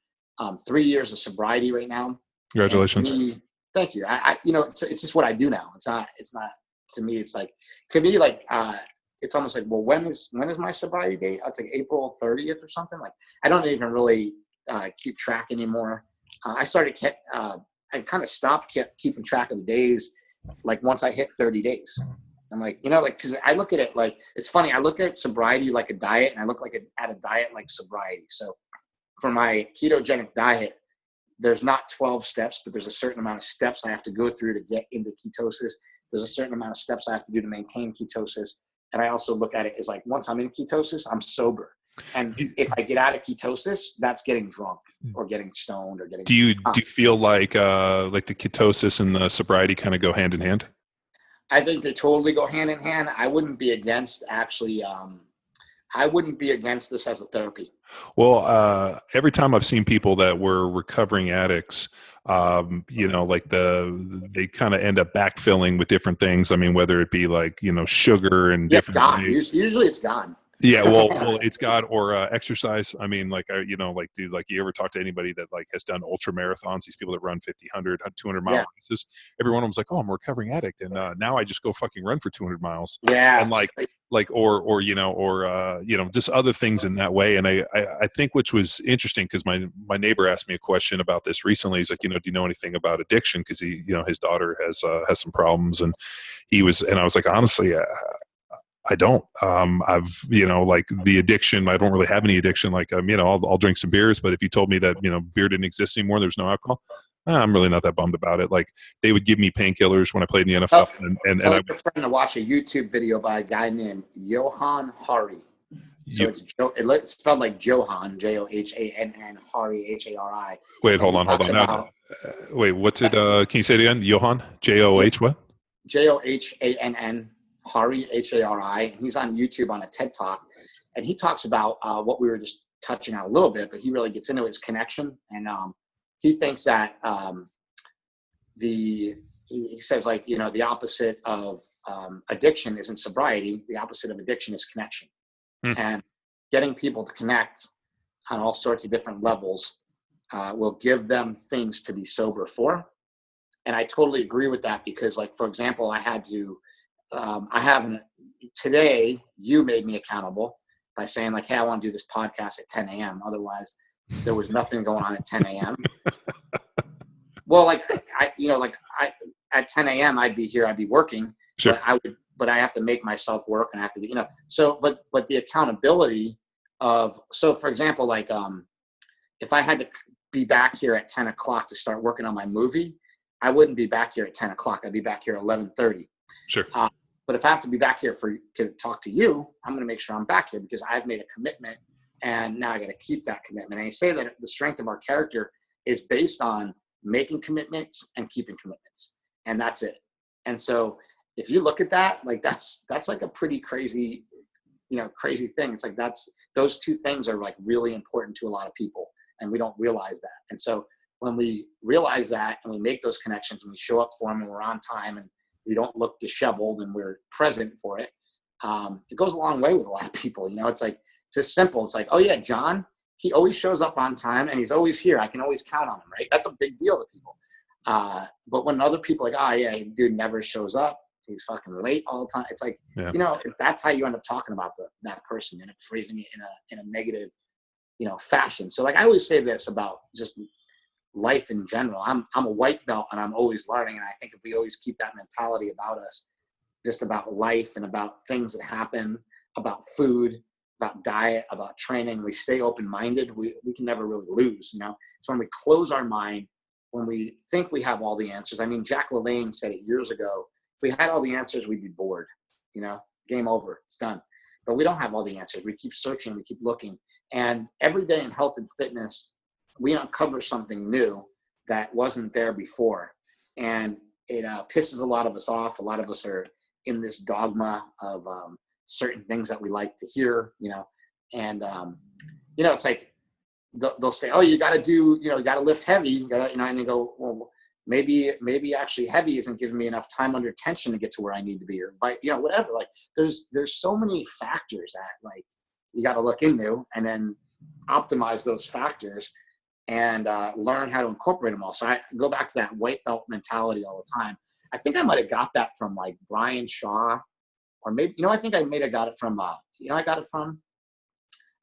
3 years of sobriety right now. Congratulations. Thank you. It's just what I do now. It's not to me. It's like it's almost like, well, when is my sobriety date? It's like April 30th or something. Like I don't even really keep track anymore. I kind of stopped keeping track of the days. Like once I hit 30 days, I'm like, because I look at it like, it's funny. I look at sobriety like a diet, and I look at a diet like sobriety. So for my ketogenic diet, there's not 12 steps, but there's a certain amount of steps I have to go through to get into ketosis. There's a certain amount of steps I have to do to maintain ketosis. And I also look at it as like, once I'm in ketosis, I'm sober. And if I get out of ketosis, that's getting drunk or getting stoned or getting. Do you feel like the ketosis and the sobriety kind of go hand in hand? I think they totally go hand in hand. I wouldn't be against this as a therapy. Well, every time I've seen people that were recovering addicts, they kind of end up backfilling with different things. I mean, whether it be like, sugar and different things. Usually it's God. Yeah, well, it's God or exercise. I mean, dude, you ever talk to anybody that has done ultra marathons? These people that run 50, 100, 200 mile races. Every one of them's like, oh, I'm a recovering addict, and now I just go fucking run for 200 miles. Yeah, and just other things in that way. And I think which was interesting because my neighbor asked me a question about this recently. He's like, do you know anything about addiction? Because he, his daughter has some problems, and I was like, honestly. I don't. I've, the addiction, I don't really have any addiction. I'll drink some beers, but if you told me that, beer didn't exist anymore, there's no alcohol, I'm really not that bummed about it. Like they would give me painkillers when I played in the NFL. And I was friend to watch a YouTube video by a guy named Johann Hari. So it's spelled like Johann, Johann, Hari, Hari. Wait, hold on. Wait, what's it? Can you say it again? Johann, Joh what? Johann Hari, Hari, and he's on YouTube on a TED Talk, and he talks about what we were just touching on a little bit, but he really gets into his connection, and he thinks that he says, like, you know, the opposite of addiction isn't sobriety. The opposite of addiction is connection. And getting people to connect on all sorts of different levels will give them things to be sober for. And I totally agree with that, because, like, for example, today you made me accountable by saying, like, hey, I want to do this podcast at 10 a.m. Otherwise there was nothing going on at 10 a.m. Well, like, at 10 a.m. I'd be working. Sure. But I have to make myself work, and I have to, you know, so, but the accountability of, so for example, like, if I had to be back here at 10 o'clock to start working on my movie, I wouldn't be back here at 10 o'clock. I'd be back here at 11:30. Sure. But if I have to be back here to talk to you, I'm going to make sure I'm back here, because I've made a commitment, and now I got to keep that commitment. And I say that the strength of our character is based on making commitments and keeping commitments, and that's it. And so if you look at that, like, that's like a pretty crazy, you know, crazy thing. It's like, those two things are, like, really important to a lot of people, and we don't realize that. And so when we realize that, and we make those connections, and we show up for them, and we're on time, and we don't look disheveled, and we're present for it, it goes a long way with a lot of people. You know, it's like, it's as simple. It's like, oh yeah, John, he always shows up on time, and he's always here. I can always count on him, right? That's a big deal to people. But when other people are like, oh yeah, dude never shows up, he's fucking late all the time. It's like, you know, that's how you end up talking about that person, and phrasing it in a negative, you know, fashion. So, like, I always say this about just life in general. I'm a white belt, and I'm always learning. And I think if we always keep that mentality about us, just about life and about things that happen, about food, about diet, about training, we stay open-minded, we can never really lose, you know? So when we close our mind, when we think we have all the answers, I mean, Jack LaLanne said it years ago, if we had all the answers, we'd be bored, you know, game over, it's done. But we don't have all the answers. We keep searching, we keep looking. And every day in health and fitness, we uncover something new that wasn't there before. And it pisses a lot of us off. A lot of us are in this dogma of certain things that we like to hear, you know, and, you know, it's like, they'll say, oh, you got to do, you know, you got to lift heavy, you got to, you know, and you go, well, maybe actually heavy isn't giving me enough time under tension to get to where I need to be, or, you know, whatever. Like, there's so many factors that, like, you got to look into, and then optimize those factors, and learn how to incorporate them all. So I go back to that white belt mentality all the time. I think I might have got that from, like, Brian Shaw, or maybe, you know, I think I may have got it from, I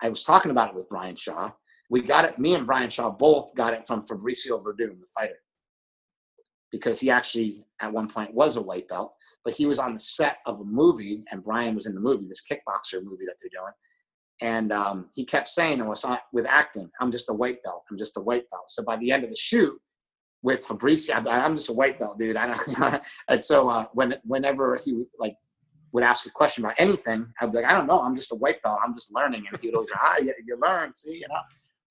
was talking about it with Brian Shaw. We got it, me and Brian Shaw both got it from Fabricio Verdum, the fighter, because he actually at one point was a white belt, but he was on the set of a movie, and Brian was in the movie, this kickboxer movie that they're doing. And he kept saying, it was with acting, I'm just a white belt. I'm just a white belt. So by the end of the shoot with Fabricio, I'm just a white belt, dude. I don't. And so whenever he would ask a question about anything, I'd be like, I don't know. I'm just a white belt. I'm just learning. And he would always say, you learn, see, you know?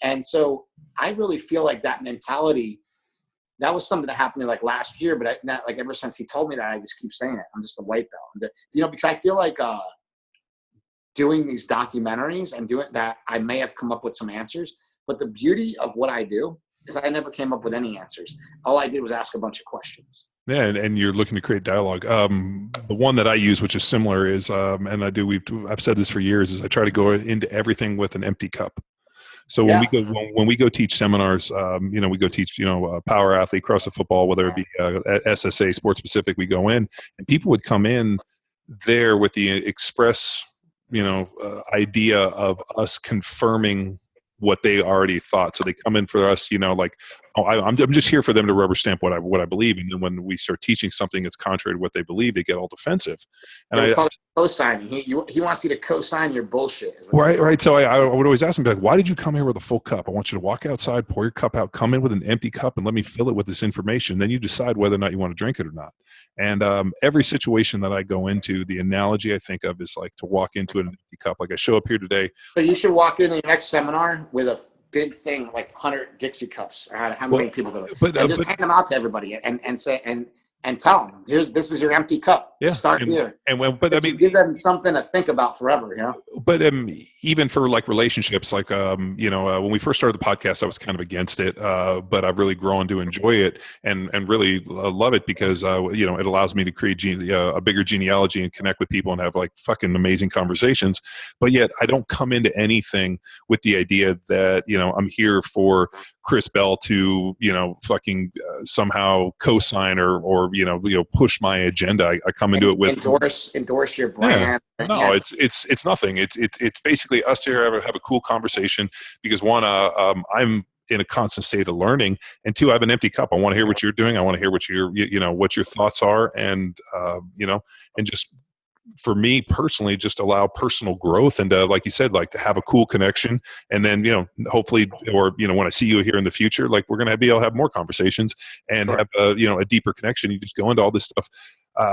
And so I really feel like that mentality, that was something that happened to me, like, last year, but like, ever since he told me that, I just keep saying it. I'm just a white belt. You know, because I feel like, doing these documentaries and doing that, I may have come up with some answers, but the beauty of what I do is I never came up with any answers. All I did was ask a bunch of questions. Yeah, and you're looking to create dialogue. The one that I use, which is similar, is and I've said this for years, is I try to go into everything with an empty cup. So when we go teach seminars, you know, we go teach, you know, power athlete, CrossFit football, whether it be SSA, sport specific, we go in, and people would come in there with the express, you know, idea of us confirming what they already thought. So they come in for us, you know, like, oh, I'm just here for them to rubber stamp what I believe. And then when we start teaching something that's contrary to what they believe, they get all defensive. And we call it co-signing. He wants you to co-sign your bullshit. Right. So I would always ask him, like, why did you come here with a full cup? I want you to walk outside, pour your cup out, come in with an empty cup, and let me fill it with this information. Then you decide whether or not you want to drink it or not. And every situation that I go into, the analogy I think of is like to walk into an empty cup. Like, I show up here today. So you should walk in the next seminar with a big thing, like 100 Dixie cups, or how many people go, and just hand them out to everybody, and say, and and tell them, this is your empty cup. Yeah. Start here. But I mean, give them something to think about forever, you know? But even for like relationships, like, when we first started the podcast, I was kind of against it, but I've really grown to enjoy it and really love it because, it allows me to create a bigger genealogy and connect with people and have like fucking amazing conversations. But yet I don't come into anything with the idea that, I'm here for Chris Bell to, fucking somehow co-sign or push my agenda. I come into it with endorse your brand. Yeah. No, it's nothing. It's basically us here have a cool conversation because one, I'm in a constant state of learning, and two, I have an empty cup. I want to hear what you're doing. I want to hear what what your thoughts are, and and just for me personally, just allow personal growth and like you said, like to have a cool connection, and then hopefully, or when I see you here in the future, like we're gonna be able to have more conversations and have a deeper connection. You just go into all this stuff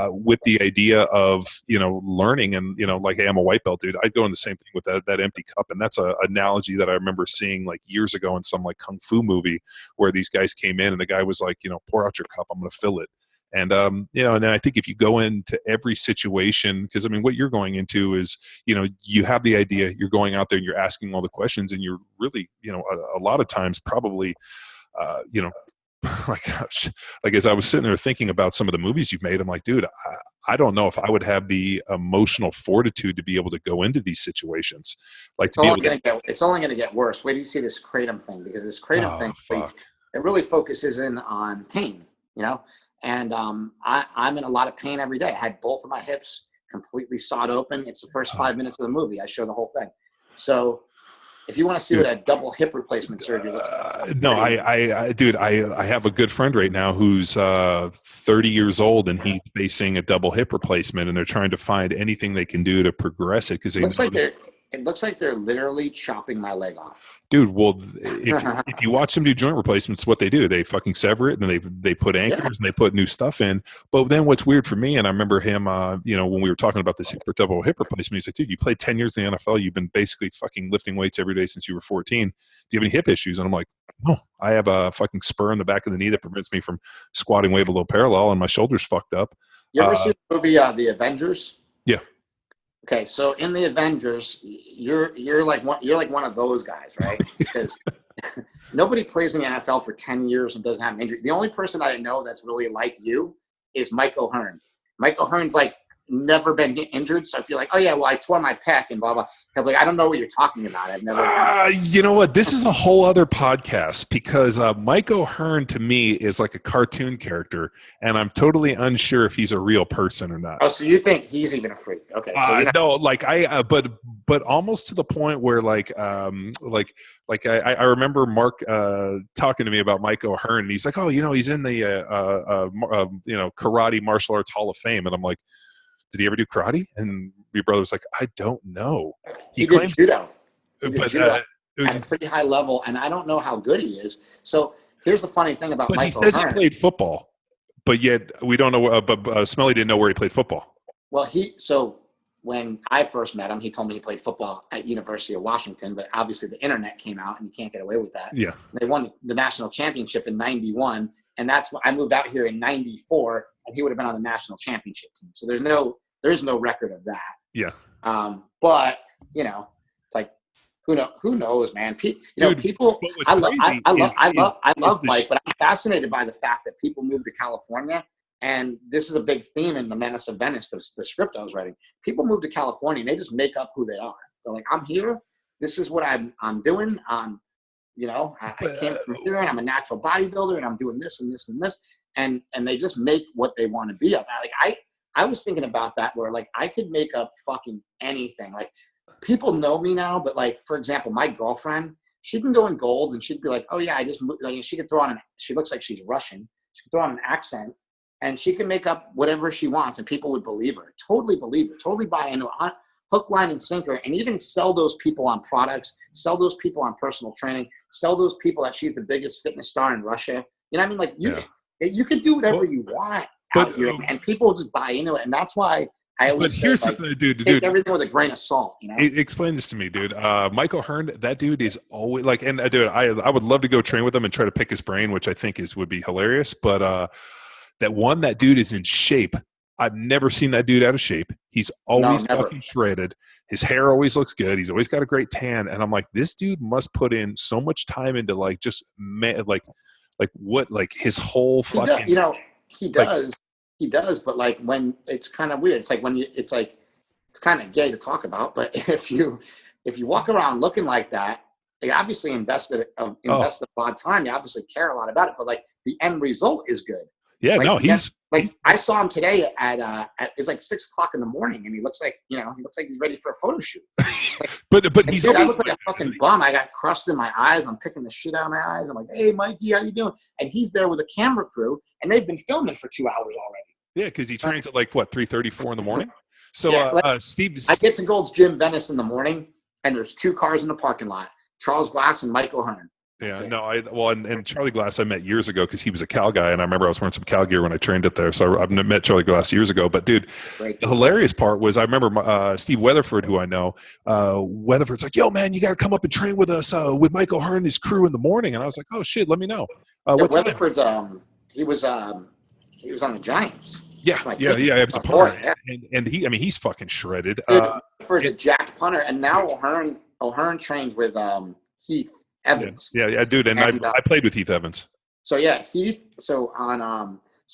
with the idea of learning and like, hey, I'm a white belt, dude. I'd go in the same thing with that empty cup, and that's a analogy that I remember seeing like years ago in some like kung fu movie where these guys came in and the guy was like, pour out your cup, I'm gonna fill it. And, and then I think if you go into every situation, because I mean, what you're going into is, you have the idea, you're going out there and you're asking all the questions, and you're really, a lot of times probably, like as I was sitting there thinking about some of the movies you've made, I'm like, dude, I don't know if I would have the emotional fortitude to be able to go into these situations. Like it's only going to get worse. Wait till you see this kratom thing, because this kratom thing, it really focuses in on pain, And I'm in a lot of pain every day. I had both of my hips completely sawed open. It's the first 5 minutes of the movie. I show the whole thing. So if you want to see what a double hip replacement surgery looks like. No, I have a good friend right now who's 30 years old, and he's facing a double hip replacement, and they're trying to find anything they can do to progress it because it looks like they're literally chopping my leg off. Dude, well, if you watch them do joint replacements, what they do, they fucking sever it, and then they put anchors and they put new stuff in. But then what's weird for me, and I remember him, when we were talking about this double hip replacement, he's like, dude, you played 10 years in the NFL. You've been basically fucking lifting weights every day since you were 14. Do you have any hip issues? And I'm like, no, I have a fucking spur in the back of the knee that prevents me from squatting weight a little parallel, and my shoulder's fucked up. You ever see the movie The Avengers? Yeah. Okay, so in the Avengers, you're like one of those guys, right? Because nobody plays in the NFL for 10 years and doesn't have an injury. The only person I know that's really like you is Mike O'Hearn. Mike O'Hearn's like never been injured, so if you're like, oh yeah, well I tore my pec and blah blah, he'll be like, I don't know what you're talking about. I've never. You know what? This is a whole other podcast because Mike O'Hearn to me is like a cartoon character, and I'm totally unsure if he's a real person or not. Oh, so you think he's even a freak? Okay, so no, like but almost to the point where I remember Mark talking to me about Mike O'Hearn, and he's like, oh, he's in the karate martial arts Hall of Fame, and I'm like, did he ever do karate? And your brother was like, I don't know. He claims did judo. He did judo at a pretty high level, and I don't know how good he is. So here's the funny thing about Mike O'Hearn. He says he played football, but yet we don't know. But Smelly didn't know where he played football. Well, so when I first met him, he told me he played football at University of Washington, but obviously the internet came out, and you can't get away with that. Yeah, they won the national championship in '91. And that's when I moved out here in '94, and he would have been on the national championship team. So there is no record of that. Yeah. But it's like, who knows, man? People. I love Mike, but I'm fascinated by the fact that people move to California, and this is a big theme in The Menace of Venice, the script I was writing. People move to California and they just make up who they are. They're like, I'm here. This is what I'm doing. I came from here, and I'm a natural bodybuilder, and I'm doing this and this and this, and they just make what they want to be up. Like I was thinking about that, where like I could make up fucking anything. Like people know me now, but like for example, my girlfriend, she can go in Golds and she'd be like, oh yeah, I just moved. Like she could throw on she looks like she's Russian. She could throw on an accent, and she can make up whatever she wants, and people would believe her, totally buy into it. Hook, line, and sinker, and even sell those people on products, sell those people on personal training, sell those people that she's the biggest fitness star in Russia. You know what I mean? Like you can do whatever you want out here, and people just buy into it. And that's why I always say, take everything with a grain of salt. Explain this to me, dude. Mike O'Hearn, that dude is always like, and dude, I would love to go train with him and try to pick his brain, which I think would be hilarious. But that dude is in shape. I've never seen that dude out of shape. He's always fucking shredded. His hair always looks good. He's always got a great tan. And I'm like, this dude must put in so much time into like just his whole fucking. He does. But like when it's kind of weird. It's like it's kind of gay to talk about. But if you walk around looking like that, they obviously invested a lot of time. You obviously care a lot about it. But like the end result is good. Yeah, I saw him today at it's like 6 o'clock in the morning, and he looks like he's ready for a photo shoot. but he's dude, I look like a fucking bum. I got crust in my eyes. I'm picking the shit out of my eyes. I'm like, hey, Mikey, how you doing? And he's there with a camera crew, and they've been filming for 2 hours already. Yeah, because he trains at like 3:30, 4 in the morning. So Steve, I get to Gold's Gym Venice in the morning, and there's 2 cars in the parking lot: Charles Glass and Mike O'Hearn. And Charlie Glass I met years ago because he was a Cal guy, and I remember I was wearing some Cal gear when I trained it there. So I've met Charlie Glass years ago. But dude, the hilarious part was I remember Steve Weatherford, who I know. Weatherford's like, "Yo, man, you got to come up and train with us with Mike O'Hearn and his crew in the morning." And I was like, "Oh shit, let me know." Weatherford's he was on the Giants. Yeah, he was a punter, and he's fucking shredded. Weatherford's a jacked punter, and now O'Hearn trains with Heath Evans. Yeah, dude, and I played with Heath Evans. So yeah, Heath. So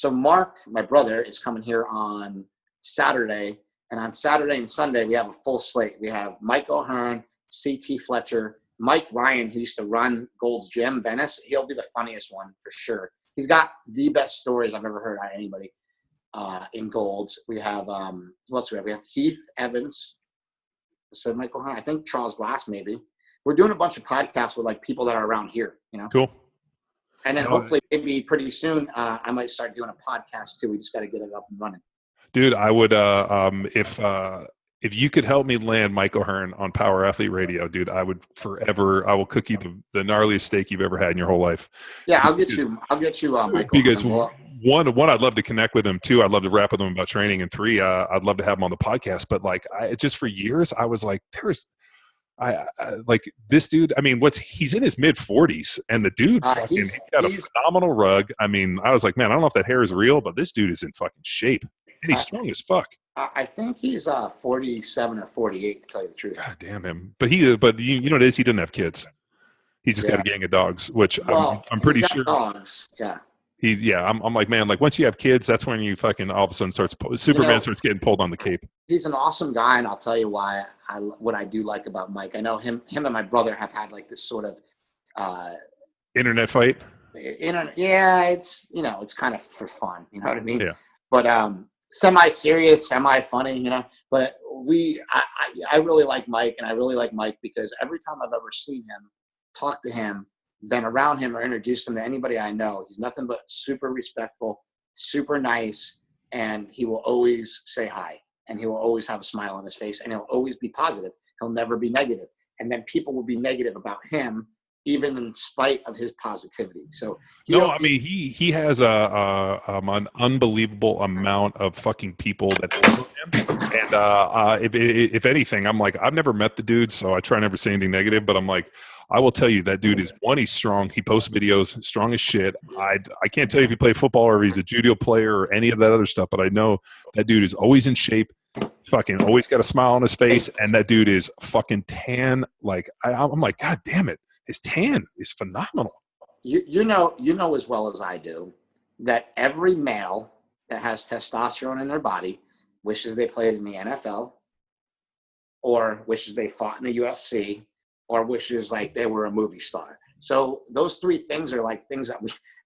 Mark, my brother, is coming here on Saturday, and on Saturday and Sunday we have a full slate. We have Mike O'Hearn, CT Fletcher, Mike Ryan, who used to run Gold's Gym Venice. He'll be the funniest one for sure. He's got the best stories I've ever heard on anybody in Gold's. We have who else do we have? We have Heath Evans. So Mike O'Hearn. I think Charles Glass maybe. We're doing a bunch of podcasts with like people that are around here, Cool. And then hopefully maybe pretty soon I might start doing a podcast too. We just got to get it up and running. Dude, I would if you could help me land Mike O'Hearn on Power Athlete Radio, dude, I will cook you the gnarliest steak you've ever had in your whole life. Yeah, I'll get you Mike because O'Hearn. One, I'd love to connect with him. 2, I'd love to rap with him about training. And 3, I'd love to have him on the podcast. But like, just for years, I was like, I like this dude. I mean, he's in his mid 40s, and the dude he's got a phenomenal rug. I mean, I was like, man, I don't know if that hair is real, but this dude is in fucking shape, and he's strong as fuck. I think he's 47 or 48, to tell you the truth. God damn him! But you know what it is? He doesn't have kids. He just got a gang of dogs, which I'm pretty sure. Dogs, yeah. I'm like, man, like once you have kids, that's when you fucking all of a sudden Superman starts getting pulled on the cape. He's an awesome guy, and I'll tell you why. What I do like about Mike. I know him and my brother have had like this sort of internet fight. Yeah, it's it's kind of for fun. You know what I mean? Yeah. But semi-serious, semi-funny. But I really like Mike, and I really like Mike because every time I've ever seen him, talked to him, been around him, or introduced him to anybody I know, he's nothing but super respectful, super nice, and he will always say hi, and he will always have a smile on his face, and he'll always be positive. He'll never be negative. And then people will be negative about him, even in spite of his positivity. So he has an unbelievable amount of fucking people that follow him. And if anything, I'm like, I've never met the dude, so I try never to say anything negative, but I'm like, I will tell you that dude is he's strong. He posts videos, strong as shit. I can't tell you if he played football or if he's a judo player or any of that other stuff, but I know that dude is always in shape, fucking always got a smile on his face, and that dude is fucking tan. Like I'm like, God damn it, his tan is phenomenal. You know as well as I do that every male that has testosterone in their body wishes they played in the NFL, or wishes they fought in the UFC, or wishes like they were a movie star. So those 3 things are like things that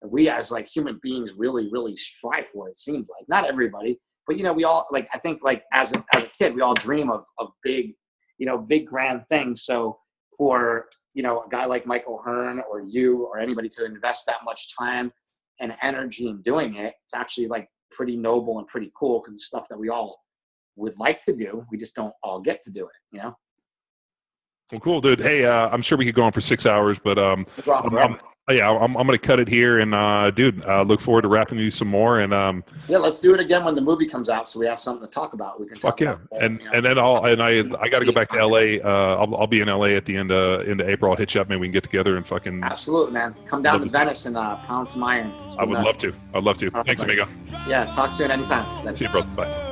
we as like human beings really, really strive for. It seems like not everybody, but we all like, I think like as a kid, we all dream of big, big grand things. So for, a guy like Mike O'Hearn or you or anybody to invest that much time and energy in doing it, it's actually like pretty noble and pretty cool because it's stuff that we all would like to do. We just don't all get to do it, Well, cool, dude. Hey, I'm sure we could go on for 6 hours, but I'm going to cut it here, and dude, look forward to rapping you some more. And yeah, let's do it again when the movie comes out, so we have something to talk about. We can fuck talk yeah, about, and then I got to go back to LA. I'll be in LA at the end of April. I'll hit you up, maybe we can get together and fucking. Absolutely, man. Come down to Venice and pound some iron. I would love to. I'd love to. Thanks, amigo. Yeah, talk soon. Anytime. See you, bro. Bye.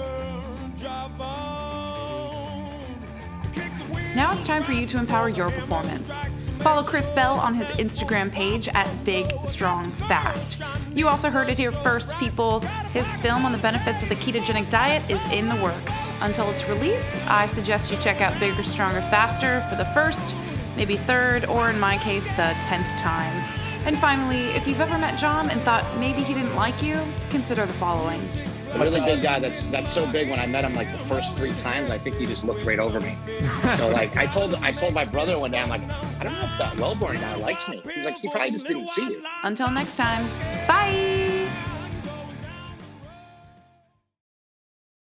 Now it's time for you to empower your performance. Follow Chris Bell on his Instagram page at Big Strong Fast. You also heard it here first, people. His film on the benefits of the ketogenic diet is in the works. Until its release, I suggest you check out Bigger, Stronger, Faster for the first, maybe third, or in my case, the 10th time. And finally, if you've ever met John and thought maybe he didn't like you, consider the following. A really big guy that's so big. When I met him like the first 3 times, I think he just looked right over me. So like I told my brother one day, I'm like, I don't know if that Wellborn guy likes me. He's like, he probably just didn't see you. Until next time, bye!